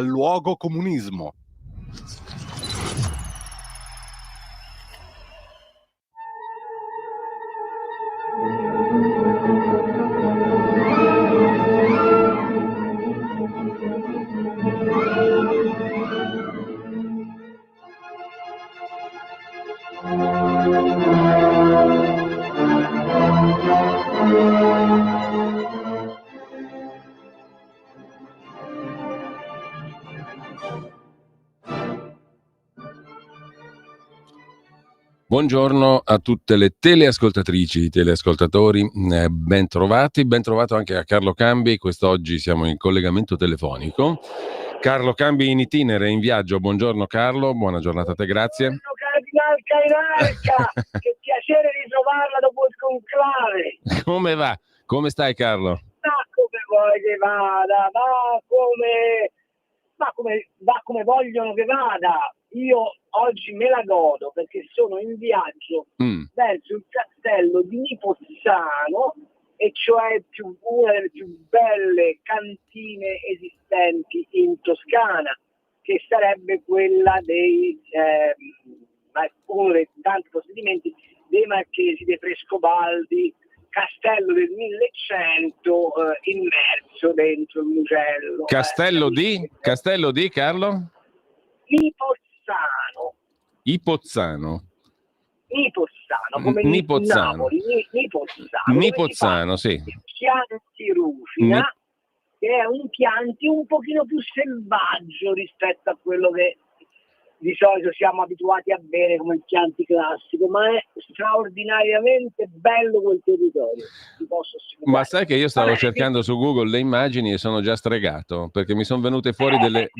luogo comunismo. Buongiorno a tutte le teleascoltatrici, teleascoltatori, ben trovati, ben trovato anche a Carlo Cambi. Quest'oggi siamo in collegamento telefonico. Carlo Cambi in itinere, in viaggio. Buongiorno Carlo, buona giornata a te, grazie. Buongiorno Cardinal Cainarca, che piacere ritrovarla dopo il conclave. Come va? Come stai Carlo? Ma come vuoi che vada, va come vogliono che vada. Io oggi me la godo perché sono in viaggio verso il castello di Nipozzano, e cioè una delle più belle cantine esistenti in Toscana, che sarebbe quella uno dei tanti possedimenti dei Marchesi dei Frescobaldi, castello del 1100, immerso dentro il Mugello. Castello di Carlo? Nipozzano, come Nipozzano. Napoli, Nipozzano, sì. Chianti Rufina, che è un Chianti un pochino più selvaggio rispetto a quello che di solito siamo abituati a bere come il Chianti classico, ma è straordinariamente bello quel territorio, ti posso assicurare. Ma sai che io stavo cercando su Google le immagini e sono già stregato, perché mi sono venute fuori delle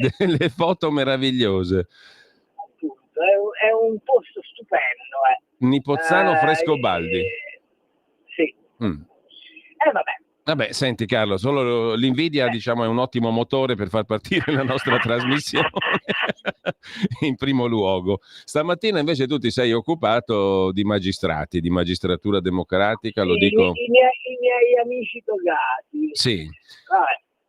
foto meravigliose. Appunto, è un posto stupendo. Nipozzano Frescobaldi. Sì. Vabbè, senti Carlo, solo l'invidia diciamo è un ottimo motore per far partire la nostra trasmissione in primo luogo. Stamattina invece tu ti sei occupato di magistrati, di magistratura democratica, sì, lo dico... I miei amici togati. Sì.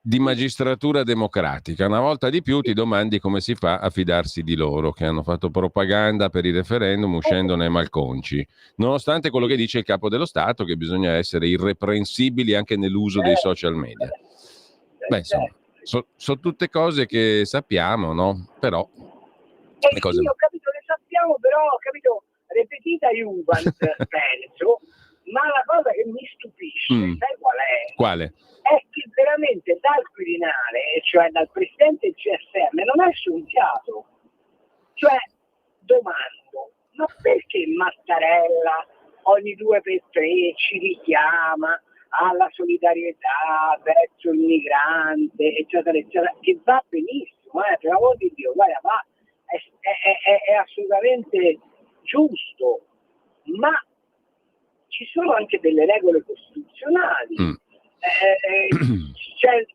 Di magistratura democratica. Una volta di più ti domandi come si fa a fidarsi di loro, che hanno fatto propaganda per i referendum uscendone malconci, nonostante quello che dice il capo dello Stato, che bisogna essere irreprensibili anche nell'uso dei social media. Beh, insomma, sono tutte cose che sappiamo, no? Però le cose... Sì, ho capito, le sappiamo, però ho capito, repetita iuvant, penso, ma la cosa che mi stupisce, sai qual è? Quale? È che veramente dal Quirinale, cioè dal presidente del CSM, non è sciunchiato. Cioè, domando, ma perché Mattarella ogni 2 per 3 ci richiama alla solidarietà verso il migrante, eccetera, eccetera, che va benissimo, per l'amor di Dio, guarda, è assolutamente giusto, ma ci sono anche delle regole costituzionali. C'è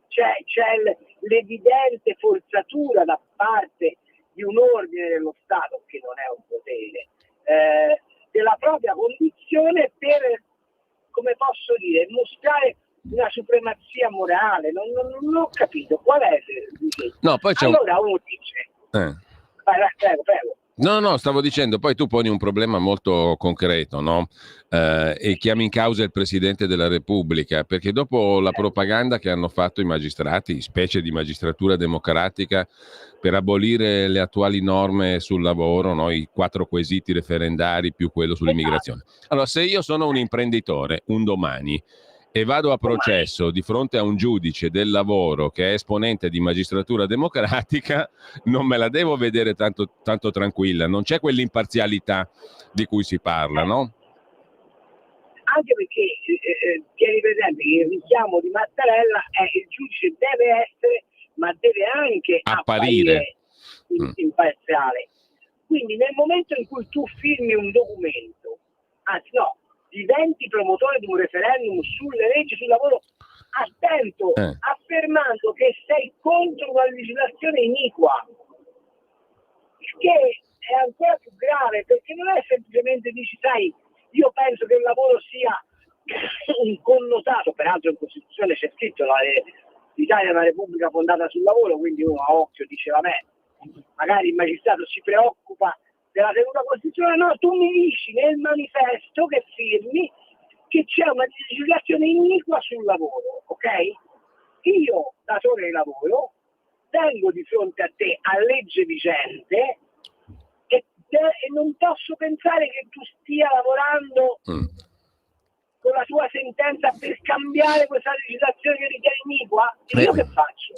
l'evidente forzatura da parte di un ordine dello Stato, che non è un potere, della propria condizione per, come posso dire, mostrare una supremazia morale. Non ho capito qual è il... No, poi c'è allora uno dice... Prego. No, stavo dicendo, poi tu poni un problema molto concreto, no? E chiami in causa il Presidente della Repubblica, perché dopo la propaganda che hanno fatto i magistrati, specie di magistratura democratica, per abolire le attuali norme sul lavoro, no? I 4 quesiti referendari più quello sull'immigrazione. Allora, se io sono un imprenditore, un domani, e vado a processo di fronte a un giudice del lavoro che è esponente di magistratura democratica, non me la devo vedere tanto tranquilla, non c'è quell'imparzialità di cui si parla, no? Anche perché tieni presente che il richiamo di Mattarella è il giudice deve essere, ma deve anche apparire imparziale. Quindi nel momento in cui tu firmi un documento, anzi no, diventi promotore di un referendum sulle leggi sul lavoro, attento, affermando che sei contro una legislazione iniqua, che è ancora più grave, perché non è semplicemente dici, sai, io penso che il lavoro sia un connotato, peraltro in Costituzione c'è scritto l'Italia è una repubblica fondata sul lavoro, quindi uno a occhio dice vabbè, magari il magistrato si preoccupa della tenuta costituzionale. No, tu mi dici nel manifesto che firmi che c'è una legislazione iniqua sul lavoro, ok? Io, datore di lavoro, tengo di fronte a te a legge vigente e non posso pensare che tu stia lavorando con la tua sentenza per cambiare questa legislazione che ritiene iniqua. E io che faccio?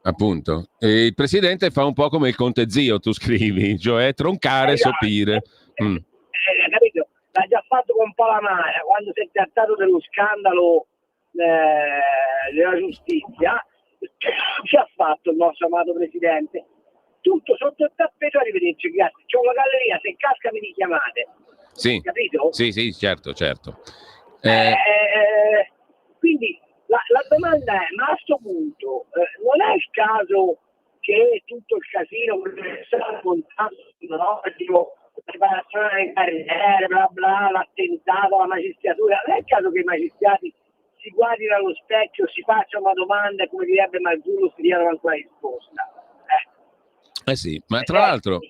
Appunto. E il presidente fa un po' come il conte zio, tu scrivi, cioè troncare, sopire. Capito? L'ha già fatto con Palamara quando si è trattato dello scandalo della giustizia. Che ha fatto il nostro amato presidente? Tutto sotto il tappeto, arrivederci, grazie. C'ho una galleria, se casca mi richiamate. Sì, capito? Sì, certo. Quindi la domanda è, ma a questo punto non è il caso che tutto il casino che sta raccontando, no? Tipo, preparazione delle carriere, bla bla, l'attentato alla magistratura, non è il caso che i magistrati si guardino allo specchio, si facciano una domanda e, come direbbe Marzullo, si diano ancora risposta? Sì, ma tra l'altro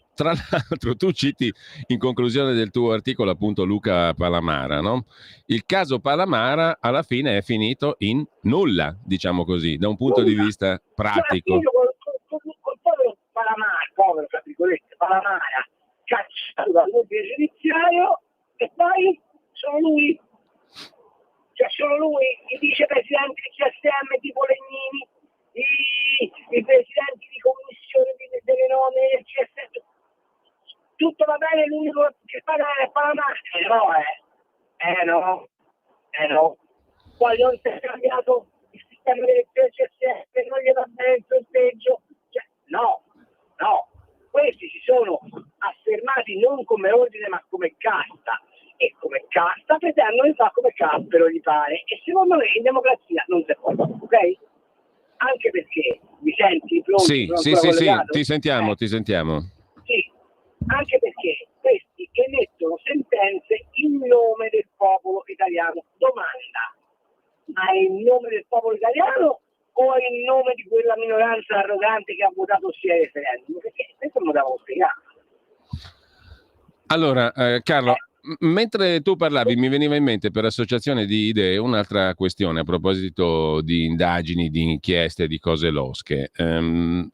tu citi in conclusione del tuo articolo appunto Luca Palamara, no? Il caso Palamara alla fine è finito in nulla, diciamo così, da un punto di vista pratico. Col povero Palamara, povero tra virgolette, Palamara, cacciato dall'ordine giudiziario, e poi solo lui, il vicepresidente del CSM tipo Legnini, i presidenti di commissione delle nomine del CSM, tutto va bene, l'unico che paga è Palamara. No. Poi non si è cambiato il sistema di elezione del CSM, non gli va bene il sorteggio. No. Questi si sono affermati non come ordine ma come casta, e come casta pretendono di fare come caspero gli pare, e secondo me in democrazia non si può, ok? Anche perché mi senti pronto? Sì, ti sentiamo. Sì, anche perché questi emettono sentenze in nome del popolo italiano. Domanda: ma è in nome del popolo italiano o è in nome di quella minoranza arrogante che ha votato sì al referendum? Perché questo me lo devo spiegare. Allora, Carlo, mentre tu parlavi mi veniva in mente per associazione di idee un'altra questione a proposito di indagini, di inchieste, di cose losche.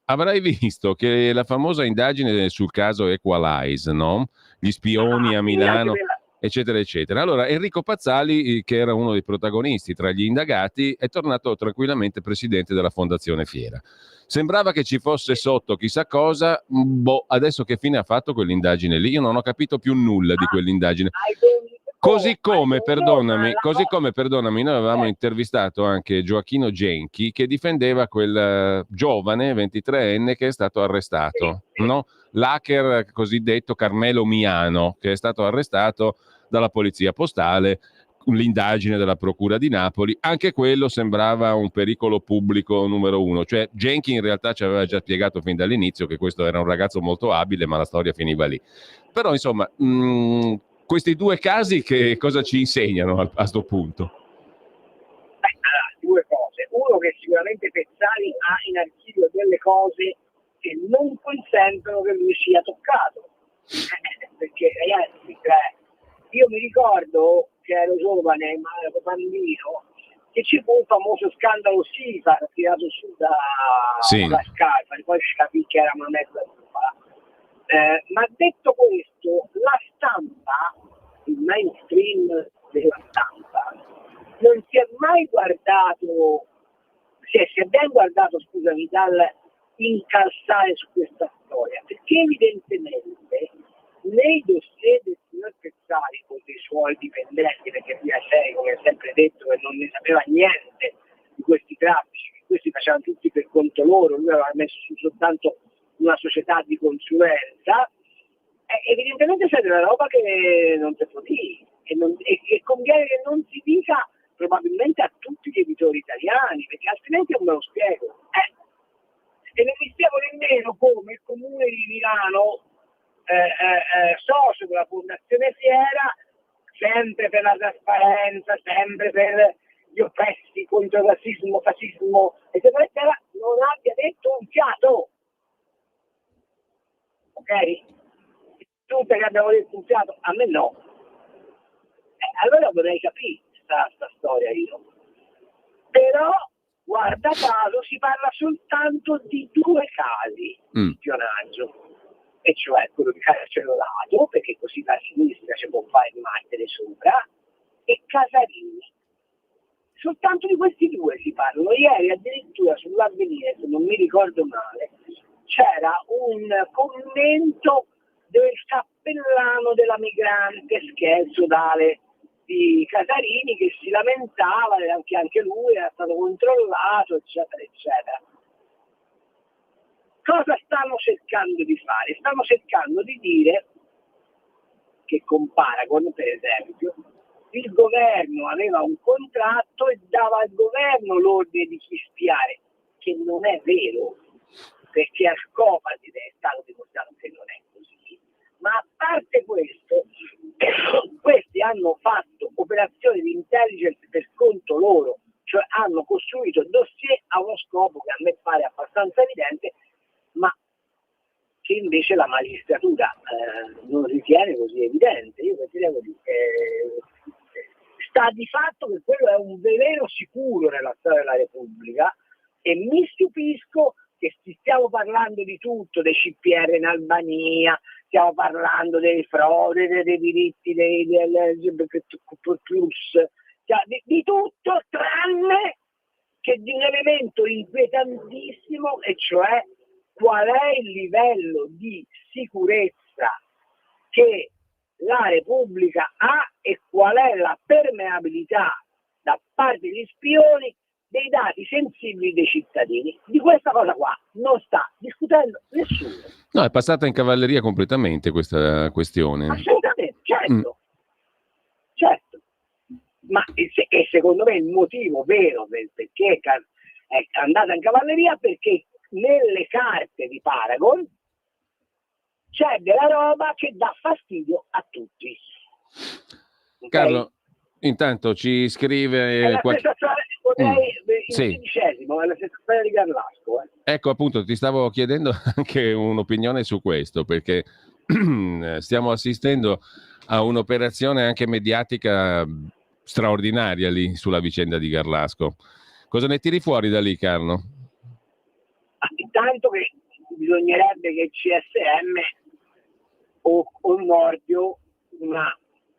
Avrai visto che la famosa indagine sul caso Equalize, no? Gli spioni a Milano, eccetera, eccetera. Allora, Enrico Pazzali, che era uno dei protagonisti tra gli indagati, è tornato tranquillamente presidente della Fondazione Fiera. Sembrava che ci fosse sotto chissà cosa, adesso che fine ha fatto quell'indagine lì? Io non ho capito più nulla di quell'indagine. Così come, perdonami, noi avevamo intervistato anche Gioacchino Genchi che difendeva quel giovane 23enne che è stato arrestato, no? L'hacker cosiddetto Carmelo Miano, che è stato arrestato dalla polizia postale, l'indagine della procura di Napoli, anche quello sembrava un pericolo pubblico numero uno, cioè Genchi in realtà ci aveva già spiegato fin dall'inizio che questo era un ragazzo molto abile, ma la storia finiva lì. Però insomma, questi due casi che cosa ci insegnano a questo punto? Allora, due cose. Uno, che sicuramente Pezzali ha in archivio delle cose che non consentono che lui sia toccato, perché ragazzi, io mi ricordo che ero giovane, ma ero bambino, che ci fu un famoso scandalo SIFA tirato su dalla scarpa, e poi si capì che era una mezza truffa. Ma detto questo, la stampa, il mainstream della stampa, non si è mai guardato, si è ben guardato, scusami, dal incalzare su questa storia, perché evidentemente nei dossier del signor Pezzali o dei suoi dipendenti, perché via sei, come ha sempre detto, che non ne sapeva niente di questi traffici, che questi facevano tutti per conto loro, lui aveva messo su soltanto una società di consulenza, evidentemente c'è della roba che non si può dire, e conviene che non si dica probabilmente a tutti gli editori italiani, perché altrimenti non me lo spiego. E non mi spiego nemmeno come il Comune di Milano, socio della Fondazione Fiera, sempre per la trasparenza, sempre per gli oppressi contro il razzismo, fascismo, eccetera, non abbia detto un fiato. Ok? Tutte che abbiamo detto un fiato, a me no. Allora vorrei capire questa storia io. Però, guarda caso, si parla soltanto di 2 casi di spionaggio, e cioè quello di Carcellolato, perché così la sinistra ci può fare rimettere sopra, e Casarini. Soltanto di questi 2 si parlano. Ieri addirittura sull'Avvenire, se non mi ricordo male, c'era un commento del cappellano della migrante sodale di Casarini, che si lamentava che anche lui era stato controllato, eccetera, eccetera. Cosa stanno cercando di fare? Stanno cercando di dire che con Paragon, per esempio, il governo aveva un contratto e dava al governo l'ordine di chi spiare, che non è vero, perché a Scopasi è stato dimostrato che non è così. Ma a parte questo, questi hanno fatto operazioni di intelligence per conto loro, cioè hanno costruito dossier a uno scopo che a me pare abbastanza evidente, ma che invece la magistratura non ritiene così evidente. Io devo dire, sta di fatto che quello è un veleno sicuro nella storia della Repubblica, e mi stupisco che stiamo parlando di tutto, dei CPR in Albania, stiamo parlando dei frodi, dei diritti LGBT+, di tutto tranne che di un elemento inquietantissimo, e cioè qual è il livello di sicurezza che la Repubblica ha e qual è la permeabilità da parte degli spioni dei dati sensibili dei cittadini. Di questa cosa qua non sta discutendo nessuno. No, è passata in cavalleria completamente questa questione. Assolutamente, certo. Certo. Ma e secondo me il motivo vero perché è andata in cavalleria, perché nelle carte di Paragon c'è della roba che dà fastidio a tutti. Okay? Carlo, intanto ci scrive... È la stessa storia, il 16esimo, è la stessa storia di Garlasco. Ecco, appunto, ti stavo chiedendo anche un'opinione su questo, perché stiamo assistendo a un'operazione anche mediatica straordinaria lì sulla vicenda di Garlasco. Cosa ne tiri fuori da lì, Carlo? Intanto che bisognerebbe che il CSM o Nordio, una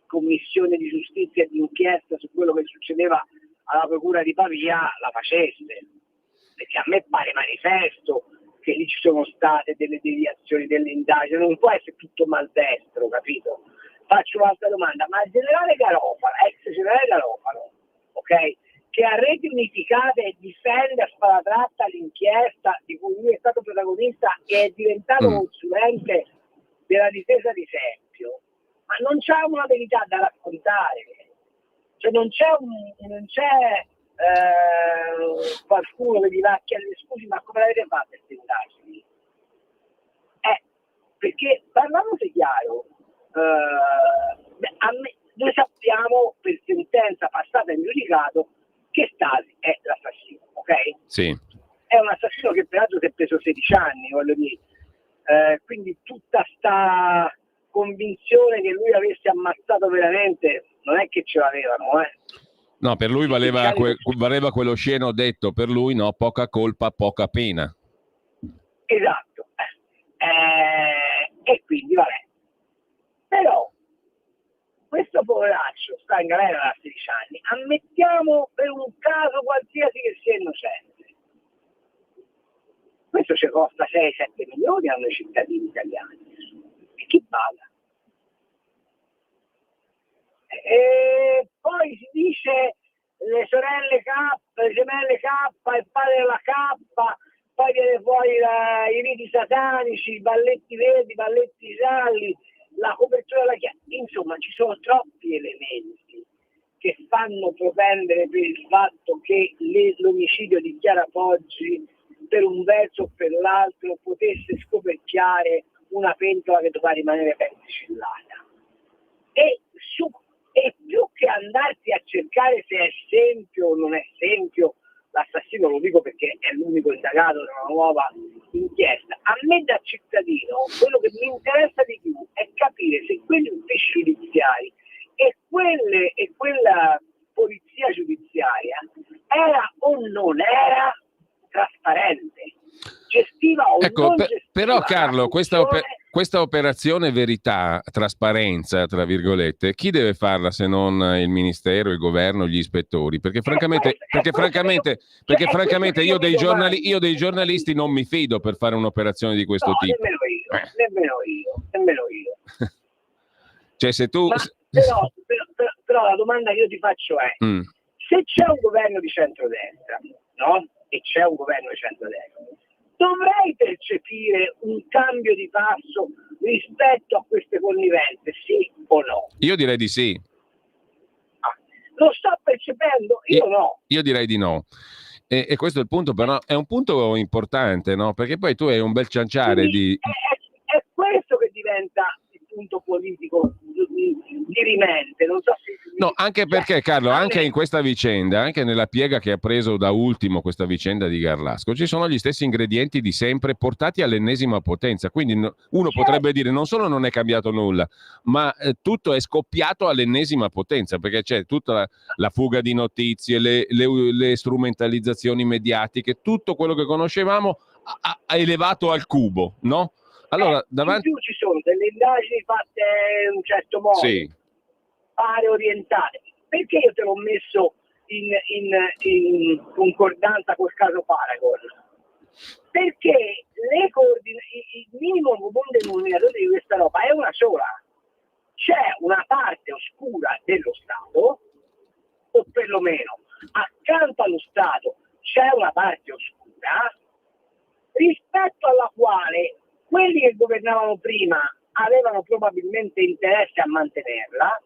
commissione di giustizia di inchiesta su quello che succedeva alla procura di Pavia, la facesse, perché a me pare manifesto che lì ci sono state delle deviazioni delle indagini, non può essere tutto maldestro, capito? Faccio un'altra domanda: ma il generale Garofalo, ex generale Garofalo, ok, che a reti unificate difende a spada tratta l'inchiesta di cui lui è stato protagonista e è diventato consulente della difesa di Sempio, ma non c'è una verità da raccontare, cioè non c'è qualcuno che gli va a chiedere scusi, ma come l'avete fatta queste indagini? Perché parliamoci chiaro, noi sappiamo per sentenza passata in giudicato che Stasi è l'assassino, ok? Sì. È un assassino che peraltro si è preso 16 anni, voglio dire. Quindi tutta sta convinzione che lui avesse ammazzato veramente non è che ce l'avevano, No, per lui valeva quello sceno detto, per lui no, poca colpa, poca pena. Esatto. E quindi vabbè. Però questo poveraccio sta in galera da 16 anni, ammettiamo per un caso qualsiasi che sia innocente. Questo ci costa 6-7 milioni ai cittadini italiani. E chi paga? E poi si dice le sorelle K, le gemelle K, il padre della K, poi viene fuori i riti satanici, i balletti verdi, i balletti gialli, la copertura della chiesa. Insomma, ci sono troppi elementi che fanno propendere per il fatto che l'omicidio di Chiara Poggi per un verso o per l'altro potesse scoperchiare una pentola che doveva rimanere penticellata. E E più che andarsi a cercare se è esempio o non è esempio l'assassino, lo dico perché è l'unico indagato da una nuova inchiesta, a me da cittadino quello che mi interessa di più è capire se quegli uffici giudiziari e quella polizia giudiziaria era o non era trasparente, gestiva o non gestiva. Però Carlo, questa operazione verità, trasparenza, tra virgolette, chi deve farla se non il ministero, il governo, gli ispettori? Perché francamente io dei giornalisti non mi fido per fare un'operazione di questo tipo. Nemmeno io. Cioè se tu... Però la domanda che io ti faccio è, se c'è un governo di centrodestra, no? E c'è un governo di centrodestra, dovrei percepire un cambio di passo rispetto a queste connivenze, sì o no? Io direi di sì. Lo sto percependo? Io no. Io direi di no. E questo è il punto, però è un punto importante, no? Perché poi tu hai un bel cianciare di... È questo che diventa il punto politico dirimente, non so se... No, anche perché Carlo, anche in questa vicenda, anche nella piega che ha preso da ultimo questa vicenda di Garlasco, ci sono gli stessi ingredienti di sempre portati all'ennesima potenza, quindi uno potrebbe dire non solo non è cambiato nulla, ma tutto è scoppiato all'ennesima potenza, perché c'è tutta la fuga di notizie, le strumentalizzazioni mediatiche, tutto quello che conoscevamo ha elevato al cubo, no? Allora, davanti... In più ci sono delle indagini fatte in un certo modo, sì, pare orientate. Perché io te l'ho messo in concordanza col caso Paragon? Perché il minimo comune denominatore di questa roba è una sola. C'è una parte oscura dello Stato, o perlomeno accanto allo Stato c'è una parte oscura, rispetto alla quale quelli che governavano prima avevano probabilmente interesse a mantenerla,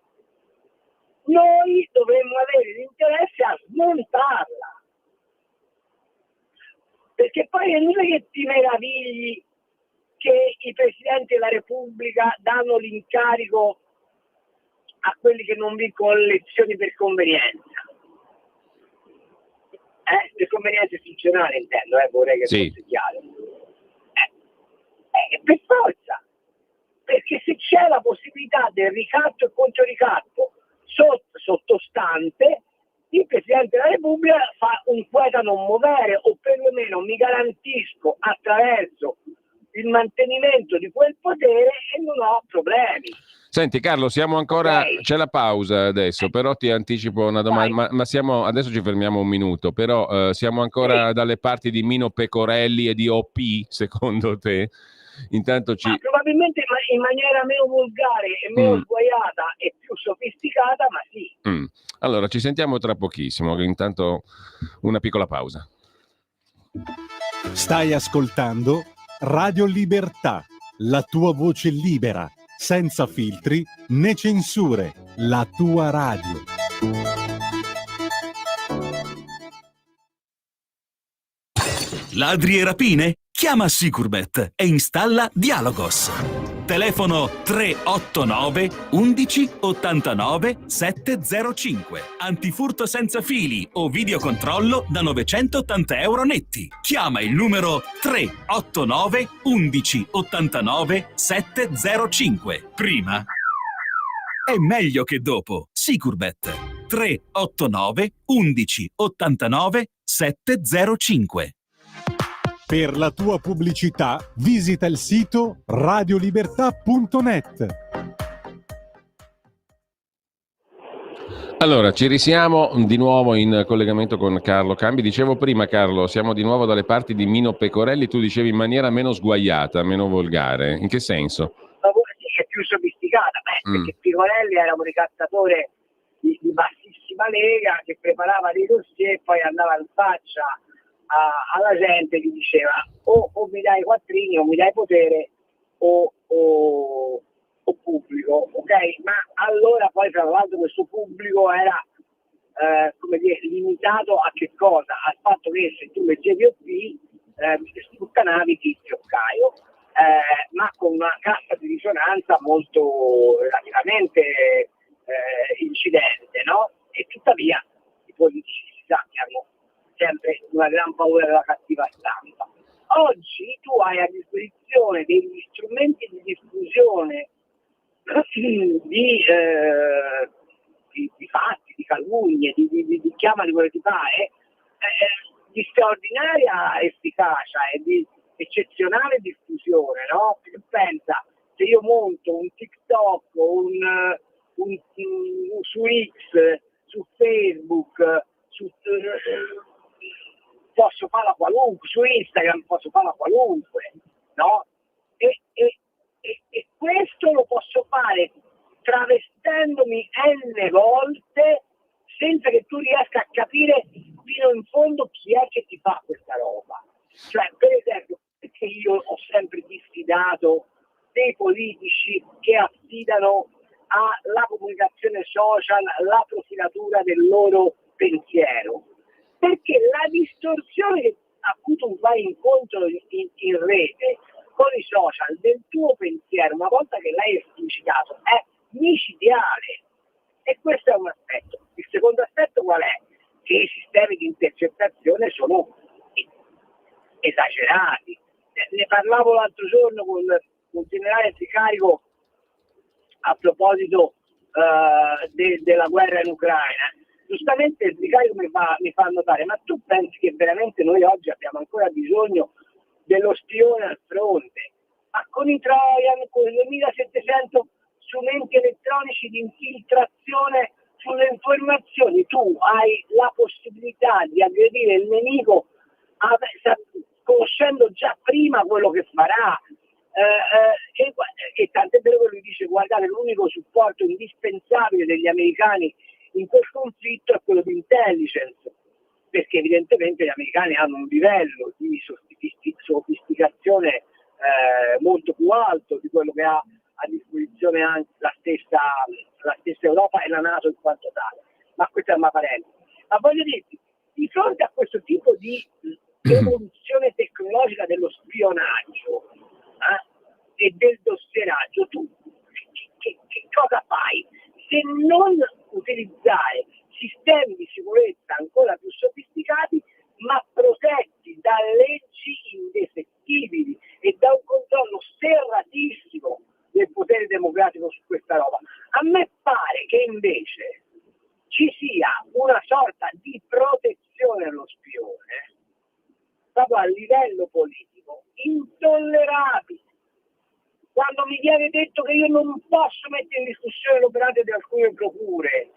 noi dovremmo avere l'interesse a smontarla. Perché poi è inutile che ti meravigli che i presidenti della Repubblica danno l'incarico a quelli che non vincono le elezioni per convenienza. Per convenienza istituzionale intendo, vorrei che fosse chiaro. Per forza, perché se c'è la possibilità del ricatto e controricatto sottostante, il Presidente della Repubblica fa un quieta non muovere, o perlomeno mi garantisco attraverso il mantenimento di quel potere e non ho problemi. Senti Carlo, siamo ancora, c'è la pausa adesso, però ti anticipo una domanda, ma siamo, adesso ci fermiamo un minuto, però siamo ancora dalle parti di Mino Pecorelli e di OP, secondo te? Intanto probabilmente in maniera meno volgare e meno sguaiata e più sofisticata, ma sì. Allora, ci sentiamo tra pochissimo, intanto una piccola pausa. Stai ascoltando Radio Libertà, la tua voce libera, senza filtri né censure, la tua radio. Ladri e rapine? Chiama Sicurbet e installa Dialogos. Telefono 389 11 89 705. Antifurto senza fili o videocontrollo da 980 euro netti. Chiama il numero 389 11 89 705. Prima è meglio che dopo. Sicurbet 389 11 89 705. Per la tua pubblicità visita il sito radiolibertà.net. Allora, ci risiamo di nuovo in collegamento con Carlo Cambi. Dicevo prima, Carlo, siamo di nuovo dalle parti di Mino Pecorelli. Tu dicevi in maniera meno sguaiata, meno volgare. In che senso? È più sofisticata, perché Pecorelli era un ricattatore di bassissima lega che preparava dei dossier e poi andava in faccia alla gente e gli diceva o mi dai quattrini o mi dai potere o pubblico, ok? Ma allora poi tra l'altro questo pubblico era limitato a che cosa? Al fatto che se tu leggevi OP sputtanavi Tizio Caio, ma con una cassa di risonanza molto relativamente incidente, no? E tuttavia i politici si sa che hanno sempre una gran paura della cattiva stampa. Oggi tu hai a disposizione degli strumenti di diffusione di fatti, di calunnie, di chiamali come ti pare, di straordinaria efficacia e di eccezionale diffusione, no? Pensa, se io monto un TikTok, su X, su Facebook, posso farla qualunque, su Instagram posso farla qualunque, no? E questo lo posso fare travestendomi n volte senza che tu riesca a capire fino in fondo chi è che ti fa questa roba. Cioè, per esempio, perché io ho sempre diffidato dei politici che affidano alla comunicazione social la profilatura del loro pensiero? Perché la distorsione a cui tu vai incontro in rete con i social del tuo pensiero, una volta che l'hai esplicitato, è micidiale. E questo è un aspetto. Il secondo aspetto qual è? Che i sistemi di intercettazione sono esagerati. Ne parlavo l'altro giorno con un generale di carico a proposito della guerra in Ucraina. Giustamente il vicario mi fa notare, ma tu pensi che veramente noi oggi abbiamo ancora bisogno dello spione al fronte? Ma con i Trojan, con i 2700 strumenti elettronici di infiltrazione sulle informazioni, tu hai la possibilità di aggredire il nemico conoscendo già prima quello che farà. E tant'è vero che lui dice: guardate, l'unico supporto indispensabile degli americani in quel conflitto è quello di intelligence, perché evidentemente gli americani hanno un livello di sofisticazione molto più alto di quello che ha a disposizione anche la stessa Europa e la NATO in quanto tale. Ma questa è una parentesi. Ma voglio dirti, di fronte a questo tipo di evoluzione tecnologica dello spionaggio e del dossieraggio, tu che cosa fai? Se non utilizzare sistemi di sicurezza ancora più sofisticati, ma protetti da leggi indefettibili e da un controllo serratissimo del potere democratico su questa roba. A me pare che invece ci sia una sorta di protezione allo spione, proprio a livello politico, intollerabile. Quando mi viene detto che io non posso mettere in discussione l'operato di alcune procure,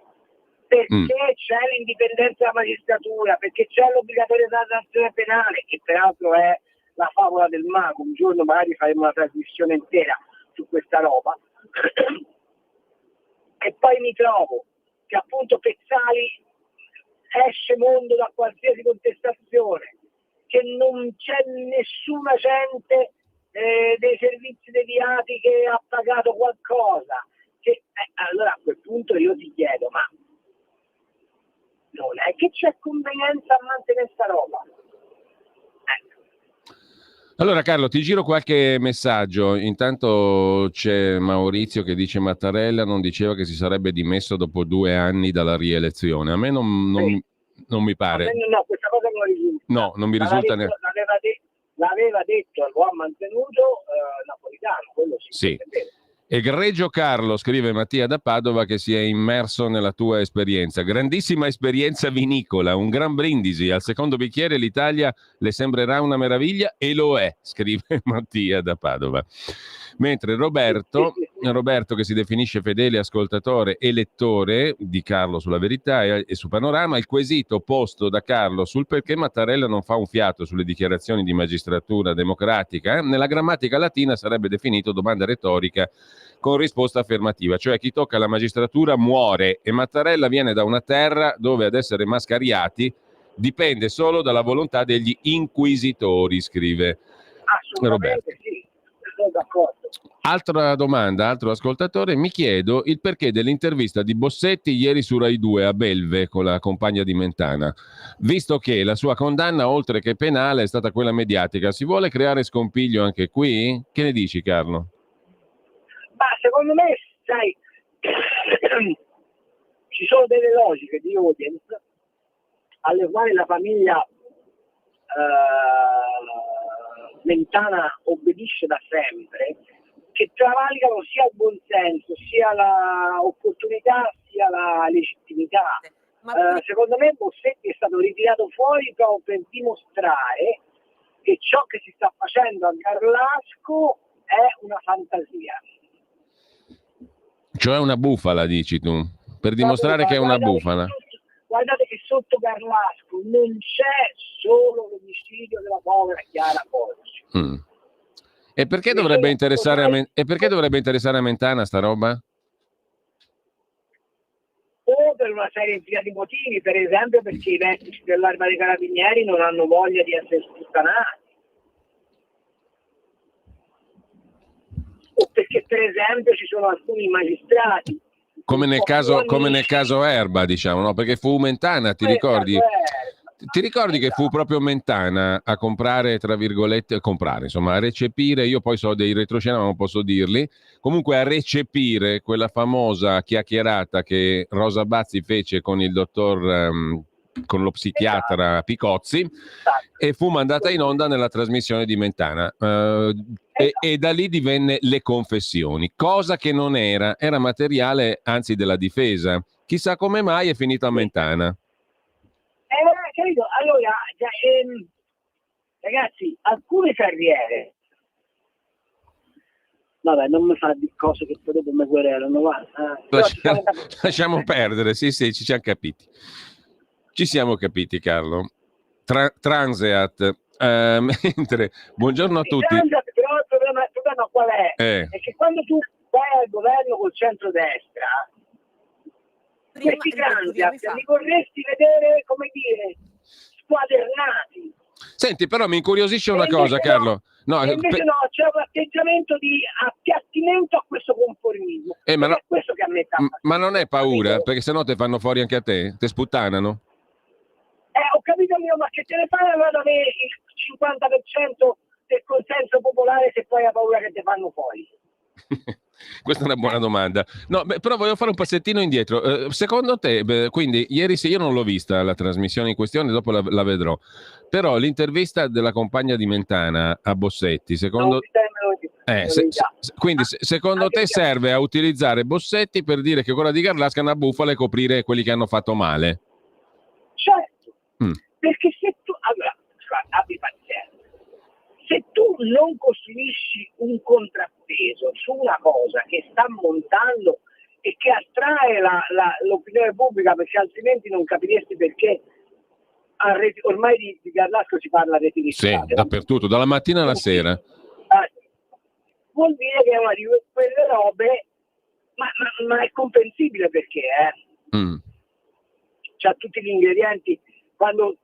perché c'è l'indipendenza della magistratura, perché c'è l'obbligatorietà della sanzione penale, che peraltro è la favola del mago, un giorno magari faremo una trasmissione intera su questa roba, e poi mi trovo che appunto Pezzali esce mondo da qualsiasi contestazione, che non c'è nessuna gente dei servizi deviati che ha pagato qualcosa, allora a quel punto io ti chiedo, ma non è che c'è convenienza a mantenere sta roba? Allora Carlo, ti giro qualche messaggio. Intanto c'è Maurizio che dice: Mattarella non diceva che si sarebbe dimesso dopo 2 anni dalla rielezione. A me non mi pare. No, questa cosa non risulta. No, non mi risulta neanche. L'aveva detto, lo ha mantenuto Napolitano, quello sì. Egregio Carlo, scrive Mattia da Padova, che si è immerso nella tua esperienza. Grandissima esperienza vinicola, un gran brindisi. Al secondo bicchiere l'Italia le sembrerà una meraviglia, e lo è, scrive Mattia da Padova. Mentre Roberto, che si definisce fedele ascoltatore e lettore di Carlo sulla Verità e su Panorama, il quesito posto da Carlo sul perché Mattarella non fa un fiato sulle dichiarazioni di magistratura democratica, nella grammatica latina sarebbe definito domanda retorica con risposta affermativa, cioè chi tocca la magistratura muore, e Mattarella viene da una terra dove ad essere mascariati dipende solo dalla volontà degli inquisitori, scrive Roberto. Sì, sono d'accordo. Altra domanda, altro ascoltatore: mi chiedo il perché dell'intervista di Bossetti ieri su Rai 2 a Belve con la compagna di Mentana, visto che la sua condanna, oltre che penale, è stata quella mediatica. Si vuole creare scompiglio anche qui? Che ne dici, Carlo? Ma secondo me, sai, ci sono delle logiche di audience alle quali la famiglia Mentana obbedisce da sempre, che travalicano sia il buonsenso, sia l'opportunità, sia la legittimità. Secondo me Bossetti è stato ritirato fuori proprio per dimostrare che ciò che si sta facendo a Garlasco è una fantasia. Cioè una bufala, dici tu, per dimostrare che è una bufala. Guardate che sotto Garlasco non c'è solo l'omicidio della povera Chiara Porci. E perché dovrebbe interessare a Mentana sta roba? O per una serie di motivi, per esempio perché i vertici dell'Arma dei Carabinieri non hanno voglia di essere sputtanati, o perché per esempio ci sono alcuni magistrati come nel caso Erba, diciamo, no? Perché fu Mentana, ti ricordi? Ti ricordi che fu proprio Mentana a comprare, tra virgolette, insomma, a recepire, io poi so dei retroscena ma non posso dirli, comunque a recepire quella famosa chiacchierata che Rosa Bazzi fece con il dottor, con lo psichiatra Picozzi, e fu mandata in onda nella trasmissione di Mentana. E da lì divenne Le Confessioni, cosa che non era materiale, anzi, della difesa. Chissà come mai è finito a Mentana. Capito? Allora, ragazzi, alcune carriere, vabbè, non mi fa di cose che poi dopo mi querelano, lasciamo perdere, sì, ci siamo capiti. Ci siamo capiti, Carlo. Transeat, mentre buongiorno a tutti. Transeat, però il problema qual è? È che quando tu vai al governo col centrodestra, questi Transeat li vorresti vedere, come dire, squadernati. Senti, però mi incuriosisce una cosa, Carlo. No, invece no, c'è un atteggiamento di appiattimento a questo conformismo. Ma, è questo che a me ma non è paura, perché sennò te fanno fuori anche a te, te sputtanano. Ho capito io, ma che te ne fai allora avere il 50% del consenso popolare se poi hai paura che ti fanno fuori? Questa è una buona domanda. No, però voglio fare un passettino indietro. Secondo te, quindi ieri io non l'ho vista la trasmissione in questione, dopo la vedrò. Però l'intervista della compagna di Mentana a Bossetti, secondo quindi secondo te serve a utilizzare Bossetti per dire che quella di Garlasca è una bufala e coprire quelli che hanno fatto male? Certo. Perché se tu abbi pazienza, se tu non costruisci un contrappeso su una cosa che sta montando e che attrae l'opinione pubblica, perché altrimenti non capiresti perché ormai di Garlasco si parla a reti di strade. Sì, dappertutto, dalla mattina alla sera. Vuol dire che è una di quelle robe, ma è comprensibile perché c'ha tutti gli ingredienti. Quando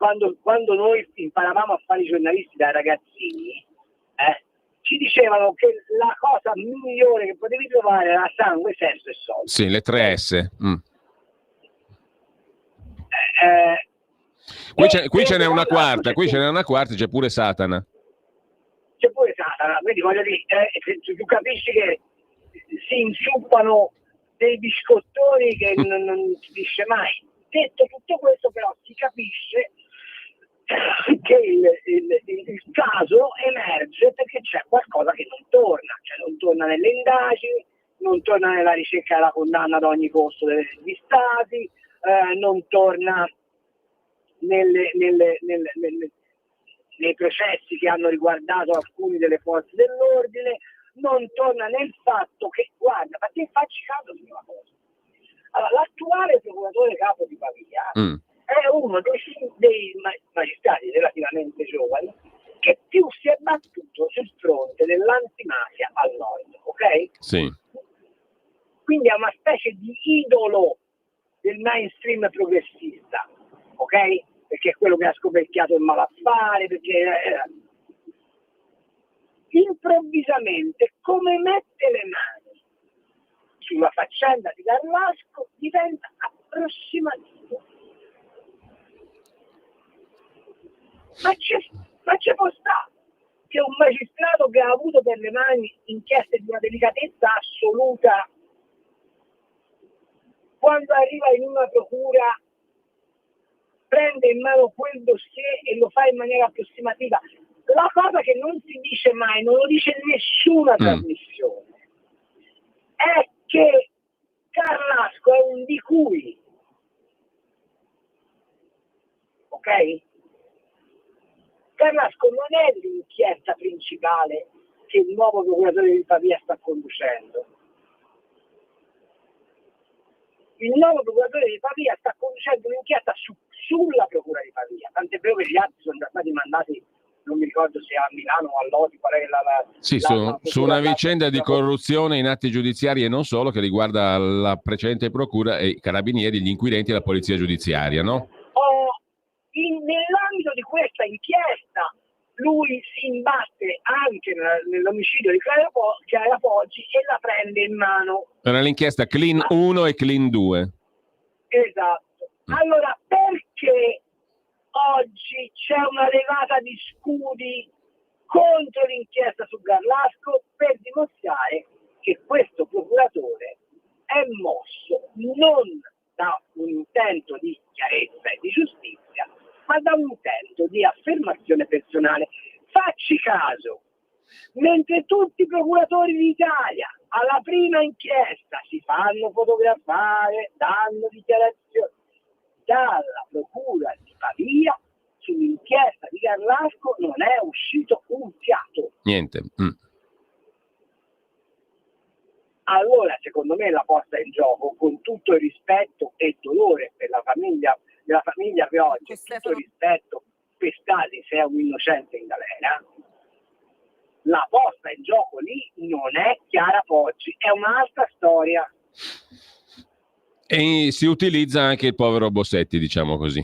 noi imparavamo a fare i giornalisti da ragazzini, ci dicevano che la cosa migliore che potevi trovare era sangue, sesso e soldi. Sì, le 3 S. Qui ce n'è una quarta, c'è pure Satana. C'è pure Satana, quindi voglio dire, tu capisci che si inzuppano dei biscottoni che non si dice mai. Detto tutto questo, però, si capisce che il caso emerge perché c'è qualcosa che non torna, cioè non torna nelle indagini, non torna nella ricerca della condanna ad ogni costo degli stati, non torna nei processi che hanno riguardato alcuni delle forze dell'ordine, non torna nel fatto che, guarda, ma te facci caso di una cosa. Allora, l'attuale procuratore capo di Pavia è uno dei magistrati relativamente giovani che più si è battuto sul fronte dell'antimafia al nord, ok? Sì. Quindi è una specie di idolo del mainstream progressista, ok? Perché è quello che ha scoperchiato il malaffare, perché improvvisamente, come mette le mani sulla faccenda di Garlasco, diventa approssimativo. Ma c'è può stare che un magistrato che ha avuto per le mani inchieste di una delicatezza assoluta quando arriva in una procura prende in mano quel dossier e lo fa in maniera approssimativa. La cosa che non si dice mai, non lo dice nessuna trasmissione, è che Carrasco è un di cui, ok? Carrasco non è l'inchiesta principale che il nuovo procuratore di Pavia sta conducendo. Il nuovo procuratore di Pavia sta conducendo un'inchiesta sulla procura di Pavia, tant'è vero che gli altri sono già stati mandati, non mi ricordo se a Milano o a Lodi, qual è su una vicenda di corruzione in atti giudiziari e non solo, che riguarda la precedente procura e i carabinieri, gli inquirenti e la polizia giudiziaria, no? Nell'ambito di questa inchiesta lui si imbatte anche nell'omicidio di Chiara Poggi e la prende in mano. Era l'inchiesta Clean 1 e Clean 2. Esatto. Allora, perché oggi c'è una levata di scudi contro l'inchiesta su Garlasco? Per dimostrare che questo procuratore è mosso non da un intento di chiarezza e di giustizia, ma da un intento di affermazione personale. Facci caso, mentre tutti i procuratori d'Italia alla prima inchiesta si fanno fotografare, danno dichiarazioni, dalla procura di Pavia sull'inchiesta di Garlasco non è uscito un fiato. Niente. Allora, secondo me, la posta in gioco, con tutto il rispetto e dolore per la famiglia Pioggi, tutto il rispetto per stati se è un innocente in galera, la posta in gioco lì non è Chiara Poggi, è un'altra storia. E si utilizza anche il povero Bossetti, diciamo così.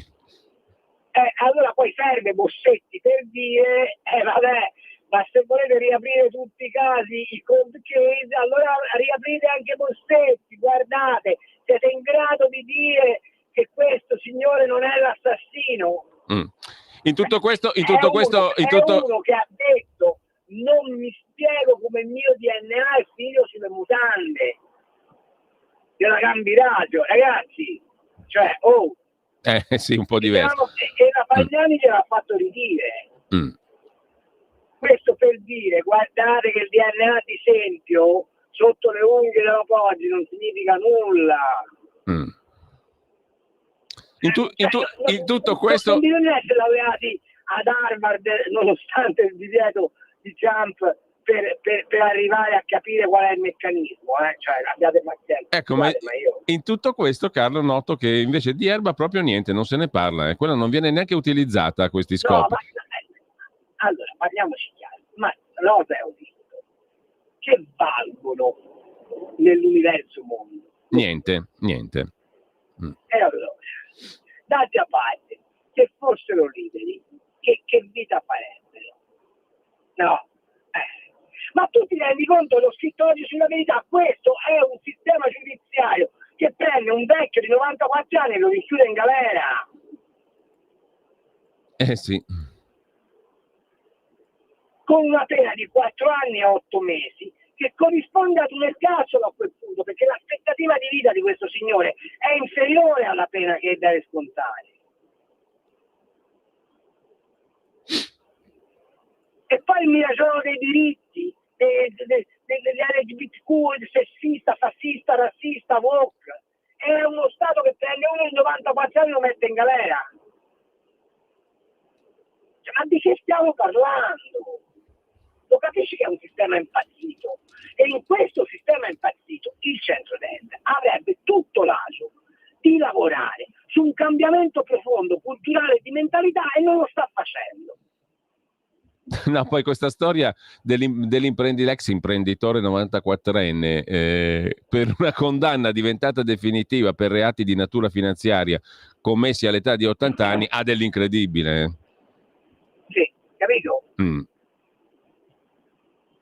Allora poi serve Bossetti per dire, vabbè, ma se volete riaprire tutti i casi, i cold case, allora riaprite anche Bossetti, guardate, siete in grado di dire che questo signore non è l'assassino. In tutto questo, è uno che ha detto: non mi spiego come il mio DNA è figlio sulle mutande della Gambiraggio, ragazzi, cioè, sì, un po' diverso. E la Fagnani gliel'ha fatto ridire. Questo per dire, guardate che il DNA di Sempio sotto le unghie della Poggi non significa nulla. In tutto questo non bisogna essere laureati ad Harvard nonostante il divieto di Trump per arrivare a capire qual è il meccanismo, cioè abbiate pazienza. Ecco, ma in tutto questo, Carlo, noto che invece di erba proprio niente, non se ne parla, quella non viene neanche utilizzata a questi scopi. No, allora parliamoci chiaro, ma rosa ho visto che valgono nell'universo mondo? Niente. E allora, date a parte che fossero liberi, che vita farebbero? No. Ma tu ti rendi conto, l'ho scritto oggi sulla Verità, questo è un sistema giudiziario che prende un vecchio di 94 anni e lo richiude in galera. Sì. Con una pena di 4 anni e 8 mesi, che corrisponde ad un ergastolo a quel punto, perché l'aspettativa di vita di questo signore è inferiore alla pena che deve scontare. E poi il miraggio dei diritti, degli LGBTQ, sessista, fascista, razzista, woke. È uno Stato che prende uno di 94 anni e lo mette in galera. Ma di che stiamo parlando? Lo capisci che è un sistema impazzito? E in questo sistema impazzito il centrodestra avrebbe tutto l'agio di lavorare su un cambiamento profondo, culturale, di mentalità, e non lo sta facendo. No, poi questa storia l'ex imprenditore 94enne per una condanna diventata definitiva per reati di natura finanziaria commessi all'età di 80 anni ha dell'incredibile. Sì, capito?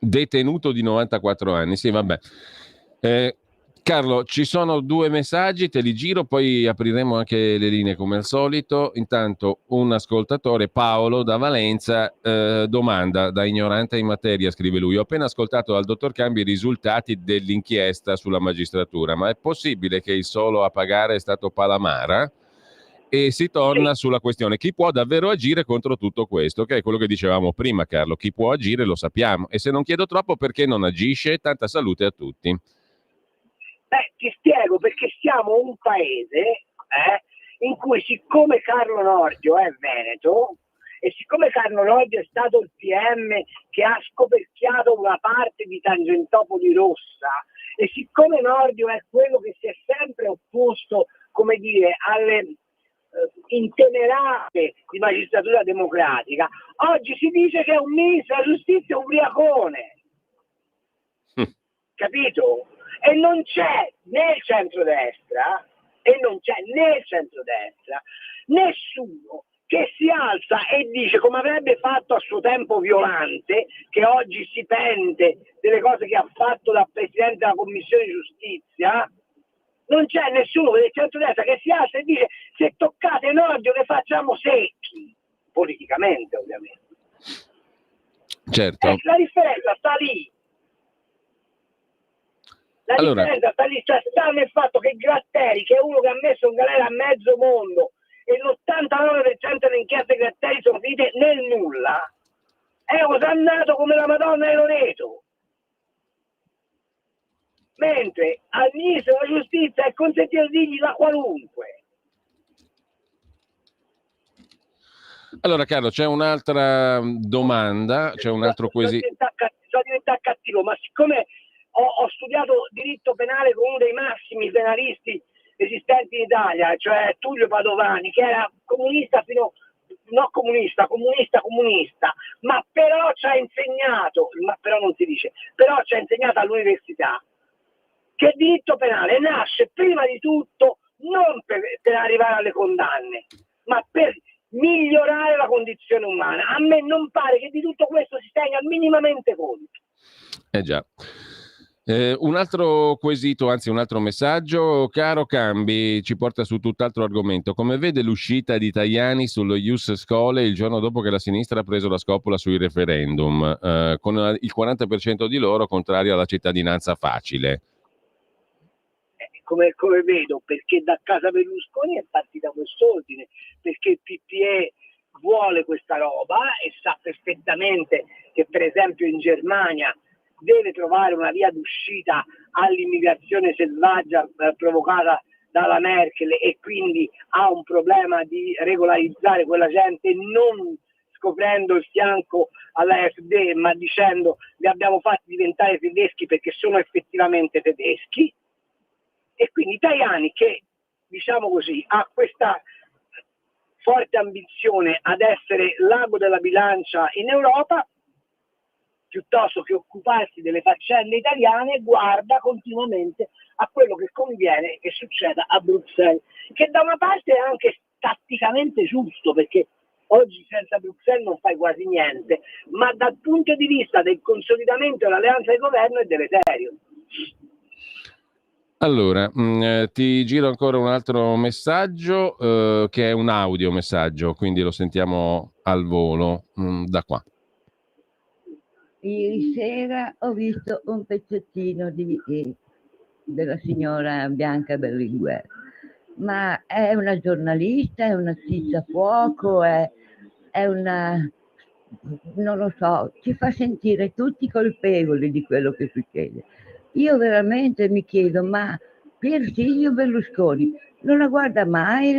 Detenuto di 94 anni, sì, vabbè. Carlo, ci sono 2 messaggi, te li giro, poi apriremo anche le linee come al solito. Intanto un ascoltatore, Paolo da Valenza, domanda da ignorante in materia, scrive lui: ho appena ascoltato dal dottor Cambi i risultati dell'inchiesta sulla magistratura, ma è possibile che il solo a pagare è stato Palamara? E si torna sulla questione: chi può davvero agire contro tutto questo? Che è quello che dicevamo prima, Carlo. Chi può agire lo sappiamo. E se non chiedo troppo, perché non agisce? Tanta salute a tutti. Ti spiego, perché siamo un paese in cui, siccome Carlo Nordio è veneto e siccome Carlo Nordio è stato il PM che ha scoperchiato una parte di Tangentopoli Rossa, e siccome Nordio è quello che si è sempre opposto, come dire, alle intemerate di magistratura democratica, oggi si dice che è un ministro della giustizia ubriacone. Capito? E non c'è né il centrodestra nessuno che si alza e dice, come avrebbe fatto a suo tempo Violante, che oggi si pente delle cose che ha fatto da presidente della commissione giustizia. Non c'è nessuno del centrodestra che si alza e dice: se toccate Nordio ne facciamo secchi, politicamente ovviamente. Certo. La differenza sta lì. La differenza sta nel fatto che Gratteri, che è uno che ha messo in galera mezzo mondo, e l'89% delle inchieste Gratteri sono finite nel nulla, è osannato come la Madonna di Loreto. Mentre al ministro della giustizia è consentito dirgli la qualunque. Allora Carlo, c'è un'altra domanda, c'è un altro quesito. Sono diventato cattivo, ma siccome ho studiato diritto penale con uno dei massimi penalisti esistenti in Italia, cioè Tullio Padovani, che era comunista comunista, ma però ci ha insegnato, però ci ha insegnato all'università che il diritto penale nasce prima di tutto non per arrivare alle condanne, ma per migliorare la condizione umana. A me non pare che di tutto questo si tenga minimamente conto. Già. Un altro quesito, anzi un altro messaggio. Caro Cambi, ci porta su tutt'altro argomento. Come vede l'uscita di Tajani sullo Ius Scholae il giorno dopo che la sinistra ha preso la scopola sui referendum, con il 40% di loro contrario alla cittadinanza facile? Come vedo, perché da casa Berlusconi è partita quest'ordine, perché il PPE vuole questa roba e sa perfettamente che per esempio in Germania deve trovare una via d'uscita all'immigrazione selvaggia provocata dalla Merkel, e quindi ha un problema di regolarizzare quella gente, non scoprendo il fianco all'AfD, ma dicendo li abbiamo fatti diventare tedeschi perché sono effettivamente tedeschi. E quindi Tajani, che diciamo così ha questa forte ambizione ad essere l'ago della bilancia in Europa, piuttosto che occuparsi delle faccende italiane, guarda continuamente a quello che conviene che succeda a Bruxelles, che da una parte è anche tatticamente giusto, perché oggi senza Bruxelles non fai quasi niente, ma dal punto di vista del consolidamento dell'alleanza di governo è deleterio. Allora, ti giro ancora un altro messaggio che è un audiomessaggio, quindi lo sentiamo al volo da qua. Ieri sera ho visto un pezzettino della signora Bianca Berlinguer, ma è una giornalista, è una schizzafuoco, è una... non lo so, ci fa sentire tutti colpevoli di quello che succede. Io veramente mi chiedo, ma Pier Silvio Berlusconi non la guarda mai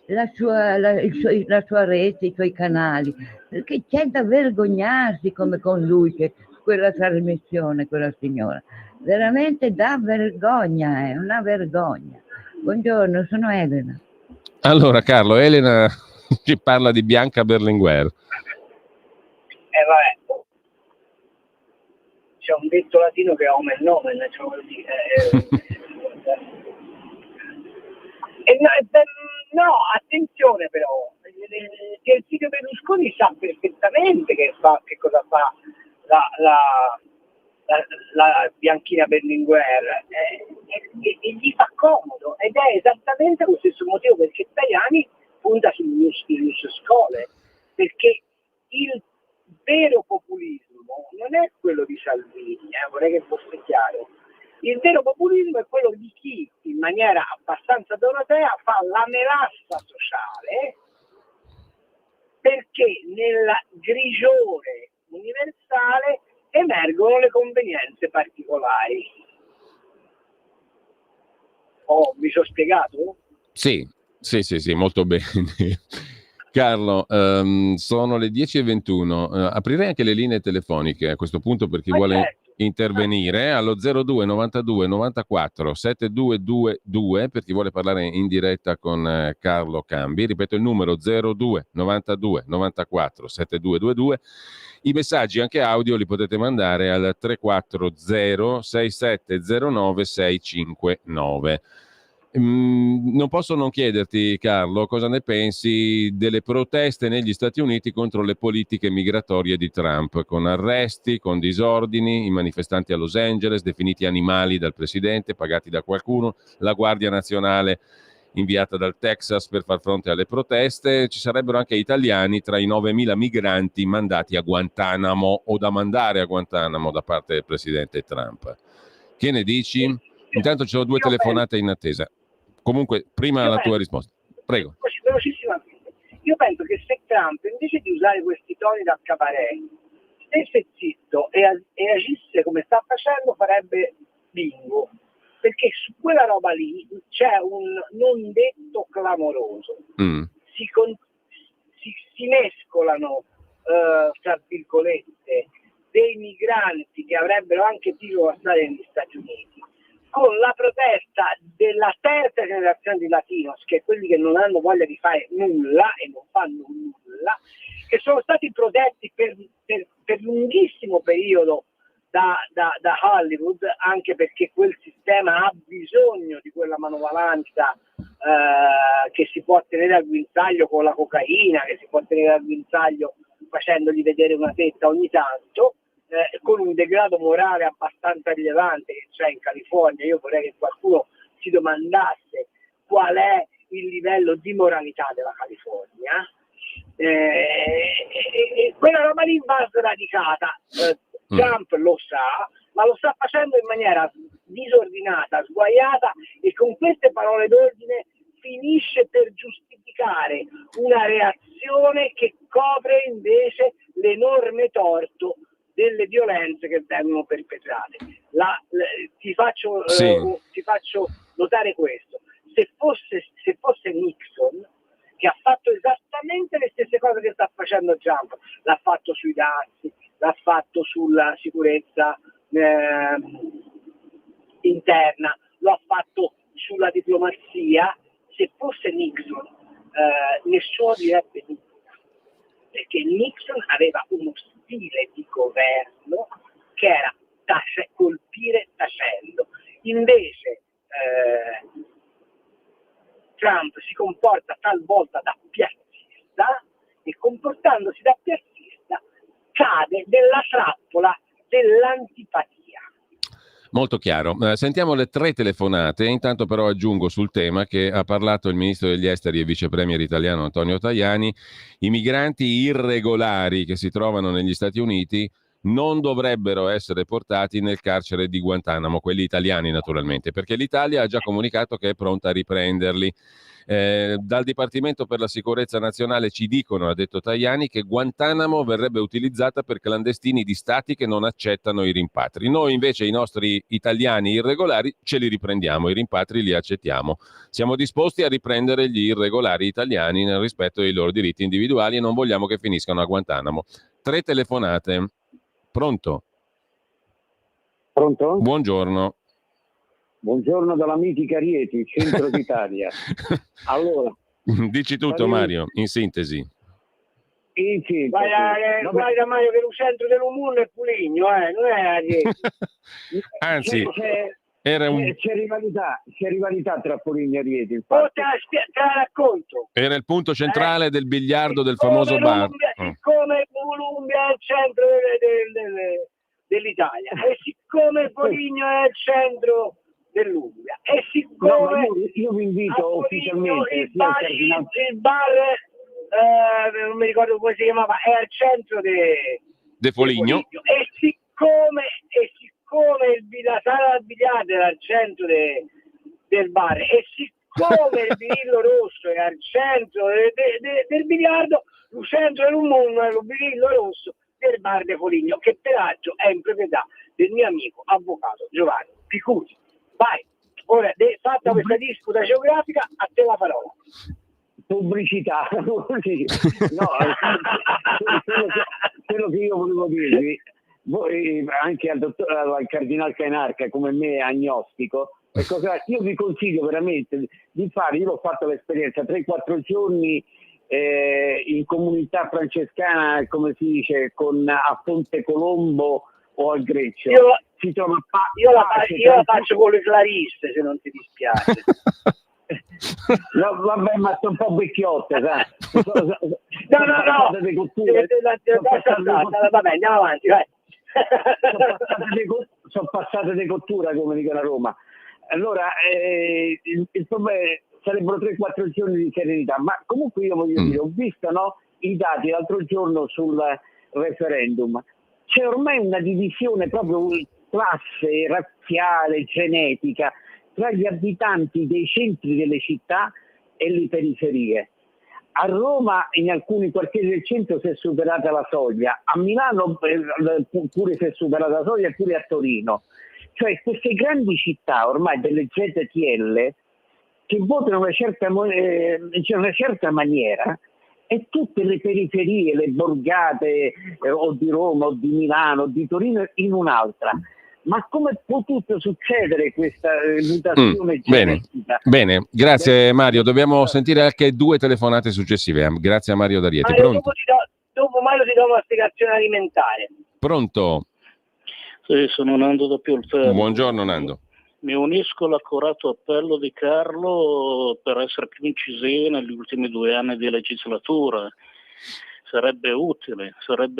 la sua rete, i suoi canali? Perché c'è da vergognarsi come conduce quella trasmissione, quella signora. Veramente da vergogna, è una vergogna. Buongiorno, sono Elena. Allora Carlo, Elena ci parla di Bianca Berlinguer. Vabbè. C'è un detto latino che è omen nomen, cioè no, attenzione però, il Silvio Berlusconi sa perfettamente che cosa fa la Bianchina Berlinguer, e gli fa comodo, ed è esattamente lo stesso motivo perché Tajani punta sul Ius Scholae, perché il vero populismo non è quello di Salvini, vorrei che fosse chiaro. Il vero populismo è quello di chi, in maniera abbastanza dorotea, fa la melassa sociale, perché nel grigiore universale emergono le convenienze particolari. Mi sono spiegato? Sì, molto bene. Carlo, sono le 10:21. Aprirei anche le linee telefoniche a questo punto per chi vuole intervenire allo 02 92 94 7222 per chi vuole parlare in diretta con Carlo Cambi. Ripeto il numero 02 92 94 7222. I messaggi anche audio li potete mandare al 340 6709 659. Non posso non chiederti, Carlo, cosa ne pensi delle proteste negli Stati Uniti contro le politiche migratorie di Trump, con arresti, con disordini, i manifestanti a Los Angeles definiti animali dal presidente, pagati da qualcuno, la Guardia Nazionale inviata dal Texas per far fronte alle proteste. Ci sarebbero anche italiani tra i 9.000 migranti mandati a Guantanamo o da mandare a Guantanamo da parte del presidente Trump. Che ne dici? Intanto ci sono due telefonate in attesa. Comunque, prima la tua risposta. Prego. Velocissimamente. Io penso che se Trump, invece di usare questi toni da cabaret, stesse zitto e agisse come sta facendo, farebbe bingo. Perché su quella roba lì c'è un non detto clamoroso. Si mescolano, tra virgolette, dei migranti che avrebbero anche titolo a stare negli Stati Uniti, con la protesta della terza generazione di latinos, che è quelli che non hanno voglia di fare nulla e non fanno nulla, che sono stati protetti per lunghissimo periodo da Hollywood, anche perché quel sistema ha bisogno di quella manovalanza che si può tenere al guinzaglio con la cocaina, che si può tenere al guinzaglio facendogli vedere una tetta ogni tanto, con un degrado morale abbastanza rilevante che c'è in California. Io vorrei che qualcuno si domandasse qual è il livello di moralità della California, e quella roba lì va sradicata. Trump lo sa, ma lo sta facendo in maniera disordinata, sguaiata, e con queste parole d'ordine finisce per giustificare una reazione che copre invece l'enorme torto delle violenze che vengono perpetrate. Ti faccio notare questo: se fosse Nixon, che ha fatto esattamente le stesse cose che sta facendo Trump, l'ha fatto sui dazi, l'ha fatto sulla sicurezza interna, lo ha fatto sulla diplomazia, se fosse Nixon nessuno direbbe nulla, perché Nixon aveva uno stile di governo che era colpire tacendo. Invece Trump si comporta talvolta da piazzista, e comportandosi da piazzista cade nella trappola dell'antipatia. Molto chiaro. Sentiamo le 3 telefonate. Intanto però aggiungo sul tema che ha parlato il ministro degli esteri e vice premier italiano Antonio Tajani. I migranti irregolari che si trovano negli Stati Uniti non dovrebbero essere portati nel carcere di Guantanamo, quelli italiani naturalmente, perché l'Italia ha già comunicato che è pronta a riprenderli. Dal Dipartimento per la Sicurezza Nazionale ci dicono, ha detto Tajani, che Guantanamo verrebbe utilizzata per clandestini di stati che non accettano i rimpatri. Noi invece i nostri italiani irregolari ce li riprendiamo, i rimpatri li accettiamo. Siamo disposti a riprendere gli irregolari italiani nel rispetto dei loro diritti individuali e non vogliamo che finiscano a Guantanamo. 3 telefonate. Pronto? Pronto? Buongiorno. Buongiorno dalla mitica Rieti, centro d'Italia. Allora, dici tutto, Mario, in sintesi. Vai da Mario, che il centro dell'Umun è Puligno, non è a Rieti. Anzi, c'è rivalità tra Puligno e Rieti. Te la racconto. Era il punto centrale del biliardo del famoso bar. Siccome Columbia è il centro dell'Italia, e siccome Foligno è al centro dell'Umbria, e siccome io vi invito ufficialmente il bar non mi ricordo come si chiamava, è al centro De Foligno, e siccome la sala da biliardo era al centro del bar, e siccome il vinillo rosso è al centro del biliardo, il centro del mondo è il vinillo rosso del bar De Foligno, che peraltro è in proprietà del mio amico avvocato Giovanni Picuti. Vai, ora fatta questa disputa geografica, a te la parola. Pubblicità. No, quello che io volevo dirvi, voi anche al Cardinal Cainarca come me agnostico, ecco, io vi consiglio veramente di fare, io l'ho fatto l'esperienza 3-4 giorni in comunità francescana, come si dice, a Ponte Colombo o al Greccio. Si trova io la faccio con le clarisse, se non ti dispiace. No, vabbè, ma sono un po' vecchiotte, sai? No. Vabbè, andiamo avanti, vai. Sono passate di cottura, come dicono a Roma. Allora, il problema sarebbero 3-4 giorni di serenità, ma comunque io voglio dire, ho visto i dati l'altro giorno sul referendum. C'è ormai una divisione proprio classe, razziale, genetica tra gli abitanti dei centri delle città e le periferie. A Roma, in alcuni quartieri del centro, si è superata la soglia, a Milano pure si è superata la soglia, pure a Torino. Cioè queste grandi città ormai delle ZTL che votano in una certa maniera, e tutte le periferie, le borgate o di Roma o di Milano o di Torino in un'altra. Ma come è potuto succedere questa mutazione genetica? Bene, grazie Mario. Dobbiamo sentire anche 2 telefonate successive. Grazie a Mario D'Arieti. Pronto? Dopo Mario ti do una spiegazione alimentare. Pronto? Sì, sono Nando da Pioltello. Buongiorno Nando. Mi unisco all'accorato appello di Carlo per essere più incisivi negli ultimi 2 anni di legislatura. Sarebbe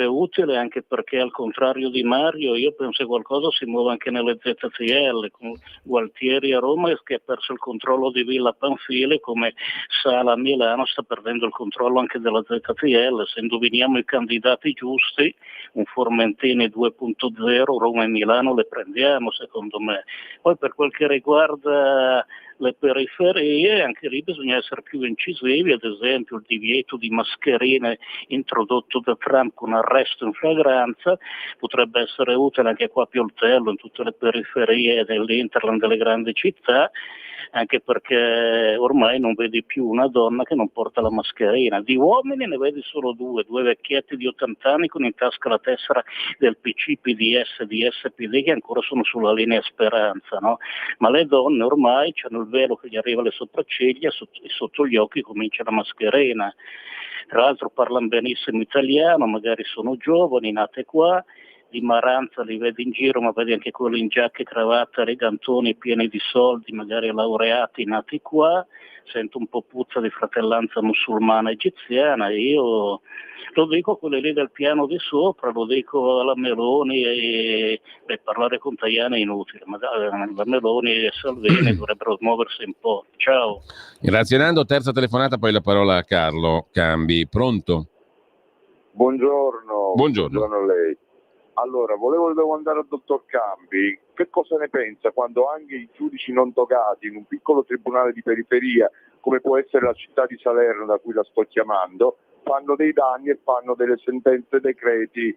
utile anche perché, al contrario di Mario, io penso che qualcosa si muova anche nelle ZTL, con Gualtieri a Roma che ha perso il controllo di Villa Pamphili, come Sala a Milano sta perdendo il controllo anche della ZTL. Se indoviniamo i candidati giusti, un Formentini 2.0, Roma e Milano le prendiamo, secondo me. Poi per quel che riguarda le periferie, anche lì bisogna essere più incisivi, ad esempio il divieto di mascherine introdotto da Trump con arresto in flagranza potrebbe essere utile anche qua a Pioltello, in tutte le periferie dell'Interland delle grandi città, anche perché ormai non vedi più una donna che non porta la mascherina. Di uomini ne vedi solo 2 vecchietti di 80 anni con in tasca la tessera del PC, PDS, di SPD, che ancora sono sulla linea Speranza, no? Ma le donne ormai hanno il velo che gli arriva alle sopracciglia e sotto gli occhi comincia la mascherina. Tra l'altro parlano benissimo italiano, magari sono giovani, nate qua. Di Maranza li vedi in giro, ma vedi anche quelli in giacche, cravatta, regantoni pieni di soldi, magari laureati nati qua. Sento un po' puzza di fratellanza musulmana egiziana. Io lo dico a quelli lì del piano di sopra, lo dico alla Meloni, e parlare con Tajani è inutile, ma la Meloni e Salvini dovrebbero muoversi un po'. Ciao. Grazie Nando. Terza telefonata, poi la parola a Carlo Cambi. Pronto? Buongiorno a lei. Allora, volevo domandare al dottor Cambi che cosa ne pensa quando anche i giudici non togati in un piccolo tribunale di periferia, come può essere la città di Salerno da cui la sto chiamando, fanno dei danni e fanno delle sentenze, decreti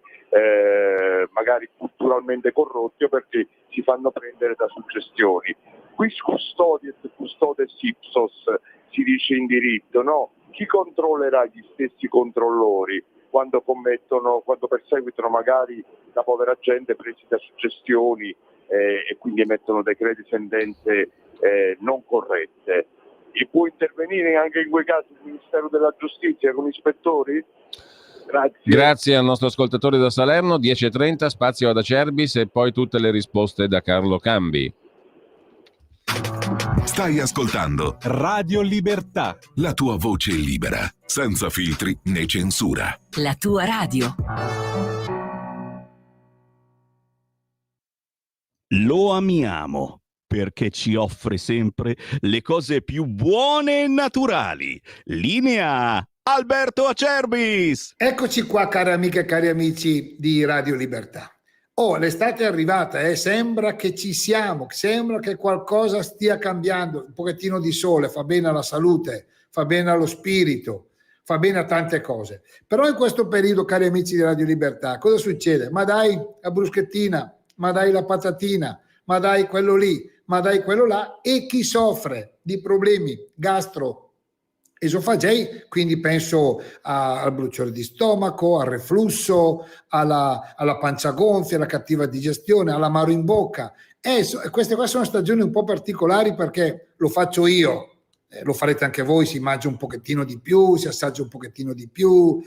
magari culturalmente corrotti o perché si fanno prendere da suggestioni. Quis custodiet custodes ipsos si dice in diritto, no? Chi controllerà gli stessi controllori quando perseguitano magari la povera gente presi da suggestioni e quindi emettono decreti, sentenze non corrette? E può intervenire anche in quei casi il Ministero della Giustizia con ispettori? Grazie al nostro ascoltatore da Salerno. 10:30, spazio ad Acerbis e poi tutte le risposte da Carlo Cambi. Stai ascoltando Radio Libertà, la tua voce libera, senza filtri né censura. La tua radio. Lo amiamo perché ci offre sempre le cose più buone e naturali. Linea Alberto Acerbis! Eccoci qua, cari amiche e cari amici di Radio Libertà. Oh, l'estate è arrivata, sembra che ci siamo, sembra che qualcosa stia cambiando. Un pochettino di sole fa bene alla salute, fa bene allo spirito, fa bene a tante cose. Però in questo periodo, cari amici di Radio Libertà, cosa succede? Ma dai la bruschettina, ma dai la patatina, ma dai quello lì, ma dai quello là, e chi soffre di problemi gastroesofagei, quindi penso al bruciore di stomaco, al reflusso, alla pancia gonfia, alla cattiva digestione, all'amaro in bocca. Queste qua sono stagioni un po' particolari perché lo faccio io, lo farete anche voi, si mangia un pochettino di più, si assaggia un pochettino di più.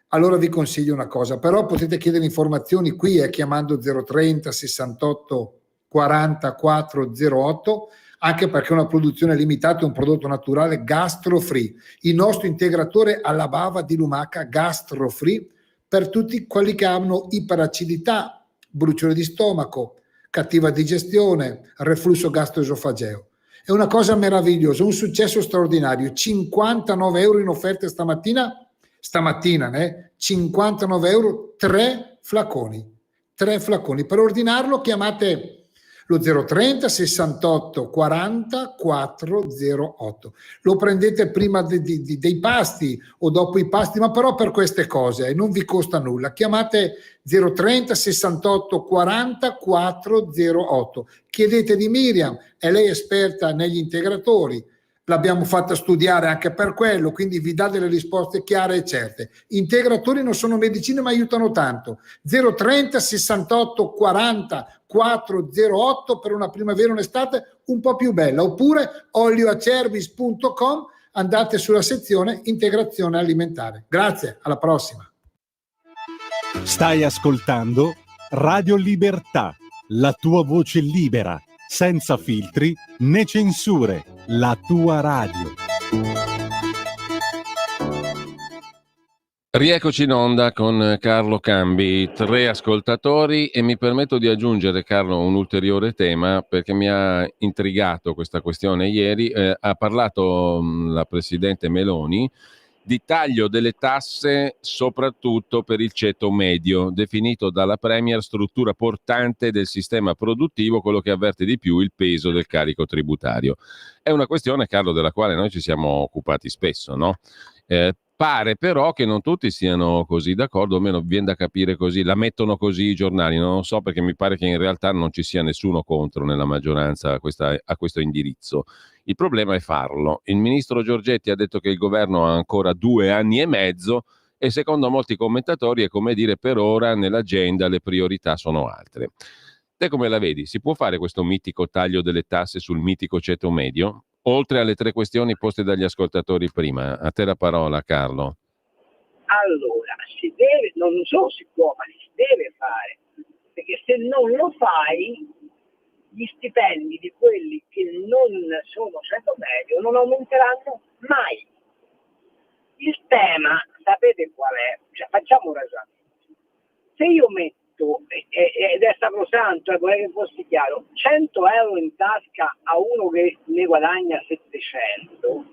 Allora vi consiglio una cosa, però potete chiedere informazioni qui chiamando 030 68 40 408, anche perché è una produzione limitata, è un prodotto naturale gastro-free. Il nostro integratore alla bava di lumaca gastro-free per tutti quelli che hanno iperacidità, bruciore di stomaco, cattiva digestione, reflusso gastroesofageo. È una cosa meravigliosa, un successo straordinario. 59 euro in offerta stamattina, 59 euro, 3 flaconi. Per ordinarlo chiamate lo 030 68 40 408. Lo prendete prima dei pasti o dopo i pasti, ma però per queste cose non vi costa nulla. Chiamate 030 68 40 408. Chiedete di Miriam, è lei esperta negli integratori. L'abbiamo fatta studiare anche per quello, quindi vi dà delle risposte chiare e certe. Integratori non sono medicine, ma aiutano tanto. 030 68 40 408 per una primavera e un'estate un po' più bella. Oppure olioacerbis.com, andate sulla sezione integrazione alimentare. Grazie, alla prossima. Stai ascoltando Radio Libertà, la tua voce libera, senza filtri né censure, la tua radio. Rieccoci in onda con Carlo Cambi, 3 ascoltatori, e mi permetto di aggiungere, Carlo, un ulteriore tema perché mi ha intrigato questa questione ieri. Ha parlato la Presidente Meloni di taglio delle tasse soprattutto per il ceto medio, definito dalla Premier struttura portante del sistema produttivo, quello che avverte di più il peso del carico tributario. È una questione, Carlo, della quale noi ci siamo occupati spesso, no? Pare però che non tutti siano così d'accordo, o almeno viene da capire così, la mettono così i giornali, non lo so, perché mi pare che in realtà non ci sia nessuno contro nella maggioranza a questo indirizzo. Il problema è farlo. Il ministro Giorgetti ha detto che il governo ha ancora 2 anni e mezzo e secondo molti commentatori è come dire per ora nell'agenda le priorità sono altre. Te come la vedi? Si può fare questo mitico taglio delle tasse sul mitico ceto medio? Oltre alle 3 questioni poste dagli ascoltatori prima. A te la parola, Carlo. Allora, si deve, non solo si può, ma si deve fare, perché se non lo fai, gli stipendi di quelli che non sono ceto medio non aumenteranno mai. Il tema, sapete qual è? Cioè, facciamo un ragionamento. Se io metto, ed è sacrosanto, vorrei che fosse chiaro, 100 euro in tasca a uno che ne guadagna 700,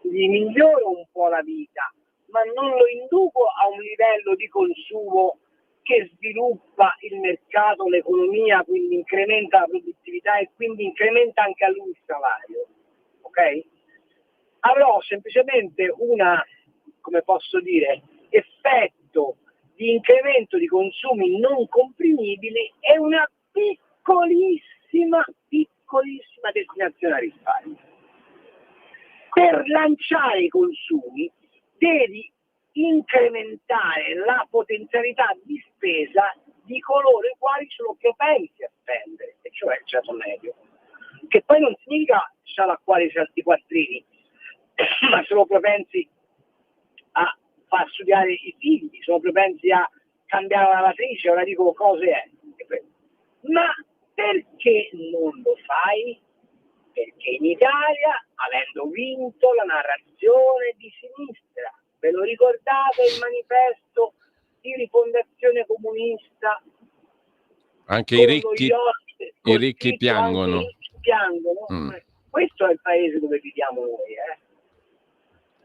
gli miglioro un po' la vita, ma non lo induco a un livello di consumo che sviluppa il mercato, l'economia, quindi incrementa la produttività e quindi incrementa anche a lui il salario. Ok? Avrò semplicemente effetto di incremento di consumi non comprimibili e una piccolissima destinazione a risparmio. Per lanciare i consumi devi incrementare la potenzialità di spesa di coloro i quali sono propensi a spendere, e cioè il ceto medio, che poi non significa scialacquare i quattrini, ma sono propensi a far studiare i figli, sono propensi a cambiare la lavatrice, ora dico cose ma perché non lo fai? Perché in Italia, avendo vinto la narrazione di sinistra, ve lo ricordate il manifesto di rifondazione comunista? Anche i ricchi. I ricchi piangono. Questo è il paese dove viviamo noi.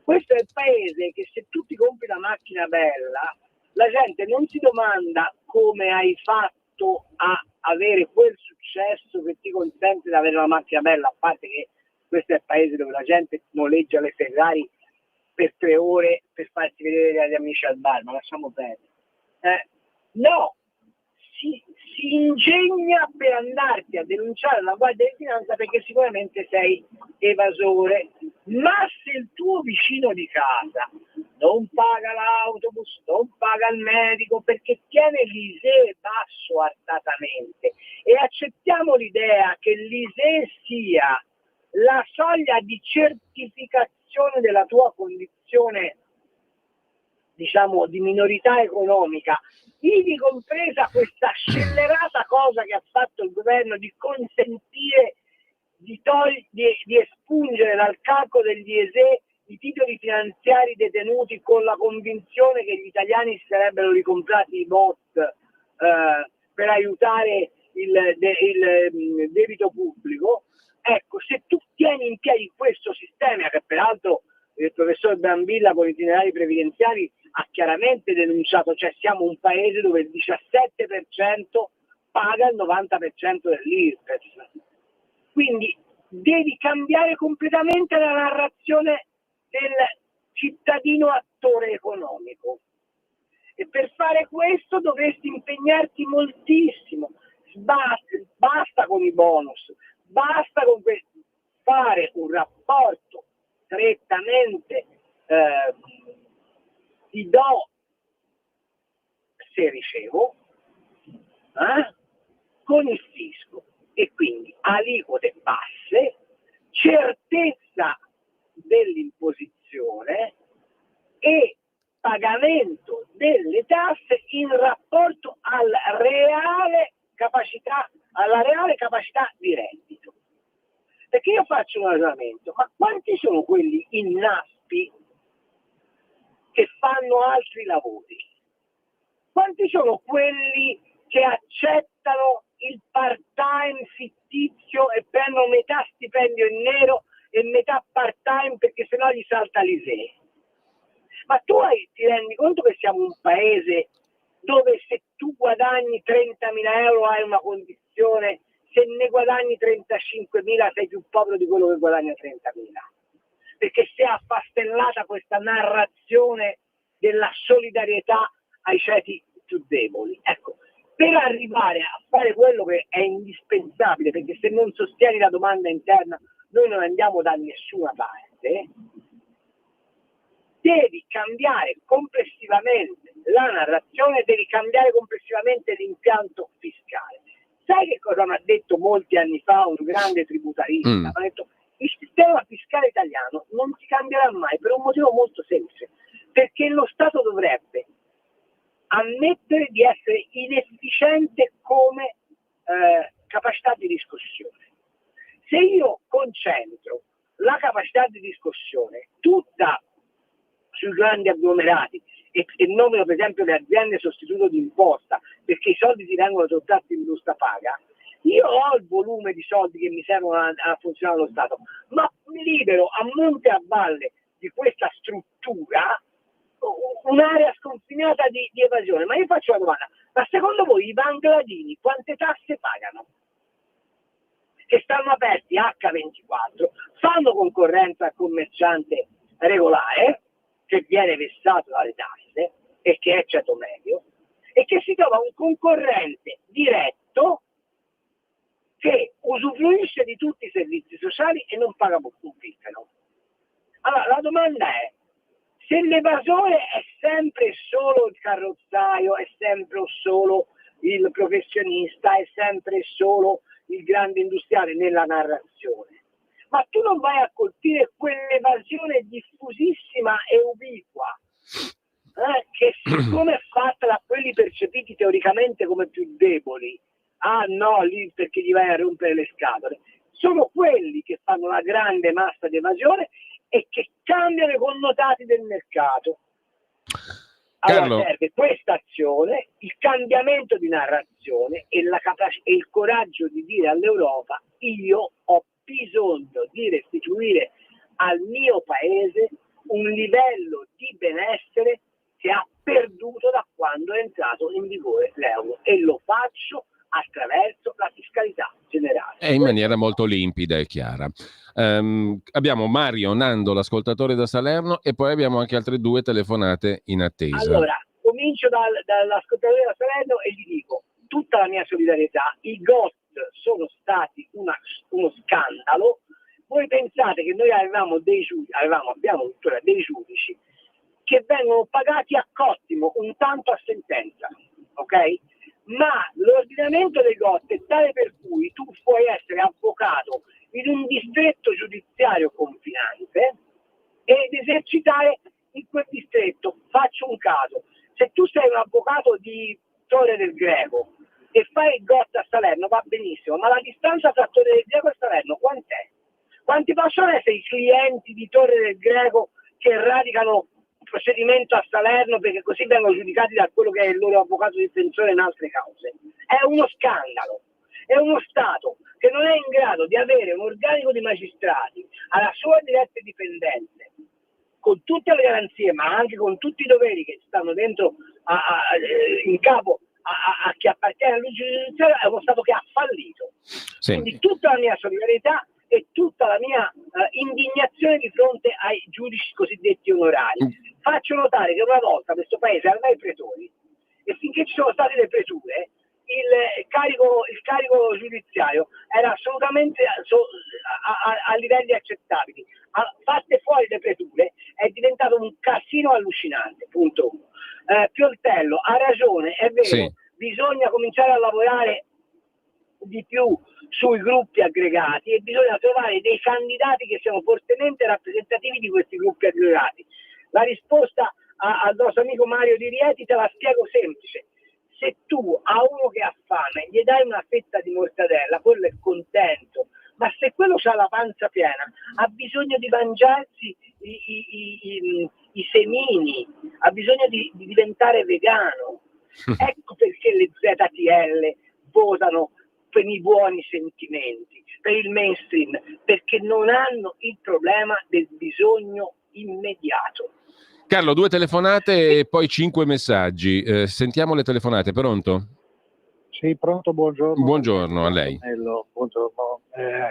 Questo è il paese che se tu ti compri la macchina bella, la gente non si domanda come hai fatto a avere quel successo che ti consente di avere una macchina bella, a parte che questo è il paese dove la gente noleggia le Ferrari per 3 ore per farsi vedere dagli amici al bar, ma lasciamo perdere. No, si ingegna per andarti a denunciare la Guardia di Finanza perché sicuramente sei evasore, ma se il tuo vicino di casa non paga l'autobus, non paga il medico perché tiene l'ISEE basso artatamente, e accettiamo l'idea che l'ISEE sia la soglia di certificazione della tua condizione, diciamo, di minorità economica, ivi compresa questa scellerata cosa che ha fatto il governo di consentire di espungere dal calcolo degli ISEE i titoli finanziari detenuti con la convinzione che gli italiani si sarebbero ricomprati i bot per aiutare il debito pubblico. Ecco, se tu tieni in piedi questo sistema, che peraltro il professor Brambilla con itinerari previdenziali ha chiaramente denunciato, cioè siamo un paese dove il 17% paga il 90% dell'IRPEF. Quindi devi cambiare completamente la narrazione del cittadino attore economico, e per fare questo dovresti impegnarti moltissimo. Basta con i bonus, basta con fare un rapporto strettamente ti do se ricevo con il fisco, e quindi aliquote basse, certezza dell'imposizione e pagamento delle tasse in rapporto alla reale capacità di reddito. Perché io faccio un ragionamento, ma quanti sono quelli in NASPI che fanno altri lavori? Quanti sono quelli che accettano il part-time fittizio e prendono metà stipendio in nero e metà part-time perché sennò gli salta l'ISEE? Ma tu ti rendi conto che siamo un paese dove se tu guadagni 30.000 euro hai una condizione, se ne guadagni 35.000 sei più povero di quello che guadagna 30.000? Perché si è affastellata questa narrazione della solidarietà ai ceti più deboli. Ecco, per arrivare a fare quello che è indispensabile, perché se non sostieni la domanda interna noi non andiamo da nessuna parte, devi cambiare complessivamente la narrazione, devi cambiare complessivamente l'impianto fiscale. Sai che cosa mi ha detto molti anni fa un grande tributarista? Mi ha detto: il sistema fiscale italiano non si cambierà mai per un motivo molto semplice, perché lo Stato dovrebbe ammettere di essere inefficiente come capacità di riscossione. Se io concentro la capacità di riscossione tutta sui grandi agglomerati e nomino per esempio le aziende sostituto di imposta perché i soldi ti vengono sottratti in busta paga, io ho il volume di soldi che mi servono a funzionare lo Stato, ma mi libero a monte e a valle di questa struttura un'area sconfinata di evasione. Ma io faccio una domanda: ma secondo voi i bangladini quante tasse pagano? Che stanno aperti H24, fanno concorrenza al commerciante regolare che viene vessato dalle tasse e che è ceto medio, e che si trova un concorrente diretto che usufruisce di tutti i servizi sociali e non paga un piccolo. Allora la domanda è: se l'evasore è sempre solo il carrozzaio, è sempre solo il professionista, è sempre solo il grande industriale nella narrazione, ma tu non vai a colpire quell'evasione diffusissima e ubiqua che siccome è fatta da quelli percepiti teoricamente come più deboli, no, lì perché gli vai a rompere le scatole, sono quelli che fanno la grande massa di evasione e che cambiano i connotati del mercato. Carlo. serve questa azione, il cambiamento di narrazione e il coraggio di dire all'Europa: io ho bisogno di restituire al mio paese un livello di benessere che ha perduto da quando è entrato in vigore l'euro, e lo faccio attraverso la fiscalità generale. È in maniera molto limpida e chiara. Abbiamo Mario Nando, l'ascoltatore da Salerno, e poi abbiamo anche altre 2 telefonate in attesa. Allora, comincio dall'ascoltatore da Salerno e gli dico tutta la mia solidarietà. I GOT sono stati uno scandalo. Voi pensate che noi abbiamo tuttora dei giudici che vengono pagati a cottimo, un tanto a sentenza, ok? Ma l'ordinamento dei GOT è tale per cui tu puoi essere avvocato in un distretto giudiziario confinante ed esercitare in quel distretto. Faccio un caso: se tu sei un avvocato di Torre del Greco e fai il GOT a Salerno va benissimo, ma la distanza tra Torre del Greco e Salerno quant'è? Quanti possono essere i clienti di Torre del Greco che radicano procedimento a Salerno perché così vengono giudicati da quello che è il loro avvocato difensore in altre cause? È uno scandalo. È uno Stato che non è in grado di avere un organico di magistrati alla sua diretta dipendenza, con tutte le garanzie ma anche con tutti i doveri che stanno dentro in capo a chi appartiene all'ufficio giudiziario. È uno Stato che ha fallito. Sì. Quindi tutta la mia solidarietà e tutta la mia indignazione di fronte ai giudici cosiddetti onorari. Faccio notare che una volta questo paese aveva i pretori, e finché ci sono state le preture il carico giudiziario era assolutamente a livelli accettabili. Fatte fuori le preture è diventato un casino allucinante, punto 1. Pioltello ha ragione, è vero, sì. Bisogna cominciare a lavorare di più sui gruppi aggregati e bisogna trovare dei candidati che siano fortemente rappresentativi di questi gruppi aggregati. La risposta al nostro amico Mario Di Rieti te la spiego semplice: se tu a uno che ha fame gli dai una fetta di mortadella, quello è contento, ma se quello ha la panza piena, ha bisogno di mangiarsi i semini, ha bisogno di diventare vegano. Ecco perché le ZTL votano per i buoni sentimenti, per il mainstream, perché non hanno il problema del bisogno immediato. Carlo, 2 telefonate e poi 5 messaggi. Sentiamo le telefonate, pronto? Sì, pronto, buongiorno. Buongiorno a lei. Buongiorno.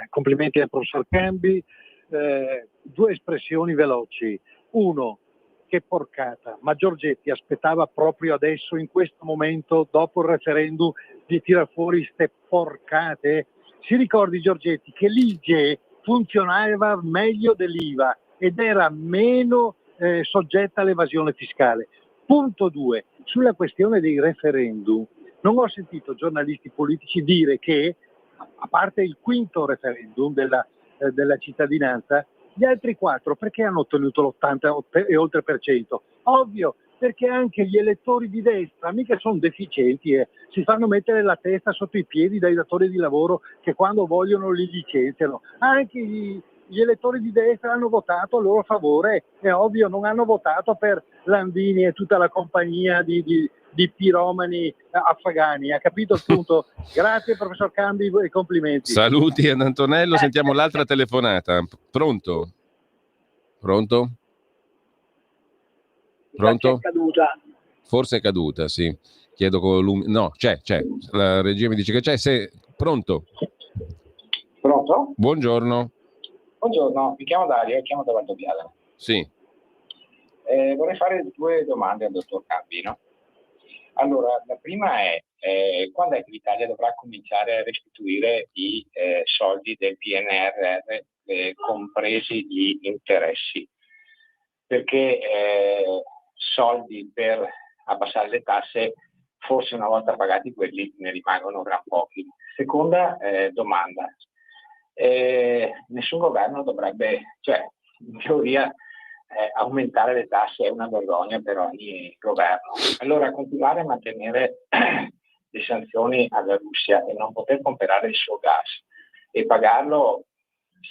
Complimenti al professor Cambi. 2 espressioni veloci. 1, che porcata, ma Giorgetti aspettava proprio adesso, in questo momento, dopo il referendum, di tirar fuori ste porcate? Si ricordi, Giorgetti, che l'IGE funzionava meglio dell'IVA ed era meno soggetta all'evasione fiscale. Punto 2, sulla questione dei referendum, non ho sentito giornalisti politici dire che, a parte il 5° referendum della cittadinanza, gli altri 4 perché hanno ottenuto l'80 e oltre per cento? Ovvio, perché anche gli elettori di destra mica sono deficienti e si fanno mettere la testa sotto i piedi dai datori di lavoro che quando vogliono li licenziano. Anche gli elettori di destra hanno votato a loro favore, è ovvio, non hanno votato per Landini e tutta la compagnia di piromani afghani. Ha capito il punto? Grazie professor Cambi e complimenti. Saluti ad Antonello, sentiamo l'altra telefonata. Pronto? Pronto? Pronto? È caduta. Forse è caduta, sì. Chiedo no, c'è. La regia mi dice che c'è. Pronto? Pronto? Buongiorno. Buongiorno, mi chiamo Dario e chiamo da Valdobbiadene. Sì. Vorrei fare 2 domande al dottor Cambi, no? Allora, la prima è quando è che l'Italia dovrà cominciare a restituire i soldi del PNRR, compresi gli interessi? Perché soldi per abbassare le tasse, forse una volta pagati quelli, ne rimangono gran pochi. Seconda domanda. Nessun governo dovrebbe, in teoria, aumentare le tasse è una vergogna per ogni governo. Allora continuare a mantenere le sanzioni alla Russia e non poter comprare il suo gas e pagarlo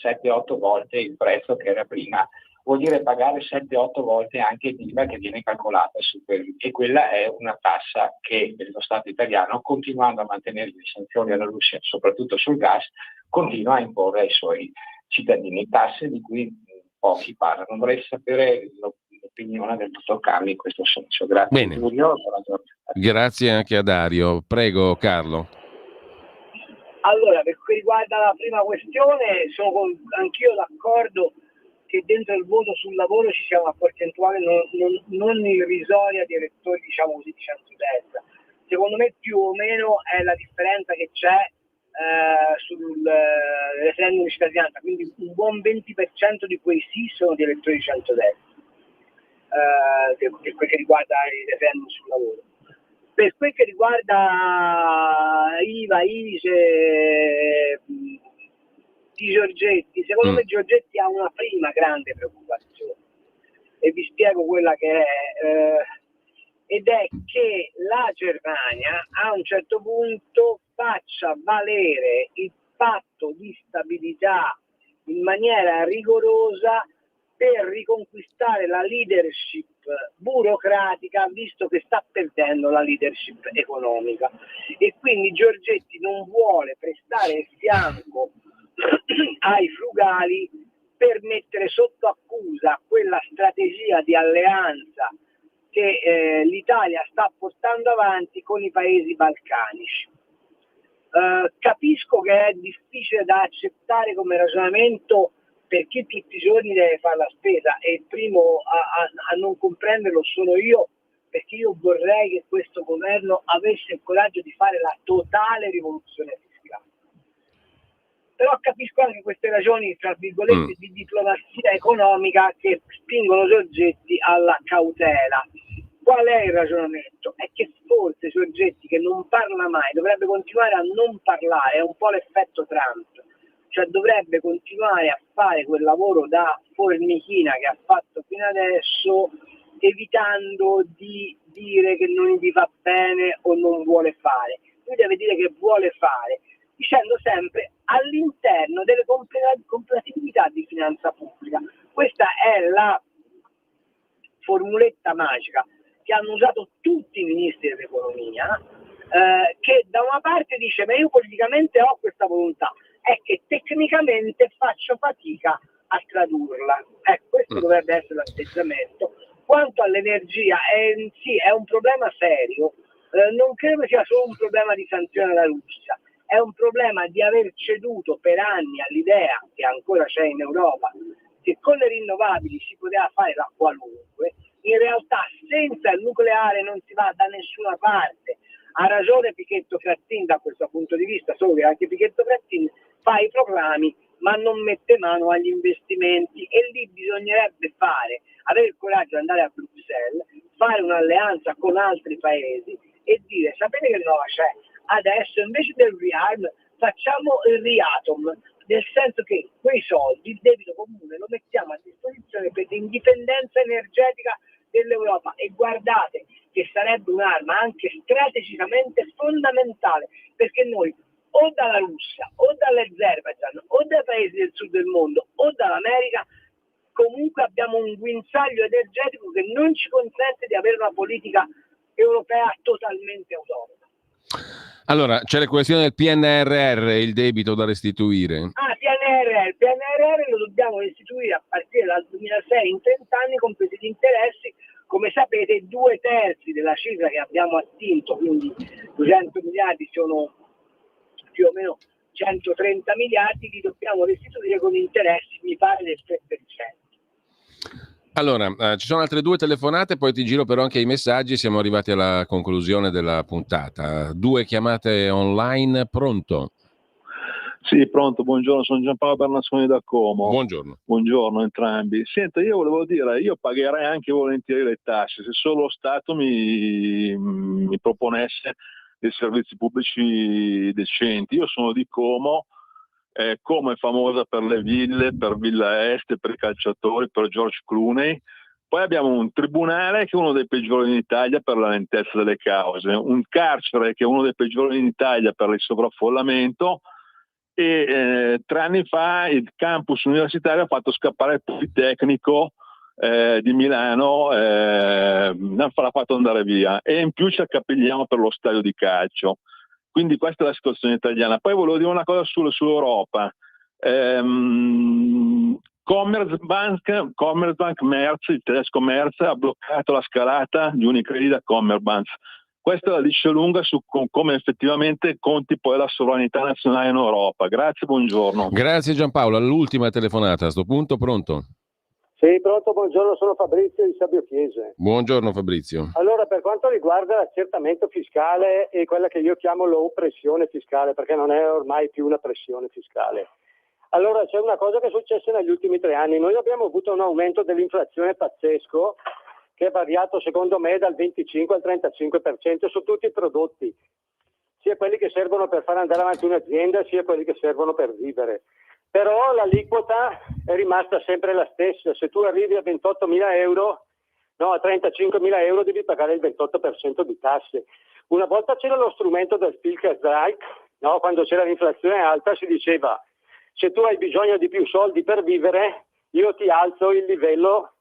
7-8 volte il prezzo che era prima vuol dire pagare 7-8 volte anche l'IVA che viene calcolata e quella è una tassa che lo Stato italiano, continuando a mantenere le sanzioni alla Russia, soprattutto sul gas, continua a imporre ai suoi cittadini, tasse di cui pochi parlano. Vorrei sapere l'opinione del dottor Cambi in questo senso. Grazie. Bene. Grazie anche a Dario. Prego Carlo. Allora, per quanto riguarda la prima questione, sono anch'io d'accordo che dentro il voto sul lavoro ci sia una percentuale non irrisoria di elettori, diciamo così, di centrodestra. Secondo me più o meno è la differenza che c'è sul referendum di cittadinanza, quindi un buon 20% di quei sì sono di elettori di centrodestra, per quel che riguarda il referendum sul lavoro. Per quel che riguarda IVA, ICE di Giorgetti, secondo me Giorgetti ha una prima grande preoccupazione e vi spiego quella che è, ed è che la Germania a un certo punto faccia valere il patto di stabilità in maniera rigorosa per riconquistare la leadership burocratica, visto che sta perdendo la leadership economica, e quindi Giorgetti non vuole prestare il fianco ai frugali per mettere sotto accusa quella strategia di alleanza che l'Italia sta portando avanti con i paesi balcanici. Capisco che è difficile da accettare come ragionamento per chi tutti i giorni deve fare la spesa, e il primo a non comprenderlo sono io, perché io vorrei che questo governo avesse il coraggio di fare la totale rivoluzione fiscale. Però capisco anche queste ragioni, tra virgolette, di diplomazia economica che spingono Giorgetti alla cautela. Qual è il ragionamento? È che forse Giorgetti, che non parla mai, dovrebbe continuare a non parlare, è un po' l'effetto Trump. Cioè dovrebbe continuare a fare quel lavoro da formichina che ha fatto fino adesso, evitando di dire che non gli va bene o non vuole fare. Lui deve dire che vuole fare, dicendo sempre all'interno delle compatibilità di finanza pubblica. Questa è la formuletta magica che hanno usato tutti i ministri dell'economia, che da una parte dice ma io politicamente ho questa volontà, è che tecnicamente faccio fatica a tradurla. Questo dovrebbe essere l'atteggiamento. Quanto all'energia, sì, è un problema serio, non credo sia solo un problema di sanzione alla Russia, è un problema di aver ceduto per anni all'idea, che ancora c'è in Europa, che con le rinnovabili si poteva fare la qualunque. In realtà senza il nucleare non si va da nessuna parte. Ha ragione Pichetto Frattin da questo punto di vista, solo che anche Pichetto Frattin fa i proclami ma non mette mano agli investimenti, e lì bisognerebbe avere il coraggio di andare a Bruxelles, fare un'alleanza con altri paesi e dire sapete che no c'è, adesso invece del ReArm facciamo il ReAtom, nel senso che quei soldi, il debito comune, lo mettiamo a disposizione per l'indipendenza energetica dell'Europa, e guardate che sarebbe un'arma anche strategicamente fondamentale, perché noi o dalla Russia o dall'Azerbaijan o dai paesi del sud del mondo o dall'America comunque abbiamo un guinzaglio energetico che non ci consente di avere una politica europea totalmente autonoma. Allora, c'è la questione del PNRR, il debito da restituire. Il PNRR lo dobbiamo restituire a partire dal 2006 in 30 anni, compresi gli interessi. Come sapete 2/3 della cifra che abbiamo attinto, quindi 200 miliardi sono più o meno 130 miliardi, li dobbiamo restituire con interessi, mi pare, del 3%. Allora, ci sono altre 2 telefonate, poi ti giro però anche i messaggi, siamo arrivati alla conclusione della puntata. 2 chiamate online, pronto? Sì, pronto, buongiorno, sono Giampaolo Bernasconi da Como. Buongiorno. Buongiorno entrambi. Senta, io volevo dire, io pagherei anche volentieri le tasse se solo lo Stato mi proponesse dei servizi pubblici decenti. Io sono di Como. Como è famosa per le ville, per Villa Est, per i calciatori, per George Clooney. Poi abbiamo un tribunale che è uno dei peggiori in Italia per la lentezza delle cause, un carcere che è uno dei peggiori in Italia per il sovraffollamento, e 3 anni fa il campus universitario ha fatto scappare il Politecnico di Milano, l'ha fatto andare via, e in più ci accapigliamo per lo stadio di calcio. Quindi questa è la situazione italiana. Poi volevo dire una cosa sull'Europa. Commerzbank Merz, il tedesco Merz, ha bloccato la scalata di Unicredit a Commerzbank. Questa la dice lunga su come effettivamente conti poi la sovranità nazionale in Europa. Grazie, buongiorno. Grazie Giampaolo. All'ultima telefonata a sto punto, pronto? Sì, pronto, buongiorno, sono Fabrizio di Sabio Chiese. Buongiorno Fabrizio. Allora, per quanto riguarda l'accertamento fiscale e quella che io chiamo l'oppressione fiscale, perché non è ormai più una pressione fiscale. Allora, c'è una cosa che è successa negli ultimi 3 anni. Noi abbiamo avuto un aumento dell'inflazione pazzesco, che è variato secondo me dal 25 al 35% su tutti i prodotti, sia quelli che servono per far andare avanti un'azienda, sia quelli che servono per vivere. Però l'aliquota è rimasta sempre la stessa. Se tu arrivi a 28.000 euro, no, a 35.000 euro devi pagare il 28% di tasse. Una volta c'era lo strumento del Filkerstrike, no? Quando c'era l'inflazione alta si diceva: se tu hai bisogno di più soldi per vivere, io ti alzo il livello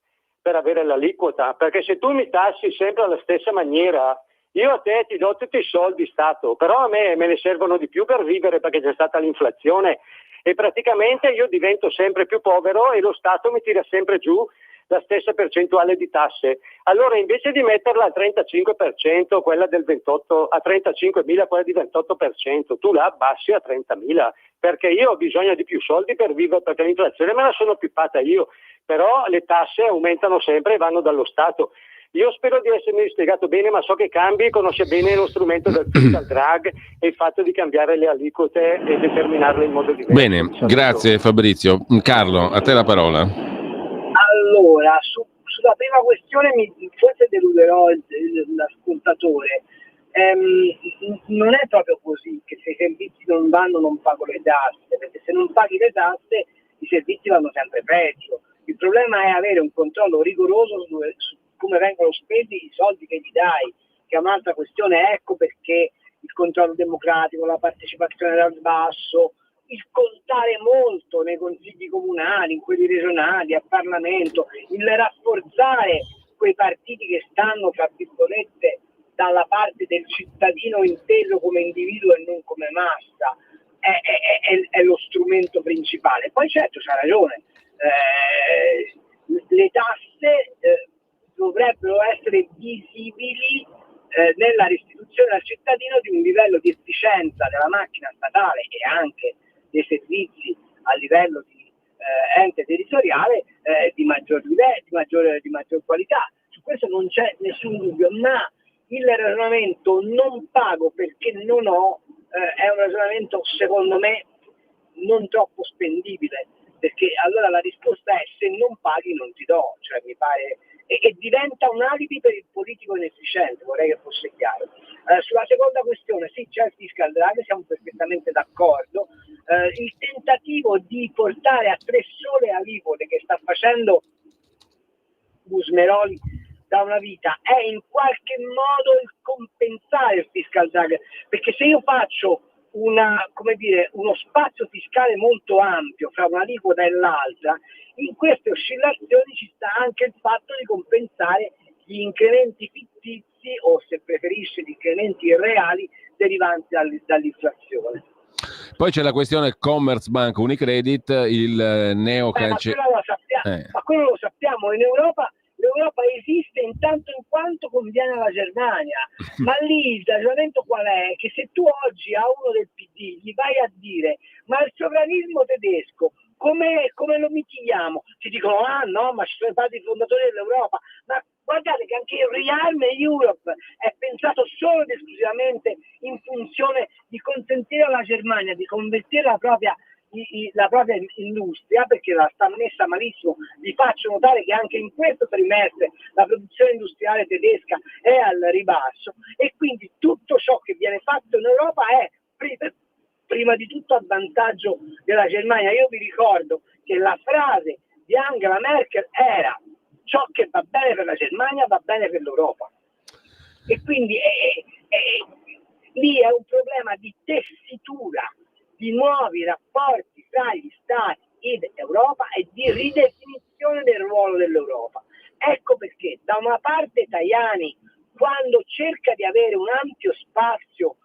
per avere l'aliquota, perché se tu mi tassi sempre alla stessa maniera, io a te ti do tutti i soldi Stato, però a me ne servono di più per vivere, perché c'è stata l'inflazione e praticamente io divento sempre più povero e lo Stato mi tira sempre giù la stessa percentuale di tasse. Allora, invece di metterla al 35%, quella del 28, a 35.000, quella di 28%, tu la abbassi a 30.000, perché io ho bisogno di più soldi per vivere, perché l'inflazione me la sono pippata io, però le tasse aumentano sempre e vanno dallo Stato. Io spero di essermi spiegato bene, ma so che Cambi conosce bene lo strumento del fiscal drag e il fatto di cambiare le aliquote e determinarle in modo diverso. Bene, grazie Fabrizio. Carlo, a te la parola. Allora, sulla prima questione forse deluderò l'ascoltatore. Non è proprio così che se i servizi non vanno non pago le tasse, perché se non paghi le tasse i servizi vanno sempre peggio. Il problema è avere un controllo rigoroso su come vengono spesi i soldi che gli dai, che è un'altra questione. Ecco perché il controllo democratico, la partecipazione dal basso, il contare molto nei consigli comunali, in quelli regionali, al Parlamento, il rafforzare quei partiti che stanno, tra virgolette, dalla parte del cittadino inteso come individuo e non come massa, è lo strumento principale. Poi certo c'ha ragione, le tasse dovrebbero essere visibili nella restituzione al cittadino di un livello di efficienza della macchina statale e anche dei servizi a livello di ente territoriale di maggior livello, di maggior qualità. Su questo non c'è nessun dubbio, ma il ragionamento non pago perché non ho è un ragionamento secondo me non troppo spendibile, perché allora la risposta è: se non paghi non ti do, cioè mi pare, e diventa un alibi per il politico inefficiente, vorrei che fosse chiaro. Sulla seconda questione, sì, c'è il fiscal drag, siamo perfettamente d'accordo. Il tentativo di portare a 3 sole aliquote che sta facendo Busmeroli da una vita è in qualche modo il compensare il fiscal drag, perché se io faccio uno spazio fiscale molto ampio fra un'aliquota e l'altra, in queste oscillazioni ci sta anche il fatto di compensare gli incrementi fittizi o, se preferisce, gli incrementi reali derivanti dall'inflazione. Poi c'è la questione Commerzbank Unicredit, il ma quello lo sappiamo, in Europa l'Europa esiste intanto in quanto conviene alla Germania, ma lì il ragionamento qual è? Che se tu oggi a uno del PD gli vai a dire: ma il sovranismo tedesco come lo mitighiamo? Ti dicono: ah no, ma ci sono stati i fondatori dell'Europa. Ma guardate che anche il Rearm Europe è pensato solo ed esclusivamente in funzione di consentire alla Germania di convertire la propria industria, perché la sta messa malissimo. Vi faccio notare che anche in questo trimestre la produzione industriale tedesca è al ribasso, e quindi tutto ciò che viene fatto in Europa è prima di tutto a vantaggio della Germania. Io vi ricordo che la frase di Angela Merkel era: ciò che va bene per la Germania va bene per l'Europa, e quindi lì è un problema di tessitura di nuovi rapporti tra gli Stati ed Europa e di ridefinizione del ruolo dell'Europa. Ecco perché da una parte Tajani, quando cerca di avere un ampio spazio,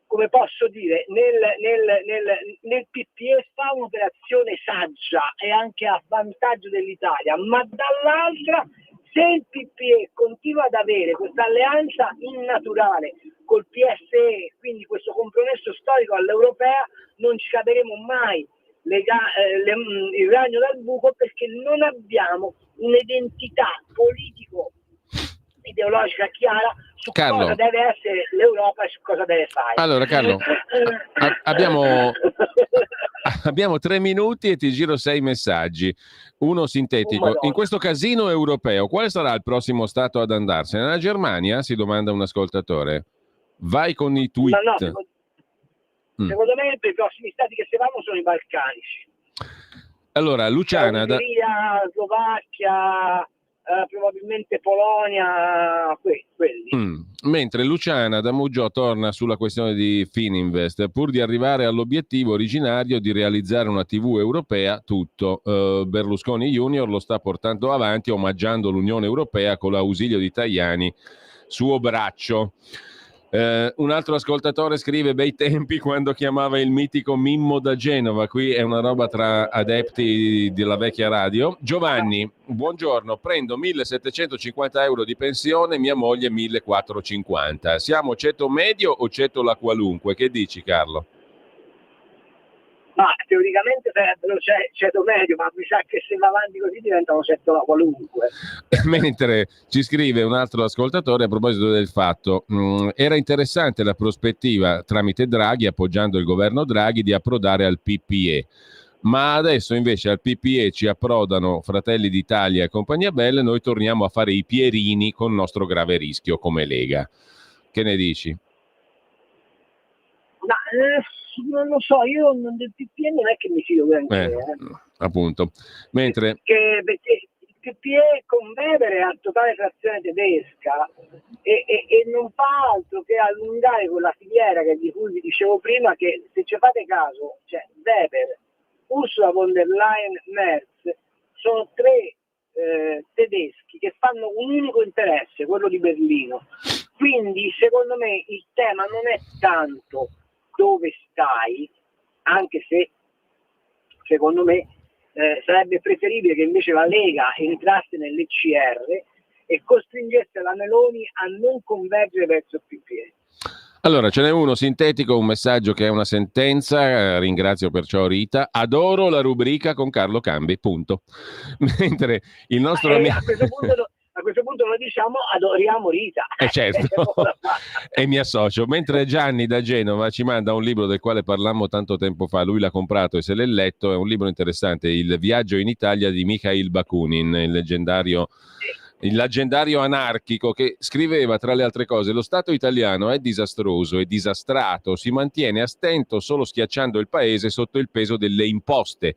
come posso dire, nel PPE fa un'operazione saggia e anche a vantaggio dell'Italia, ma dall'altra, se il PPE continua ad avere questa alleanza innaturale col PSE, quindi questo compromesso storico all'europea, non ci caveremo mai il ragno dal buco, perché non abbiamo un'identità politico-ideologica chiara su Carlo, cosa deve essere l'Europa e su cosa deve fare. Allora Carlo, abbiamo 3 minuti e ti giro 6 messaggi. Uno sintetico. In questo casino europeo, quale sarà il prossimo stato ad andarsene? La Germania? Si domanda un ascoltatore. Vai con i tweet. No, secondo me i prossimi stati che se vanno sono i balcanici. Allora, Luciana... Ungheria, Slovacchia, probabilmente Polonia, quelli. Mentre Luciana da Muggio torna sulla questione di Fininvest, pur di arrivare all'obiettivo originario di realizzare una TV europea, tutto. Berlusconi Junior lo sta portando avanti omaggiando l'Unione Europea con l'ausilio di Tajani, suo braccio. Un altro ascoltatore scrive: bei tempi quando chiamava il mitico Mimmo da Genova. Qui è una roba tra adepti della vecchia radio. Giovanni, buongiorno, prendo 1.750 euro di pensione, mia moglie 1.450. Siamo ceto medio o ceto la qualunque? Che dici, Carlo? Ma teoricamente sarebbero ceto medio, ma mi sa che se va avanti così diventano ceto la qualunque. Mentre ci scrive un altro ascoltatore a proposito del fatto, era interessante la prospettiva tramite Draghi, appoggiando il governo Draghi, di approdare al PPE. Ma adesso invece al PPE ci approdano Fratelli d'Italia e compagnia bella, e noi torniamo a fare i pierini con nostro grave rischio come Lega. Che ne dici? Ma non lo so, io del PPE non è che mi fido granché. Appunto. Mentre... Perché il PPE con Weber è a totale trazione tedesca e non fa altro che allungare quella filiera di cui vi dicevo prima, che se ci fate caso, cioè Weber, Ursula von der Leyen, Merz, sono 3 tedeschi che fanno un unico interesse, quello di Berlino. Quindi secondo me il tema non è tanto dove stai, anche se secondo me sarebbe preferibile che invece la Lega entrasse nell'ECR e costringesse la Meloni a non convergere verso il PPE. Allora, ce n'è uno sintetico, un messaggio che è una sentenza, ringrazio perciò Rita, adoro la rubrica con Carlo Cambi, punto. Mentre il nostro amico... A questo punto noi diciamo adoriamo Rita. Certo, e mi associo. Mentre Gianni da Genova ci manda un libro del quale parlammo tanto tempo fa, lui l'ha comprato e se l'è letto, è un libro interessante, Il viaggio in Italia di Mikhail Bakunin, il leggendario anarchico, che scriveva tra le altre cose: lo Stato italiano è disastroso e disastrato, si mantiene a stento solo schiacciando il paese sotto il peso delle imposte.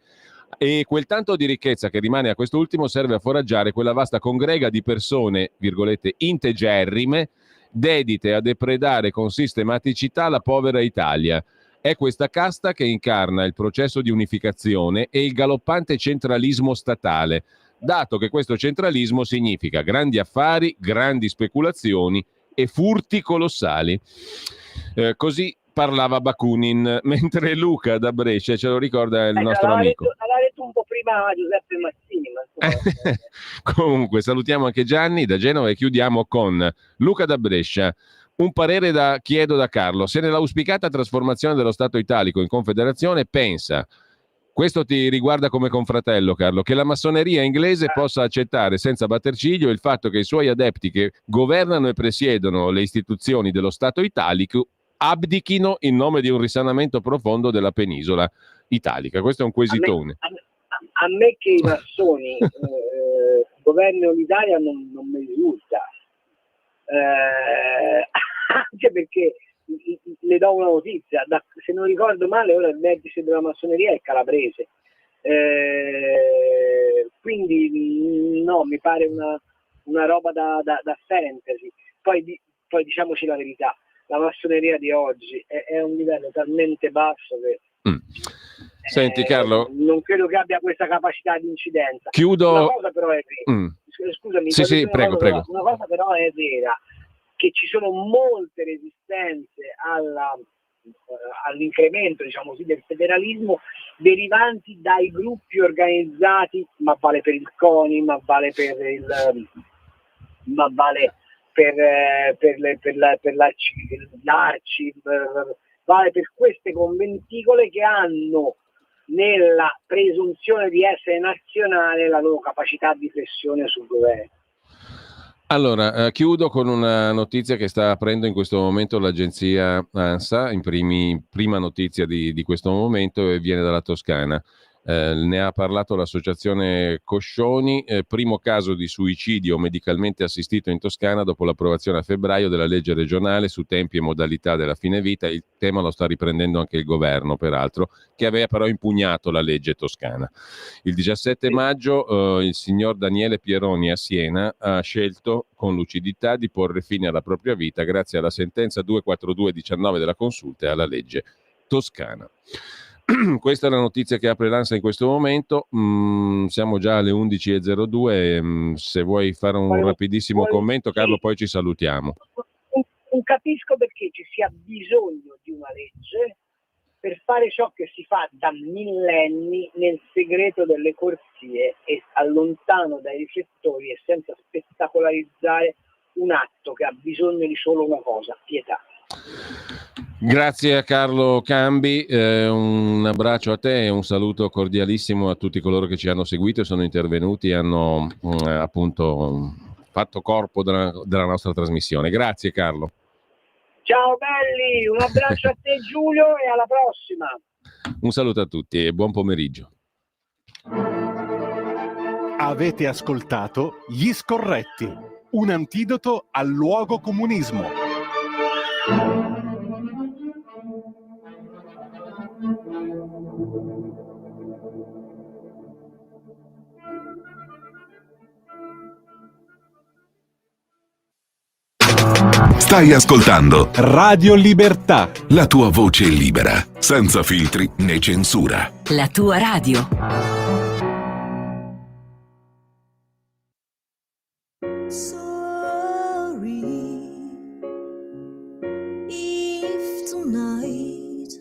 E quel tanto di ricchezza che rimane a quest'ultimo serve a foraggiare quella vasta congrega di persone, virgolette, integerrime, dedite a depredare con sistematicità la povera Italia. È questa casta che incarna il processo di unificazione e il galoppante centralismo statale, dato che questo centralismo significa grandi affari, grandi speculazioni e furti colossali. Così parlava Bakunin, mentre Luca da Brescia, ce lo ricorda il nostro amico. L'ha detto un po' prima Giuseppe Mazzini. Comunque salutiamo anche Gianni da Genova e chiudiamo con Luca da Brescia. Un parere chiedo da Carlo: se nell'auspicata trasformazione dello Stato italico in confederazione pensa, questo ti riguarda come confratello Carlo, che la massoneria inglese possa accettare senza batter ciglio il fatto che i suoi adepti che governano e presiedono le istituzioni dello Stato italico abdichino in nome di un risanamento profondo della penisola italica? Questo è un quesitone. A me che i massoni governino l'Italia non mi risulta, anche perché le do una notizia, se non ricordo male ora il vertice della massoneria è calabrese, quindi no, mi pare una roba da fantasy. Poi diciamoci la verità, la massoneria di oggi è un livello talmente basso che Senti Carlo, non credo che abbia questa capacità di incidenza. Chiudo. Una cosa però è vera. Scusami, sì, prego. Una cosa però è vera, che ci sono molte resistenze all'incremento, diciamo così, del federalismo derivanti dai gruppi organizzati, ma vale per il CONI, ma vale per l'ARCI, vale per queste conventicole che hanno nella presunzione di essere nazionale la loro capacità di pressione sul governo. Allora, chiudo con una notizia che sta aprendo in questo momento l'agenzia ANSA, prima notizia di questo momento, e viene dalla Toscana. Ne ha parlato l'associazione Coscioni, primo caso di suicidio medicalmente assistito in Toscana dopo l'approvazione a febbraio della legge regionale su tempi e modalità della fine vita. Il tema lo sta riprendendo anche il governo, peraltro, che aveva però impugnato la legge toscana. Il 17 maggio il signor Daniele Pieroni a Siena ha scelto con lucidità di porre fine alla propria vita grazie alla sentenza 242/19 della Consulta e alla legge toscana. Questa è la notizia che apre l'ANSA in questo momento. Siamo già alle 11:02. Se vuoi fare un rapidissimo commento, Carlo, poi ci salutiamo. Non capisco perché ci sia bisogno di una legge per fare ciò che si fa da millenni nel segreto delle corsie e lontano dai riflettori e senza spettacolarizzare un atto che ha bisogno di solo una cosa: pietà. Grazie a Carlo Cambi, un abbraccio a te e un saluto cordialissimo a tutti coloro che ci hanno seguito e sono intervenuti e hanno appunto fatto corpo della nostra trasmissione. Grazie Carlo. Ciao belli, un abbraccio a te Giulio e alla prossima. Un saluto a tutti e buon pomeriggio. Avete ascoltato Gli Scorretti, un antidoto al luogo comunismo. Stai ascoltando Radio Libertà, la tua voce libera, senza filtri né censura. La tua radio. Sorry if tonight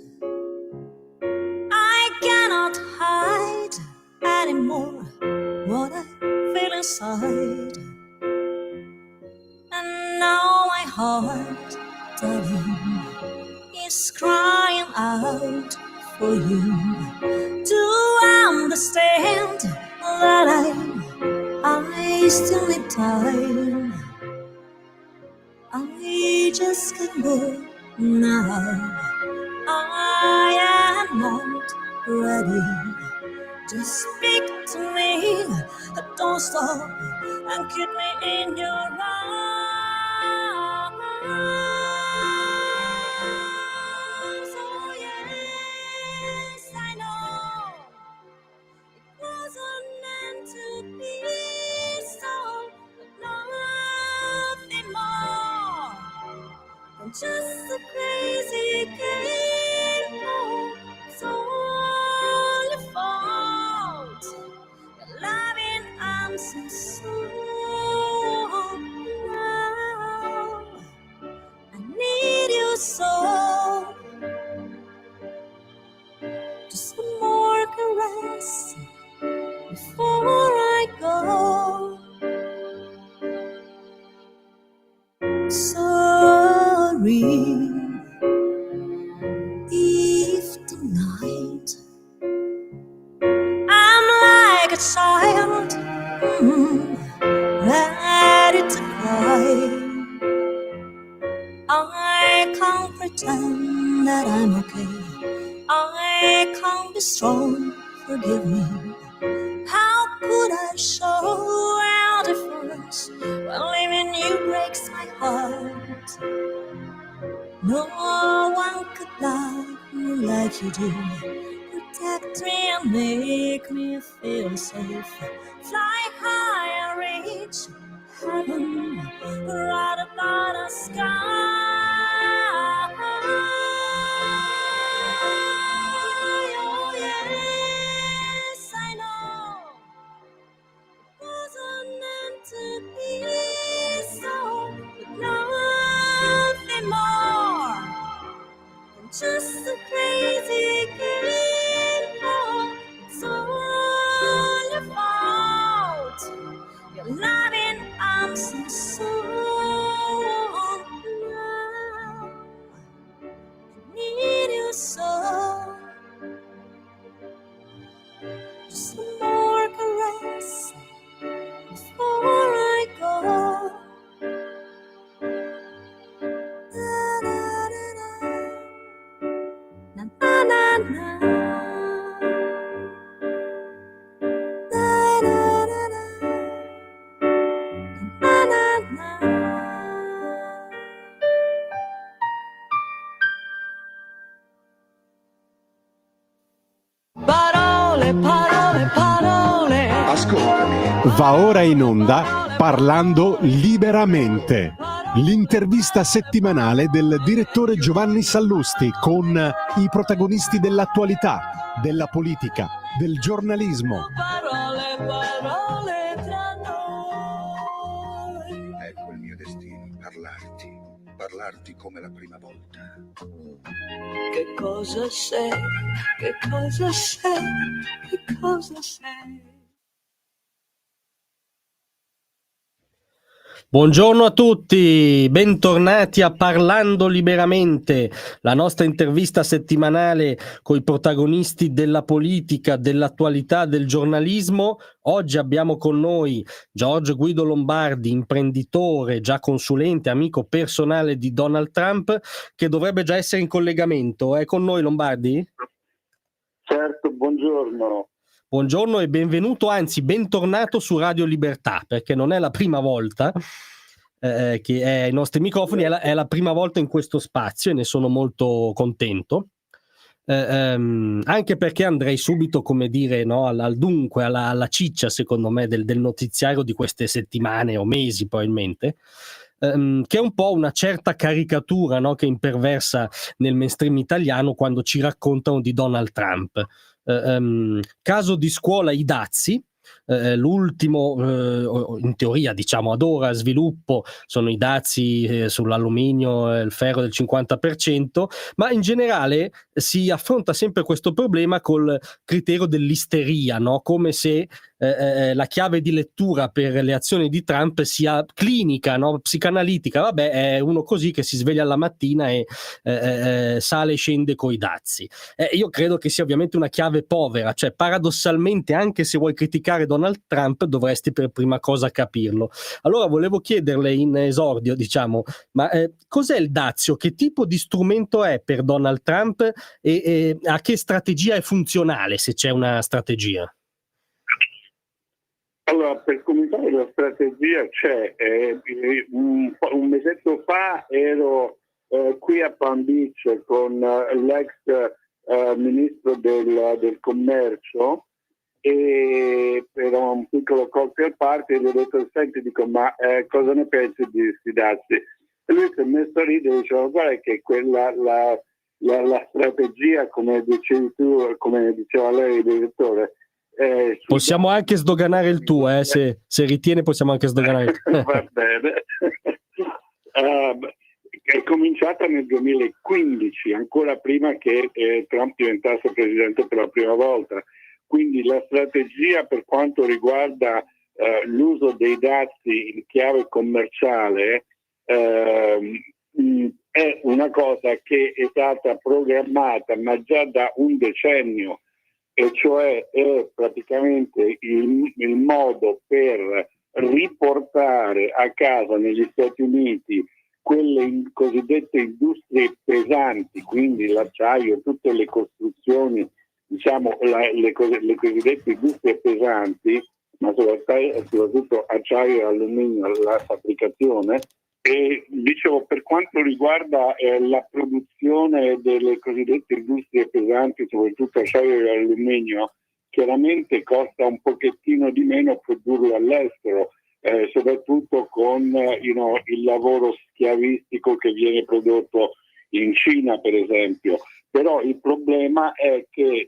I cannot hide anymore what I feel inside. And now my heart, darling, is crying out for you to understand that I still need time. I just can't go now. I am not ready. Just speak to me, don't stop and keep me in your arms. Oh yes, I know it wasn't meant to be so, but nothing more than just a crazy game. Oh, it's all your fault. Your loving arms and soul now. I need you so. Just one more caress before I go. Sorry if tonight I'm like a child, ready to cry. I can't pretend that I'm okay. I can't be strong, forgive me. How could I show our difference when leaving you breaks my heart? No one could love me like you do. Protect me and make me feel safe. Fly high and reach heaven right above the sky. one more caress before I go. Na na na na na na na na na na. Parole, parole, parole. Ascoltami. Va ora in onda Parlando liberamente. L'intervista settimanale del direttore Giovanni Sallusti con i protagonisti dell'attualità, della politica, del giornalismo. Parole, parole tra noi. Ecco il mio destino, parlarti come la prima volta. Che cosa sei? Che cosa sei? Che cosa sei? Buongiorno a tutti, bentornati a Parlando Liberamente, la nostra intervista settimanale con i protagonisti della politica, dell'attualità, del giornalismo. Oggi abbiamo con noi Giorgio Guido Lombardi, imprenditore, già consulente, amico personale di Donald Trump, che dovrebbe già essere in collegamento. È con noi Lombardi? Certo, buongiorno. Buongiorno e benvenuto, anzi bentornato su Radio Libertà, perché non è la prima volta che è ai nostri microfoni, è la prima volta in questo spazio e ne sono molto contento, anche perché andrei subito, come dire, no, al dunque, alla ciccia, secondo me, del notiziario di queste settimane o mesi probabilmente, che è un po' una certa caricatura, no, che imperversa nel mainstream italiano quando ci raccontano di Donald Trump. Caso di scuola i dazi, l'ultimo in teoria, diciamo, ad ora sviluppo sono i dazi sull'alluminio e il ferro del 50%, ma in generale si affronta sempre questo problema col criterio dell'isteria, no? Come se la chiave di lettura per le azioni di Trump sia clinica, no? Psicanalitica. Vabbè, è uno così che si sveglia alla mattina e sale e scende coi dazi. Io credo che sia ovviamente una chiave povera, cioè paradossalmente, anche se vuoi criticare Donald Trump, dovresti per prima cosa capirlo. Allora volevo chiederle in esordio, diciamo, ma cos'è il dazio? Che tipo di strumento è per Donald Trump e a che strategia è funzionale, se c'è una strategia? Allora, per cominciare la strategia c'è. Un mesetto fa ero qui a Palm Beach con l'ex ministro del commercio e per un piccolo cocktail party e gli ho detto: senti, dico, ma cosa ne pensi di questi dazi? E lui si è messo a ridere e diceva: guarda che quella la strategia, come dicevi tu, come diceva lei, direttore. Possiamo anche sdoganare il tuo, se ritiene possiamo anche sdoganare il tuo. Va bene. È cominciata nel 2015, ancora prima che Trump diventasse presidente per la prima volta. Quindi la strategia per quanto riguarda l'uso dei dazi in chiave commerciale è una cosa che è stata programmata ma già da un decennio, e cioè è praticamente il modo per riportare a casa negli Stati Uniti quelle cosiddette industrie pesanti, quindi l'acciaio, tutte le costruzioni, diciamo le cosiddette industrie pesanti, ma soprattutto acciaio e alluminio, la fabbricazione. E dicevo, per quanto riguarda la produzione delle cosiddette industrie pesanti, soprattutto acciaio e alluminio, chiaramente costa un pochettino di meno produrlo all'estero, soprattutto con il lavoro schiavistico che viene prodotto in Cina, per esempio. Però il problema è che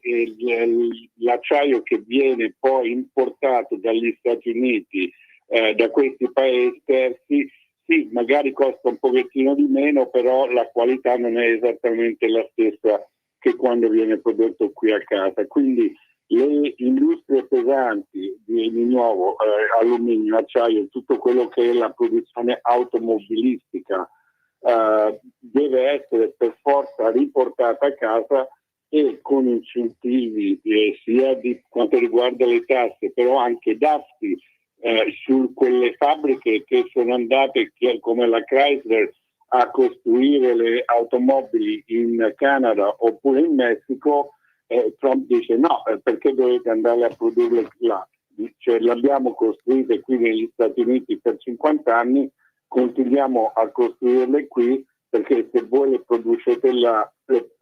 l'acciaio che viene poi importato dagli Stati Uniti, da questi paesi terzi, sì, magari costa un pochettino di meno, però la qualità non è esattamente la stessa che quando viene prodotto qui a casa. Quindi le industrie pesanti, di nuovo alluminio, acciaio, tutto quello che è la produzione automobilistica, deve essere per forza riportata a casa e con incentivi sia di quanto riguarda le tasse, però anche dazi su quelle fabbriche che sono andate, come la Chrysler, a costruire le automobili in Canada oppure in Messico, Trump dice no, perché dovete andare a produrle là? Cioè, l'abbiamo costruite qui negli Stati Uniti per 50 anni, continuiamo a costruirle qui, perché se voi le producete là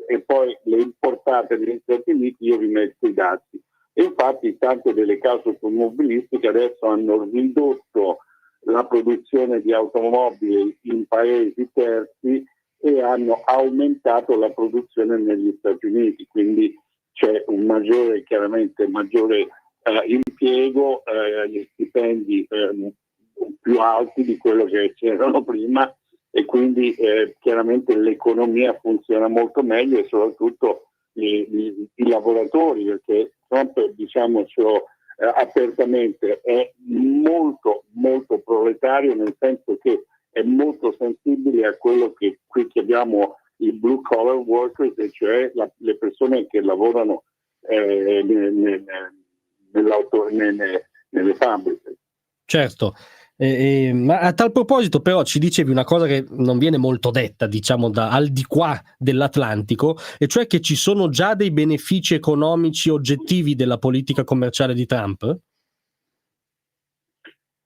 e poi le importate negli Stati Uniti, io vi metto i dazi. E infatti tante delle case automobilistiche adesso hanno ridotto la produzione di automobili in paesi terzi e hanno aumentato la produzione negli Stati Uniti, quindi c'è un maggiore impiego, gli stipendi più alti di quello che c'erano prima, e quindi chiaramente l'economia funziona molto meglio, e soprattutto i lavoratori, perché Trump, diciamocelo apertamente, è molto molto proletario, nel senso che è molto sensibile a quello che qui chiamiamo i blue collar workers, e cioè le persone che lavorano nelle fabbriche. Certo. Ma a tal proposito però ci dicevi una cosa che non viene molto detta, diciamo, al di qua dell'Atlantico, e cioè che ci sono già dei benefici economici oggettivi della politica commerciale di Trump?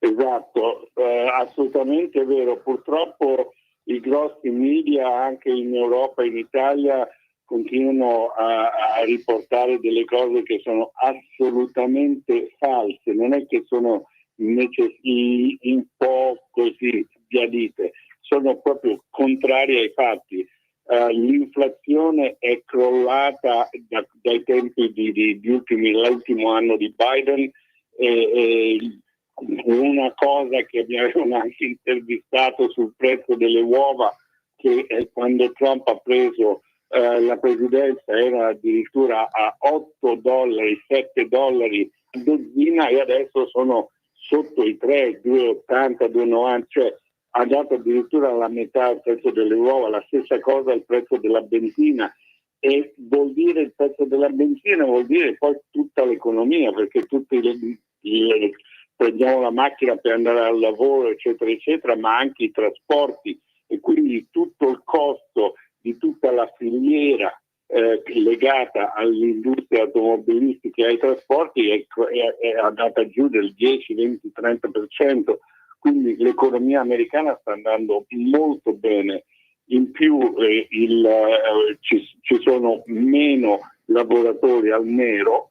Esatto, assolutamente vero. Purtroppo i grossi media anche in Europa e in Italia continuano a riportare delle cose che sono assolutamente false, non è che sono un po' così sbiadite, sono proprio contrarie ai fatti. L'inflazione è crollata dai tempi dell'ultimo anno di Biden, una cosa che mi avevano anche intervistato sul prezzo delle uova, che quando Trump ha preso la presidenza era addirittura a $8, $7 a dozzina, e adesso sono sotto i 3, 2,80, 2,90, cioè ha dato addirittura la metà il prezzo delle uova. La stessa cosa il prezzo della benzina, e vuol dire il prezzo della benzina vuol dire poi tutta l'economia, perché tutti prendiamo la macchina per andare al lavoro, eccetera eccetera, ma anche i trasporti, e quindi tutto il costo di tutta la filiera legata all'industria automobilistica e ai trasporti è andata giù del 10, 20, 30%, quindi l'economia americana sta andando molto bene. In più ci sono meno lavoratori al nero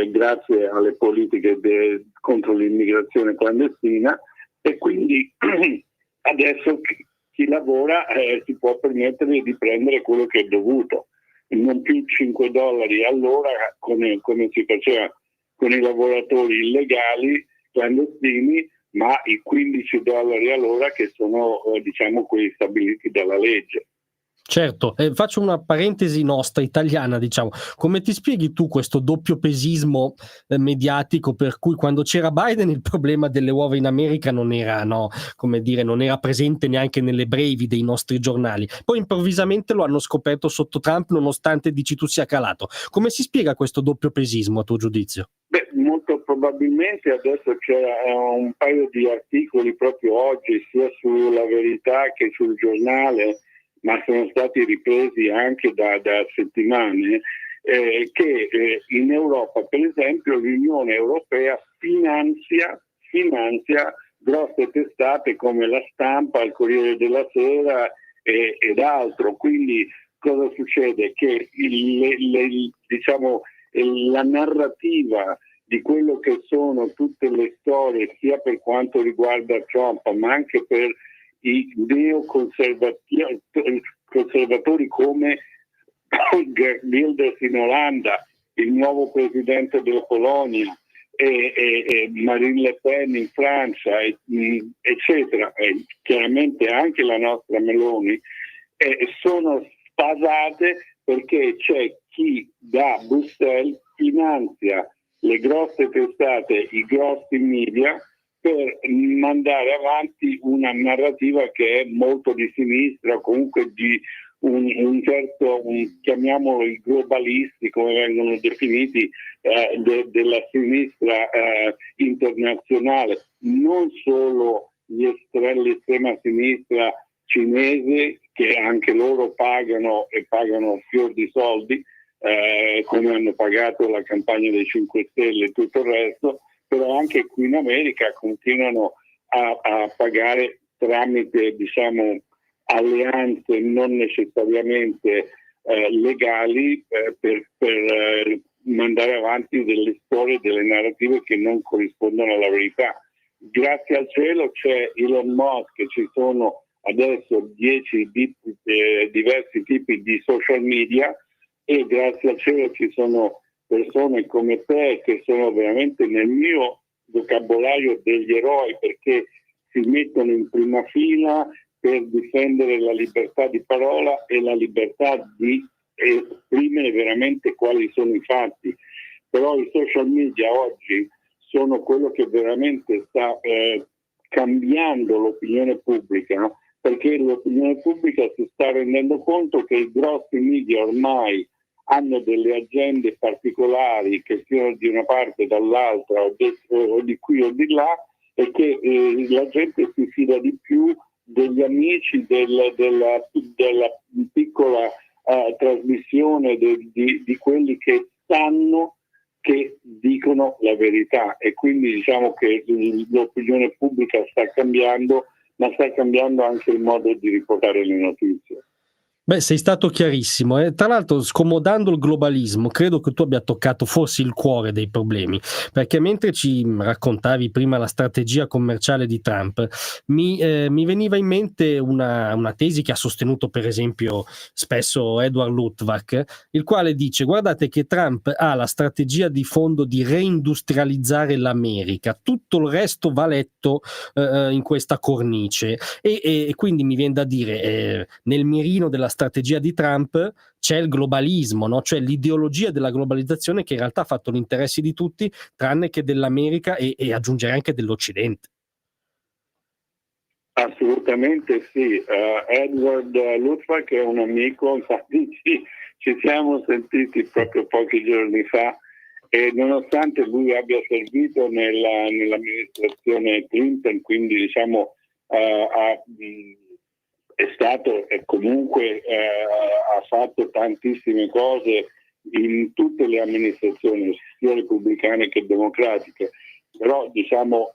grazie alle politiche contro l'immigrazione clandestina, e quindi adesso chi lavora si può permettere di prendere quello che è dovuto, non più $5 all'ora come si faceva con i lavoratori illegali clandestini, ma i $15 all'ora che sono diciamo quelli stabiliti dalla legge. Certo, faccio una parentesi nostra italiana, diciamo. Come ti spieghi tu questo doppio pesismo mediatico, per cui quando c'era Biden il problema delle uova in America non era, non era presente neanche nelle brevi dei nostri giornali, poi improvvisamente lo hanno scoperto sotto Trump, nonostante dici tu sia calato. Come si spiega questo doppio pesismo a tuo giudizio? Beh, molto probabilmente adesso c'è un paio di articoli proprio oggi sia sulla Verità che sul Giornale, ma sono stati ripresi anche da settimane, che in Europa, per esempio, l'Unione Europea finanzia grosse testate come La Stampa, il Corriere della Sera ed altro. Quindi cosa succede? Che la narrativa di quello che sono tutte le storie, sia per quanto riguarda Trump, ma anche per i neoconservatori come Geert Wilders in Olanda, il nuovo presidente della Polonia, e Marine Le Pen in Francia, eccetera, e chiaramente anche la nostra Meloni, sono spasate perché c'è chi da Bruxelles finanzia le grosse testate, i grossi media, per mandare avanti una narrativa che è molto di sinistra, comunque di chiamiamolo i globalisti, come vengono definiti, della sinistra internazionale, non solo l'estrema sinistra cinese, che anche loro pagano fior di soldi, come hanno pagato la campagna dei 5 Stelle e tutto il resto, però anche qui in America continuano a pagare tramite, diciamo, alleanze non necessariamente legali per mandare avanti delle storie, delle narrative che non corrispondono alla verità. Grazie al cielo c'è Elon Musk, ci sono adesso 10 diversi tipi di social media, e grazie al cielo ci sono persone come te che sono veramente nel mio vocabolario degli eroi, perché si mettono in prima fila per difendere la libertà di parola e la libertà di esprimere veramente quali sono i fatti. Però i social media oggi sono quello che veramente sta cambiando l'opinione pubblica, no? Perché l'opinione pubblica si sta rendendo conto che i grossi media ormai hanno delle agende particolari, che siano di una parte o dall'altra, o di qui o di là, e che la gente si fida di più degli amici della piccola trasmissione di quelli che sanno, che dicono la verità. E quindi diciamo che l'opinione pubblica sta cambiando, ma sta cambiando anche il modo di riportare le notizie. Beh, sei stato chiarissimo. Tra l'altro, scomodando il globalismo, credo che tu abbia toccato forse il cuore dei problemi, perché mentre ci raccontavi prima la strategia commerciale di Trump, mi veniva in mente una tesi che ha sostenuto per esempio spesso Edward Luttwak, il quale dice: guardate che Trump ha la strategia di fondo di reindustrializzare l'America, tutto il resto va letto in questa cornice, e quindi mi viene da dire, nel mirino della strategia di Trump c'è il globalismo, no? Cioè l'ideologia della globalizzazione, che in realtà ha fatto gli interessi di tutti tranne che dell'America e aggiungerei anche dell'Occidente. Assolutamente sì. Edward Luttwak è un amico, infatti ci siamo sentiti proprio pochi giorni fa, e nonostante lui abbia servito nell'amministrazione Clinton, quindi diciamo è stato e comunque ha fatto tantissime cose in tutte le amministrazioni, sia repubblicane che democratiche, però diciamo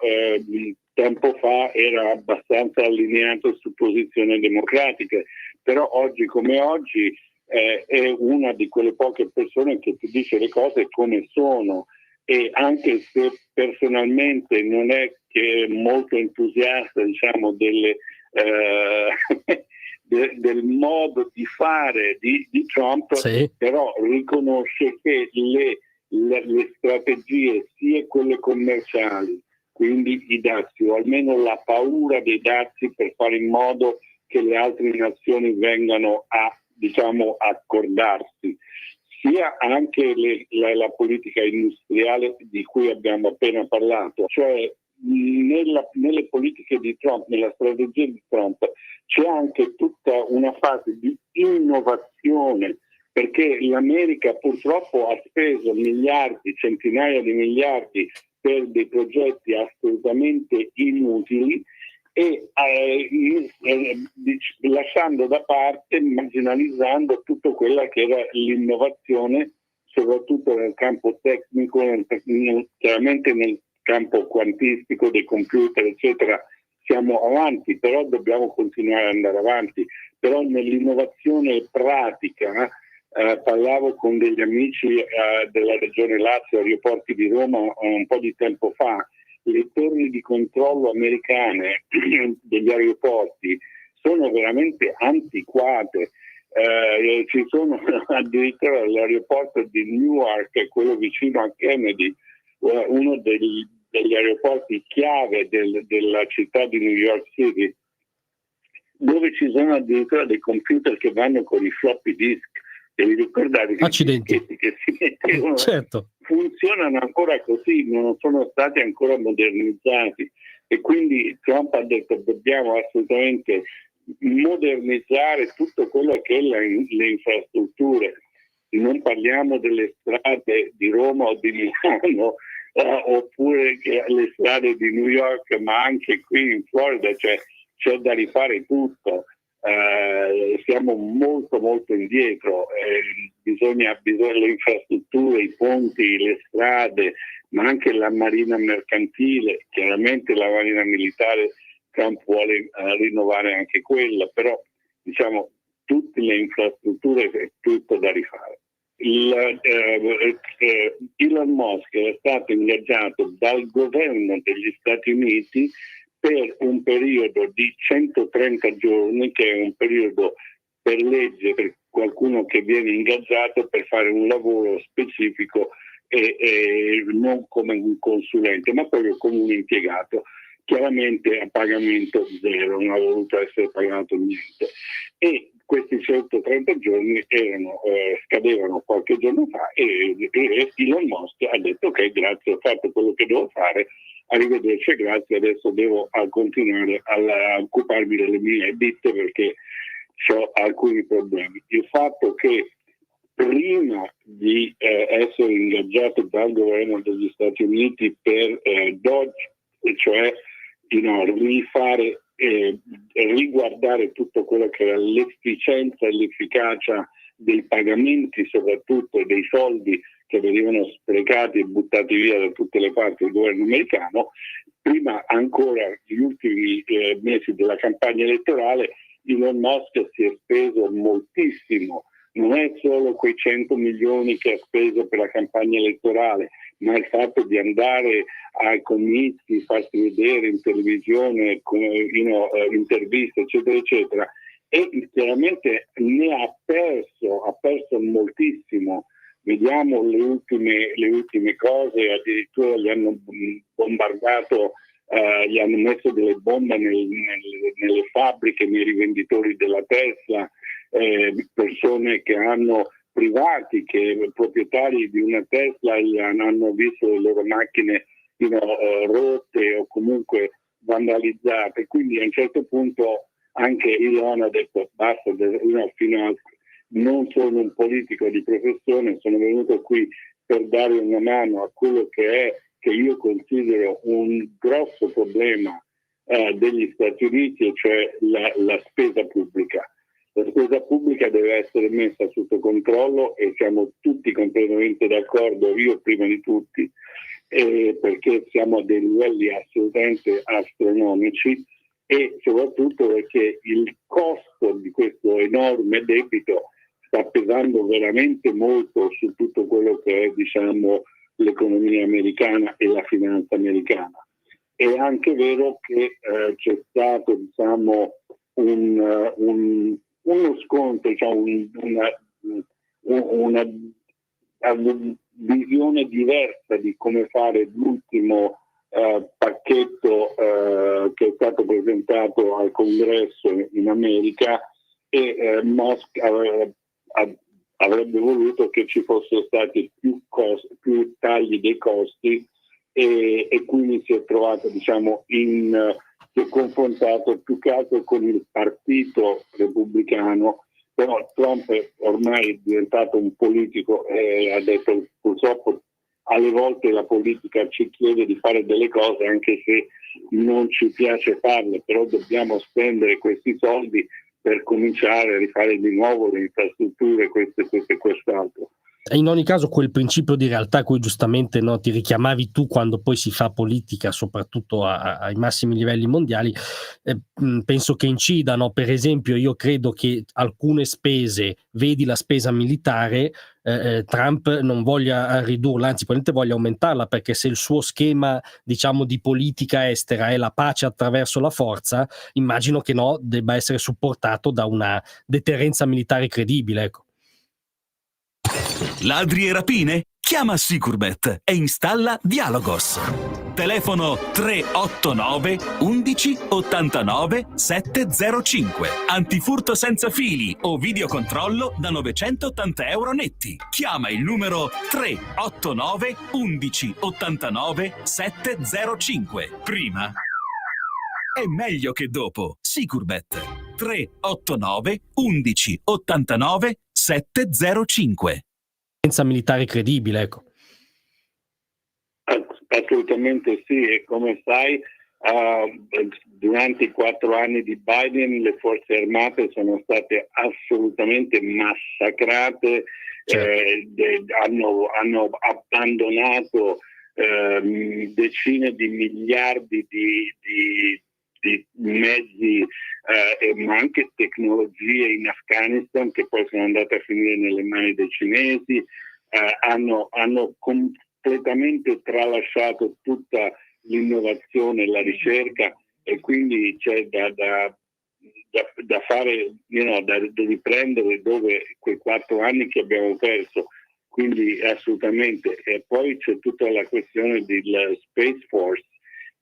tempo fa era abbastanza allineato su posizioni democratiche, però oggi come oggi è una di quelle poche persone che ti dice le cose come sono, e anche se personalmente non è che è molto entusiasta, diciamo, del modo di fare di Trump, sì, però riconosce che le strategie, sia quelle commerciali, quindi i dazi, o almeno la paura dei dazi, per fare in modo che le altre nazioni vengano a, diciamo, accordarsi, sia anche la politica industriale di cui abbiamo appena parlato, cioè nelle politiche di Trump, nella strategia di Trump, c'è anche tutta una fase di innovazione, perché l'America purtroppo ha speso miliardi, centinaia di miliardi per dei progetti assolutamente inutili, e lasciando da parte, marginalizzando tutto quella che era l'innovazione, soprattutto nel campo tecnico, chiaramente nel campo quantistico dei computer, eccetera. Siamo avanti, però dobbiamo continuare ad andare avanti. Però nell'innovazione pratica, parlavo con degli amici della regione Lazio, Aeroporti di Roma, un po' di tempo fa. Le torri di controllo americane degli aeroporti sono veramente antiquate. Ci sono addirittura l'aeroporto di Newark, quello vicino a Kennedy, uno degli aeroporti chiave della città di New York City, dove ci sono addirittura dei computer che vanno con i floppy disk. Devi ricordare che i dischetti che si mettevano, certo, funzionano ancora così, non sono stati ancora modernizzati, e quindi Trump ha detto dobbiamo assolutamente modernizzare tutto quello che è le infrastrutture. Non parliamo delle strade di Roma o di Milano, oppure le strade di New York, ma anche qui in Florida c'è da rifare tutto. Siamo molto molto indietro, bisogna le infrastrutture, i ponti, le strade, ma anche la marina mercantile. Chiaramente la marina militare Trump vuole rinnovare anche quella, però diciamo tutte le infrastrutture è tutto da rifare. Elon Musk è stato ingaggiato dal governo degli Stati Uniti per un periodo di 130 giorni, che è un periodo per legge per qualcuno che viene ingaggiato per fare un lavoro specifico e non come un consulente, ma proprio come un impiegato, chiaramente a pagamento zero, non ha voluto essere pagato niente. E questi 130 giorni scadevano qualche giorno fa e Elon Musk ha detto ok, grazie, ho fatto quello che devo fare, arrivederci, grazie, adesso devo continuare a occuparmi delle mie ditte perché ho alcuni problemi. Il fatto che prima di essere ingaggiato dal governo degli Stati Uniti per Dodge, cioè rifare riguardare tutto quello che era l'efficienza e l'efficacia dei pagamenti, soprattutto dei soldi che venivano sprecati e buttati via da tutte le parti del governo americano, prima ancora gli ultimi mesi della campagna elettorale, Elon Musk si è speso moltissimo. Non è solo quei 100 milioni che ha speso per la campagna elettorale, ma il fatto di andare ai comizi, farsi vedere in televisione, interviste, eccetera, eccetera, e chiaramente ne ha perso moltissimo. Vediamo le ultime cose, addirittura gli hanno bombardato, gli hanno messo delle bombe nelle fabbriche, nei rivenditori della Tesla, persone che hanno privati, che proprietari di una Tesla hanno visto le loro macchine rotte o comunque vandalizzate. Quindi a un certo punto anche Elon ha detto basta, non sono un politico di professione, sono venuto qui per dare una mano a quello che io considero un grosso problema degli Stati Uniti, cioè la spesa pubblica. La spesa pubblica deve essere messa sotto controllo e siamo tutti completamente d'accordo, io prima di tutti, perché siamo a dei livelli assolutamente astronomici e soprattutto perché il costo di questo enorme debito sta pesando veramente molto su tutto quello che è, diciamo, l'economia americana e la finanza americana. È anche vero che c'è stato, diciamo, uno scontro, diciamo, una visione diversa di come fare l'ultimo pacchetto che è stato presentato al Congresso in America, e Musk avrebbe voluto che ci fossero stati più tagli dei costi e quindi si è trovato, diciamo, si è confrontato più che altro con il partito repubblicano, però Trump ormai è diventato un politico e ha detto purtroppo alle volte la politica ci chiede di fare delle cose anche se non ci piace farle, però dobbiamo spendere questi soldi per cominciare a rifare di nuovo le infrastrutture, questo e quest'altro. In ogni caso quel principio di realtà a cui giustamente ti richiamavi tu quando poi si fa politica, soprattutto ai massimi livelli mondiali, penso che incidano. Per esempio io credo che alcune spese, vedi la spesa militare, Trump non voglia ridurla, anzi probabilmente voglia aumentarla, perché se il suo schema, diciamo, di politica estera è la pace attraverso la forza, immagino che debba essere supportato da una deterrenza militare credibile, ecco. Ladri e rapine? Chiama Sicurbet e installa Dialogos. Telefono 389 11 89 705. Antifurto senza fili o videocontrollo da €980 netti. Chiama il numero 389 11 89 705. Prima è meglio che dopo. Sicurbet. 389 11 89 705. Senza militare credibile, ecco. Assolutamente sì, e come sai durante i 4 anni di Biden le forze armate sono state assolutamente massacrate, hanno abbandonato decine di miliardi di mezzi ma anche tecnologie in Afghanistan che poi sono andate a finire nelle mani dei cinesi, hanno completamente tralasciato tutta l'innovazione e la ricerca, e quindi c'è da fare, da riprendere quei 4 anni che abbiamo perso. Quindi assolutamente. E poi c'è tutta la questione della Space Force.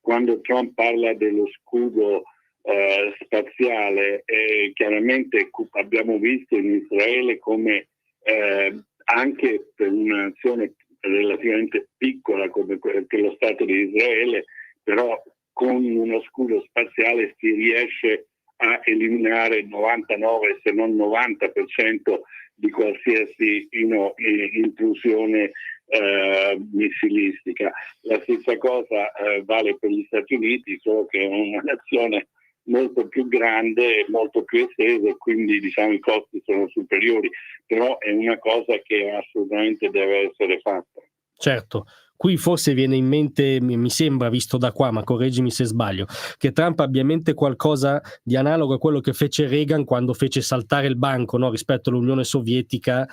Quando Trump parla dello scudo spaziale, chiaramente abbiamo visto in Israele come anche per una nazione relativamente piccola come che lo Stato di Israele, però con uno scudo spaziale si riesce a eliminare il 99 se non 90% di qualsiasi intrusione missilistica. La stessa cosa vale per gli Stati Uniti, solo che è una nazione molto più grande e molto più estesa, e quindi i costi sono superiori, però è una cosa che assolutamente deve essere fatta. Certo, qui forse viene in mente, mi sembra, visto da qua, ma correggimi se sbaglio, che Trump abbia in mente qualcosa di analogo a quello che fece Reagan quando fece saltare il banco, no, rispetto all'Unione Sovietica,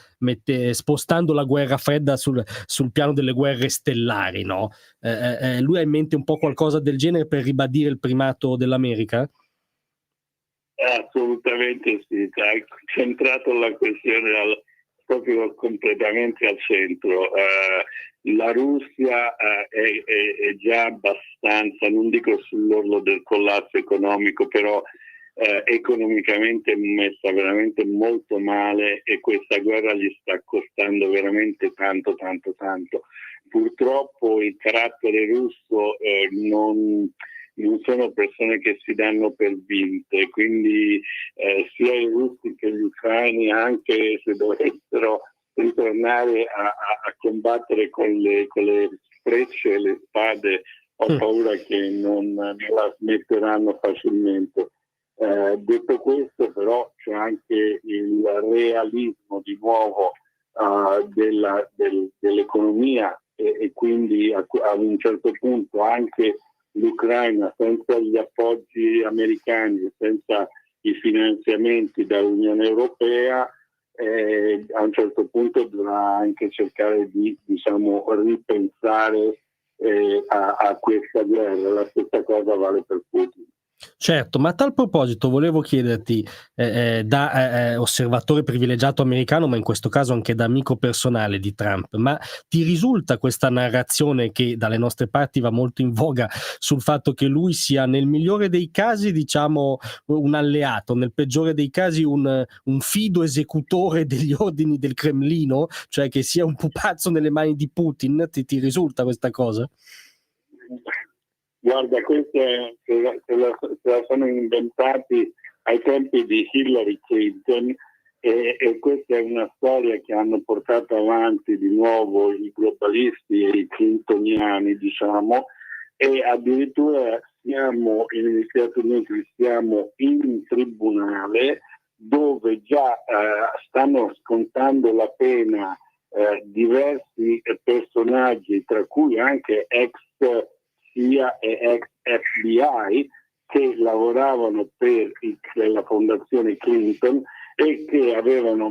spostando la guerra fredda sul piano delle guerre stellari, no? Lui ha in mente un po' qualcosa del genere per ribadire il primato dell'America? Assolutamente sì, hai centrato la questione proprio completamente al centro. La Russia è già abbastanza, non dico sull'orlo del collasso economico, però economicamente messa veramente molto male, e questa guerra gli sta costando veramente tanto. Purtroppo il carattere russo non sono persone che si danno per vinte, quindi sia i russi che gli ucraini, anche se dovessero ritornare a combattere con le frecce e le spade, ho paura che non la smetteranno facilmente. Detto questo, però, c'è anche il realismo di nuovo dell'economia, e quindi a un certo punto anche l'Ucraina, senza gli appoggi americani, senza i finanziamenti dall'Unione Europea, a un certo punto dovrà anche cercare di ripensare a questa guerra. La stessa cosa vale per Putin. Certo, ma a tal proposito volevo chiederti, da osservatore privilegiato americano, ma in questo caso anche da amico personale di Trump, ma ti risulta questa narrazione che dalle nostre parti va molto in voga sul fatto che lui sia nel migliore dei casi, diciamo, un alleato, nel peggiore dei casi un fido esecutore degli ordini del Cremlino, cioè che sia un pupazzo nelle mani di Putin? Ti risulta questa cosa? Guarda, queste se la sono inventati ai tempi di Hillary Clinton, e questa è una storia che hanno portato avanti di nuovo i globalisti e i clintoniani, e addirittura negli Stati Uniti siamo in tribunale dove già stanno scontando la pena diversi personaggi, tra cui anche ex CIA e ex FBI, che lavoravano per la fondazione Clinton e che avevano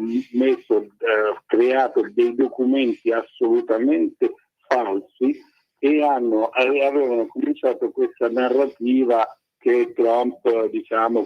creato dei documenti assolutamente falsi, e avevano cominciato questa narrativa che Trump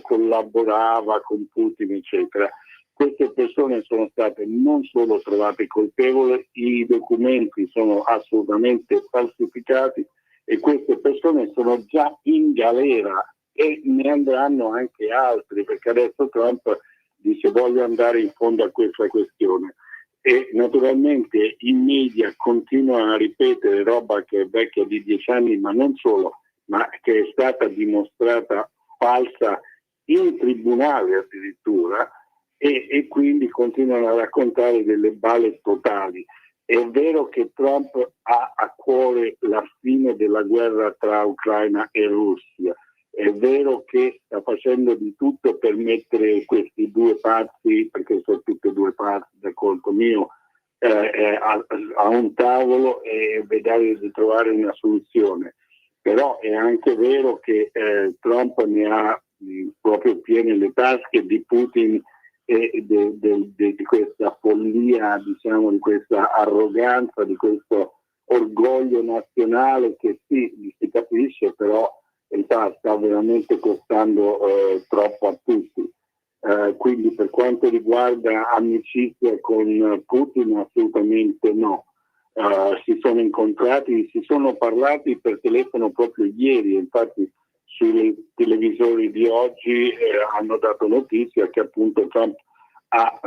collaborava con Putin, eccetera. Queste persone sono state non solo trovate colpevoli, i documenti sono assolutamente falsificati, e queste persone sono già in galera, e ne andranno anche altri, perché adesso Trump dice: voglio andare in fondo a questa questione, e naturalmente i media continuano a ripetere roba che è vecchia di 10 anni, ma non solo, ma che è stata dimostrata falsa in tribunale addirittura, e quindi continuano a raccontare delle balle totali. È vero che Trump ha a cuore la fine della guerra tra Ucraina e Russia, è vero che sta facendo di tutto per mettere questi due pazzi, perché sono tutti e due pazzi da conto mio, a un tavolo e vedere di trovare una soluzione. Però è anche vero che Trump ne ha proprio piene le tasche di Putin e di questa follia, diciamo, di questa arroganza, di questo orgoglio nazionale che sì, si capisce, però sta veramente costando troppo a tutti. Quindi per quanto riguarda amicizia con Putin, assolutamente no. Si sono incontrati, si sono parlati per telefono proprio ieri, infatti sui televisori di oggi hanno dato notizia che appunto Trump ha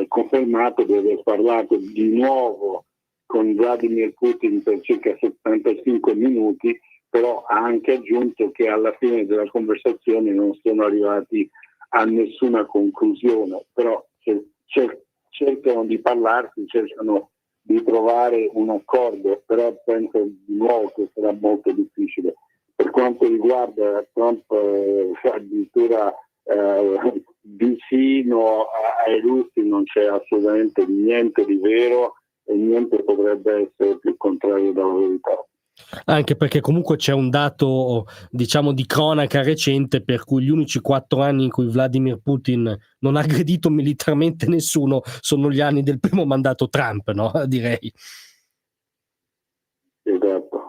confermato di aver parlato di nuovo con Vladimir Putin per circa 75 minuti, però ha anche aggiunto che alla fine della conversazione non sono arrivati a nessuna conclusione, però cercano di parlarsi, cercano di trovare un accordo, però penso di nuovo che sarà molto difficile. Per quanto riguarda Trump, addirittura vicino ai russi non c'è assolutamente niente di vero e niente potrebbe essere più contrario dalla verità. Anche perché comunque c'è un dato, diciamo, di cronaca recente per cui gli unici 4 anni in cui Vladimir Putin non ha aggredito militarmente nessuno sono gli anni del primo mandato Trump, no? Direi. Esatto.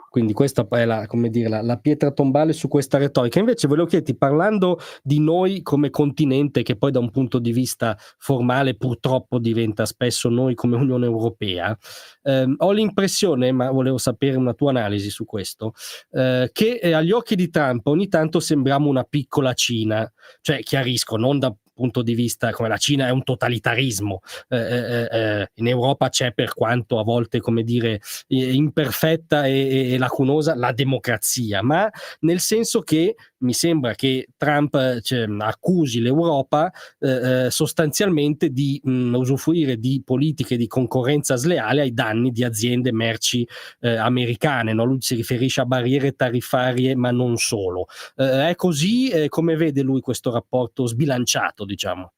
Quindi questa è la pietra tombale su questa retorica. Invece volevo chiederti, parlando di noi come continente, che poi da un punto di vista formale purtroppo diventa spesso noi come Unione Europea, ho l'impressione, ma volevo sapere una tua analisi su questo, che agli occhi di Trump ogni tanto sembriamo una piccola Cina, cioè chiarisco, non da punto di vista come la Cina è un totalitarismo, in Europa c'è, per quanto a volte, come dire, imperfetta e lacunosa, la democrazia, ma nel senso che mi sembra che Trump accusi l'Europa sostanzialmente di usufruire di politiche di concorrenza sleale ai danni di aziende merci americane, no? Lui si riferisce a barriere tariffarie, ma non solo. È così? Come vede lui questo rapporto sbilanciato, diciamo?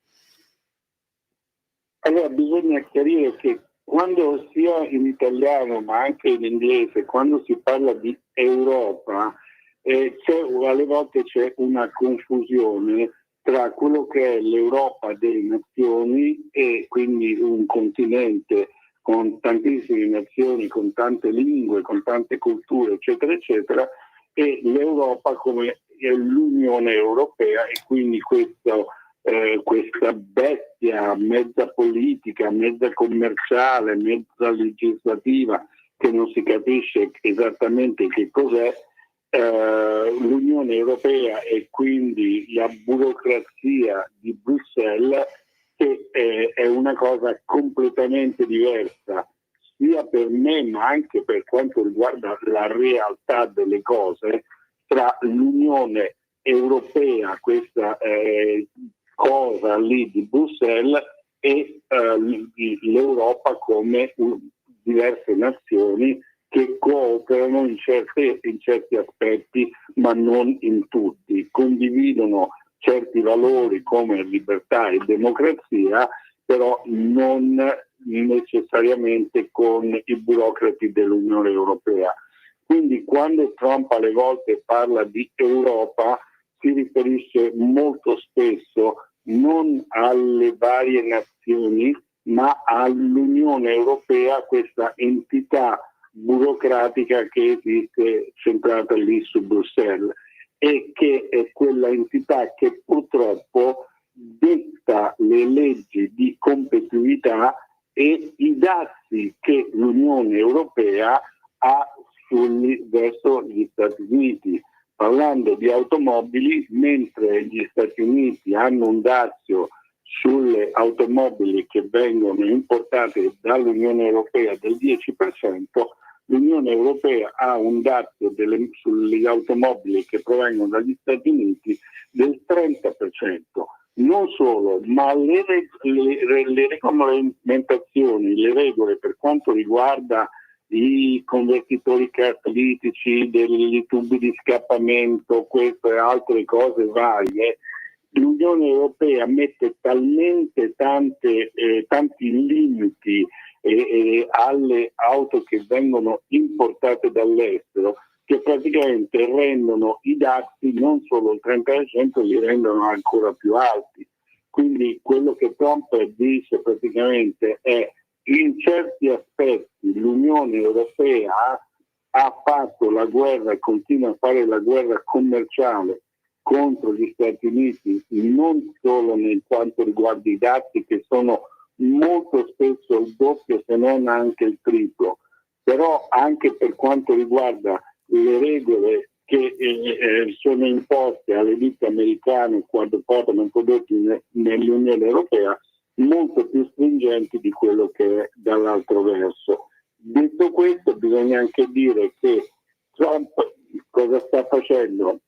Allora bisogna chiarire che quando sia in italiano ma anche in inglese, quando si parla di Europa, alle volte c'è una confusione tra quello che è l'Europa delle nazioni e quindi un continente con tantissime nazioni, con tante lingue, con tante culture, eccetera, eccetera, e l'Europa come l'Unione Europea, e quindi questa bestia mezza politica, mezza commerciale, mezza legislativa, che non si capisce esattamente che cos'è, l'Unione Europea e quindi la burocrazia di Bruxelles, che è una cosa completamente diversa sia per me ma anche per quanto riguarda la realtà delle cose, tra l'Unione Europea, questa cosa lì di Bruxelles, e l'Europa come diverse nazioni che cooperano in certi aspetti ma non in tutti, condividono certi valori come libertà e democrazia, però non necessariamente con i burocrati dell'Unione Europea. Quindi quando Trump alle volte parla di Europa si riferisce molto spesso non alle varie nazioni ma all'Unione Europea, questa entità burocratica che esiste centrata lì su Bruxelles, e che è quella entità che purtroppo detta le leggi di competitività e i dazi che l'Unione Europea ha verso gli Stati Uniti. Parlando di automobili, mentre gli Stati Uniti hanno un dazio sulle automobili che vengono importate dall'Unione Europea del 10%, l'Unione Europea ha un dato sulle automobili che provengono dagli Stati Uniti del 30%. Non solo, ma le regolamentazioni, le regole per quanto riguarda i convertitori catalitici, dei tubi di scappamento, queste e altre cose varie, l'Unione Europea mette talmente tanti limiti alle auto che vengono importate dall'estero, che praticamente rendono i dazi non solo il 30%, li rendono ancora più alti. Quindi quello che Trump dice praticamente è: in certi aspetti l'Unione Europea ha fatto la guerra e continua a fare la guerra commerciale contro gli Stati Uniti, non solo nel quanto riguarda i dazi, che sono molto spesso il doppio se non anche il triplo, però anche per quanto riguarda le regole che sono imposte alle ditte americane quando portano prodotti nell'Unione Europea, molto più stringenti di quello che è dall'altro verso. Detto questo, bisogna anche dire che Trump cosa sta facendo?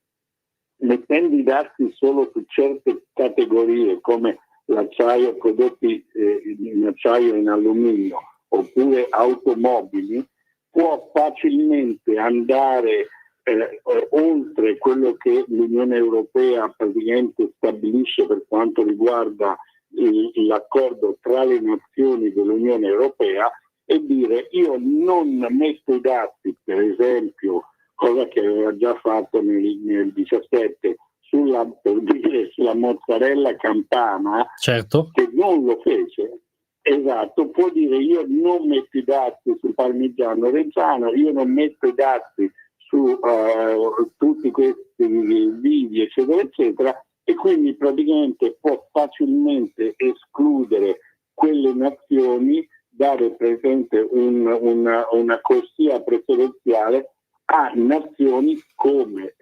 Mettendo i dazi solo su certe categorie come l'acciaio, prodotti in acciaio e in alluminio, oppure automobili, può facilmente andare oltre quello che l'Unione Europea praticamente stabilisce per quanto riguarda l'accordo tra le nazioni dell'Unione Europea, e dire: io non metto i dazi, per esempio, cosa che aveva già fatto nel 17, sulla mozzarella campana, certo, che non lo fece. Esatto, può dire: io non metto i dazi sul parmigiano reggiano, io non metto i dazi su tutti questi vini, eccetera, eccetera, e quindi praticamente può facilmente escludere quelle nazioni, dare presente una corsia preferenziale a nazioni come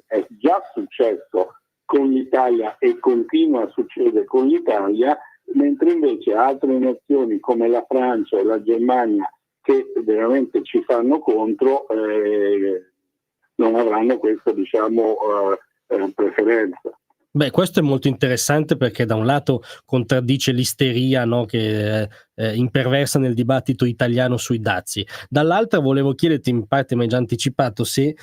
è già successo con l'Italia e continua a succedere con l'Italia, mentre invece altre nazioni come la Francia e la Germania, che veramente ci fanno contro, non avranno questa, preferenza. Beh, questo è molto interessante, perché da un lato contraddice l'isteria, no, che imperversa nel dibattito italiano sui dazi. Dall'altra volevo chiederti, in parte mi hai già anticipato, se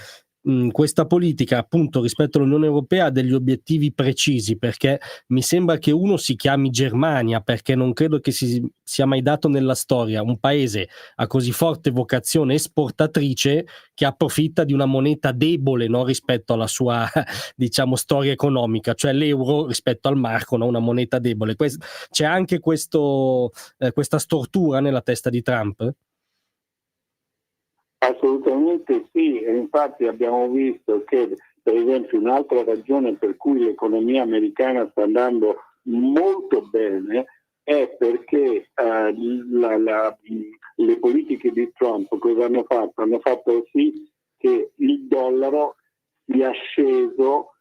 questa politica, appunto, rispetto all'Unione Europea ha degli obiettivi precisi, perché mi sembra che uno si chiami Germania, perché non credo che sia mai dato nella storia un paese a così forte vocazione esportatrice che approfitta di una moneta debole, no, rispetto alla sua diciamo storia economica, cioè l'euro rispetto al marco, no, una moneta debole. C'è anche questa stortura nella testa di Trump? Assolutamente sì, e infatti abbiamo visto che, per esempio, un'altra ragione per cui l'economia americana sta andando molto bene è perché le politiche di Trump cosa hanno fatto? Hanno fatto sì che il dollaro sia sceso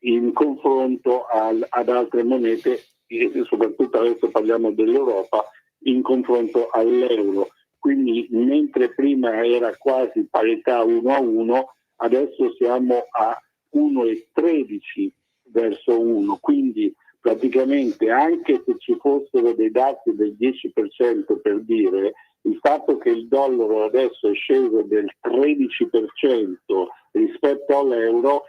in confronto ad altre monete, e soprattutto adesso parliamo dell'Europa, in confronto all'euro. Quindi mentre prima era quasi parità 1-1, adesso siamo a 1,13 verso 1. Quindi praticamente, anche se ci fossero dei dati del 10%, per dire, il fatto che il dollaro adesso è sceso del 13% rispetto all'euro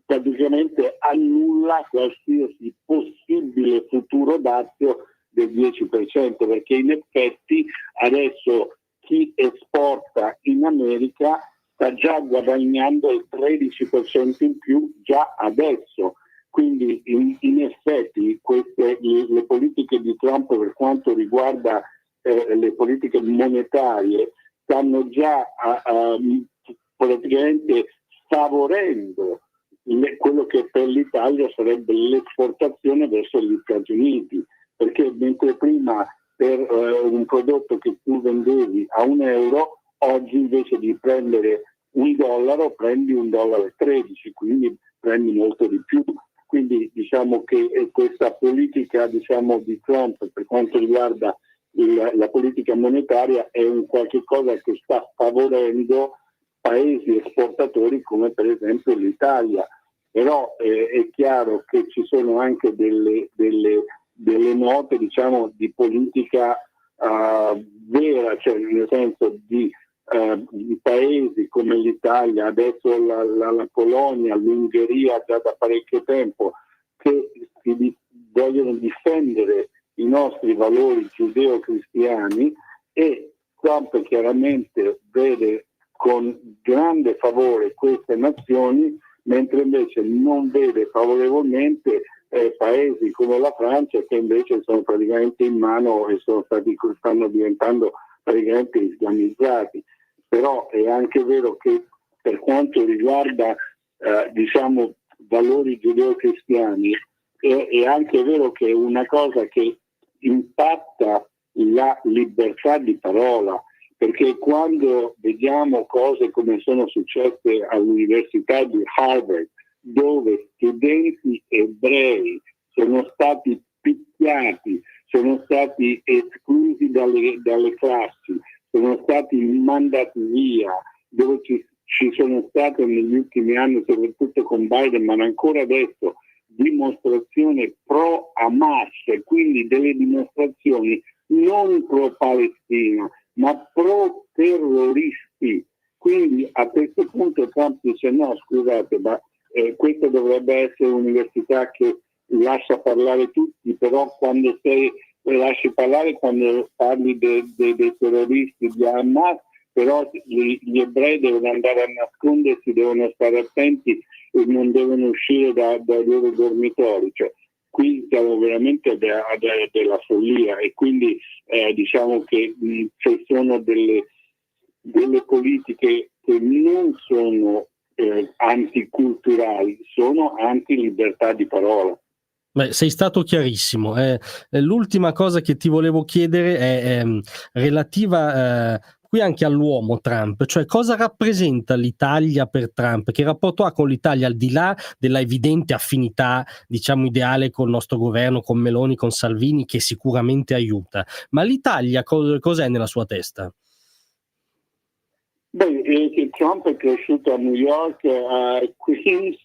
praticamente annulla qualsiasi possibile futuro dazio del 10%, perché in effetti adesso chi esporta in America sta già guadagnando il 13% in più già adesso. Quindi in effetti le politiche di Trump per quanto riguarda le politiche monetarie stanno già praticamente favorendo quello che per l'Italia sarebbe l'esportazione verso gli Stati Uniti, perché mentre prima per un prodotto che tu vendevi a €1, oggi invece di prendere $1 prendi $1,13, quindi prendi molto di più. Quindi diciamo che questa politica di Trump per quanto riguarda la politica monetaria è un qualche cosa che sta favorendo paesi esportatori come per esempio l'Italia. Però è chiaro che ci sono anche delle note, diciamo, di politica vera, cioè nel senso di paesi come l'Italia, adesso la Polonia, l'Ungheria già da parecchio tempo, che vogliono difendere i nostri valori giudeo-cristiani, e Trump chiaramente vede con grande favore queste nazioni, mentre invece non vede favorevolmente paesi come la Francia, che invece sono praticamente in mano e stanno diventando praticamente islamizzati. Però è anche vero che per quanto riguarda diciamo valori giudeo-cristiani, è anche vero che è una cosa che impatta la libertà di parola, perché quando vediamo cose come sono successe all'Università di Harvard, dove studenti ebrei sono stati picchiati, sono stati esclusi dalle classi, sono stati mandati via, dove ci sono state negli ultimi anni, soprattutto con Biden, ma ancora adesso, dimostrazioni pro Hamas, quindi delle dimostrazioni non pro Palestina, ma pro terroristi. Quindi a questo punto Trump dice no, scusate, ma questa dovrebbe essere un'università che lascia parlare tutti, però quando lasci parlare, quando parli dei terroristi di Hamas, però gli ebrei devono andare a nascondersi, devono stare attenti e non devono uscire dai loro dormitori. Cioè, qui siamo veramente della follia, e quindi diciamo che ci sono delle politiche che non sono anticulturali, sono anti-libertà di parola. Beh, sei stato chiarissimo. L'ultima cosa che ti volevo chiedere è relativa qui anche all'uomo Trump, cioè cosa rappresenta l'Italia per Trump, che rapporto ha con l'Italia al di là della evidente affinità, diciamo, ideale con il nostro governo, con Meloni, con Salvini, che sicuramente aiuta, ma l'Italia cos'è nella sua testa? Beh, Trump è cresciuto a New York, a Queens,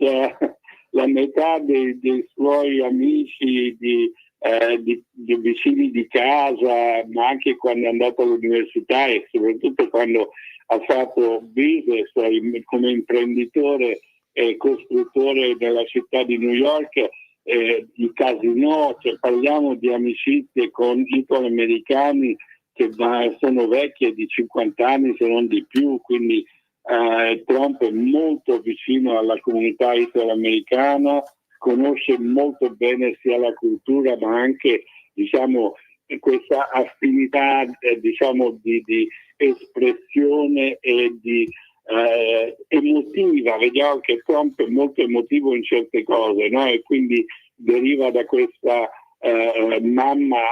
la metà dei suoi amici, di vicini di casa, ma anche quando è andato all'università e soprattutto quando ha fatto business come imprenditore e costruttore della città di New York, i casinò, cioè parliamo di amicizie con italo-americani che sono vecchie di 50 anni se non di più, quindi Trump è molto vicino alla comunità italo-americana, conosce molto bene sia la cultura ma anche, diciamo, questa affinità diciamo di espressione e di emotiva. Vediamo che Trump è molto emotivo in certe cose, no? E quindi deriva da questa mamma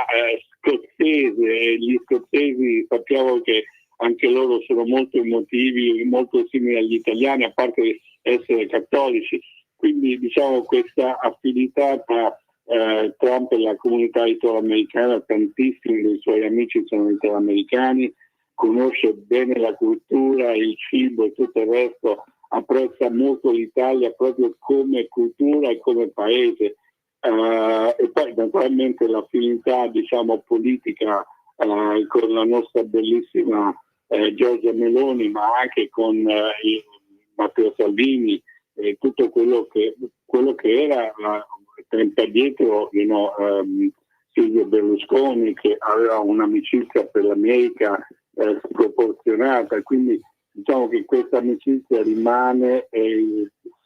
scozzese. Gli scozzesi sappiamo che anche loro sono molto emotivi, molto simili agli italiani, a parte essere cattolici. Quindi diciamo questa affinità tra Trump e la comunità italo-americana, tantissimi dei suoi amici sono italo-americani, conosce bene la cultura, il cibo e tutto il resto, apprezza molto l'Italia proprio come cultura e come paese. E poi naturalmente l'affinità, diciamo, politica con la nostra bellissima Giorgia Meloni, ma anche con Matteo Salvini, e tutto quello che era tempo addietro, Silvio Berlusconi, che aveva un'amicizia per l'America sproporzionata, quindi diciamo che questa amicizia rimane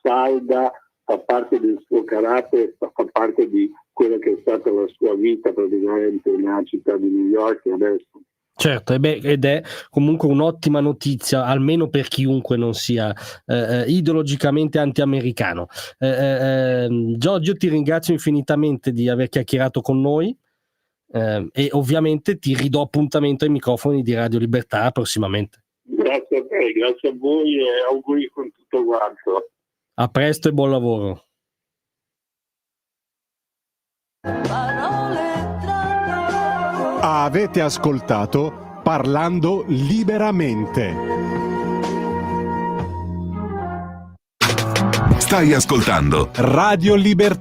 salda, fa parte del suo carattere, fa parte di quella che è stata la sua vita praticamente nella città di New York e adesso. Certo, ed è comunque un'ottima notizia, almeno per chiunque non sia ideologicamente anti-americano. Giorgio, ti ringrazio infinitamente di aver chiacchierato con noi e ovviamente ti ridò appuntamento ai microfoni di Radio Libertà prossimamente. Grazie a te, grazie a voi e auguri con tutto quanto. A presto e buon lavoro. Avete ascoltato Parlando Liberamente. Stai ascoltando Radio Libertà.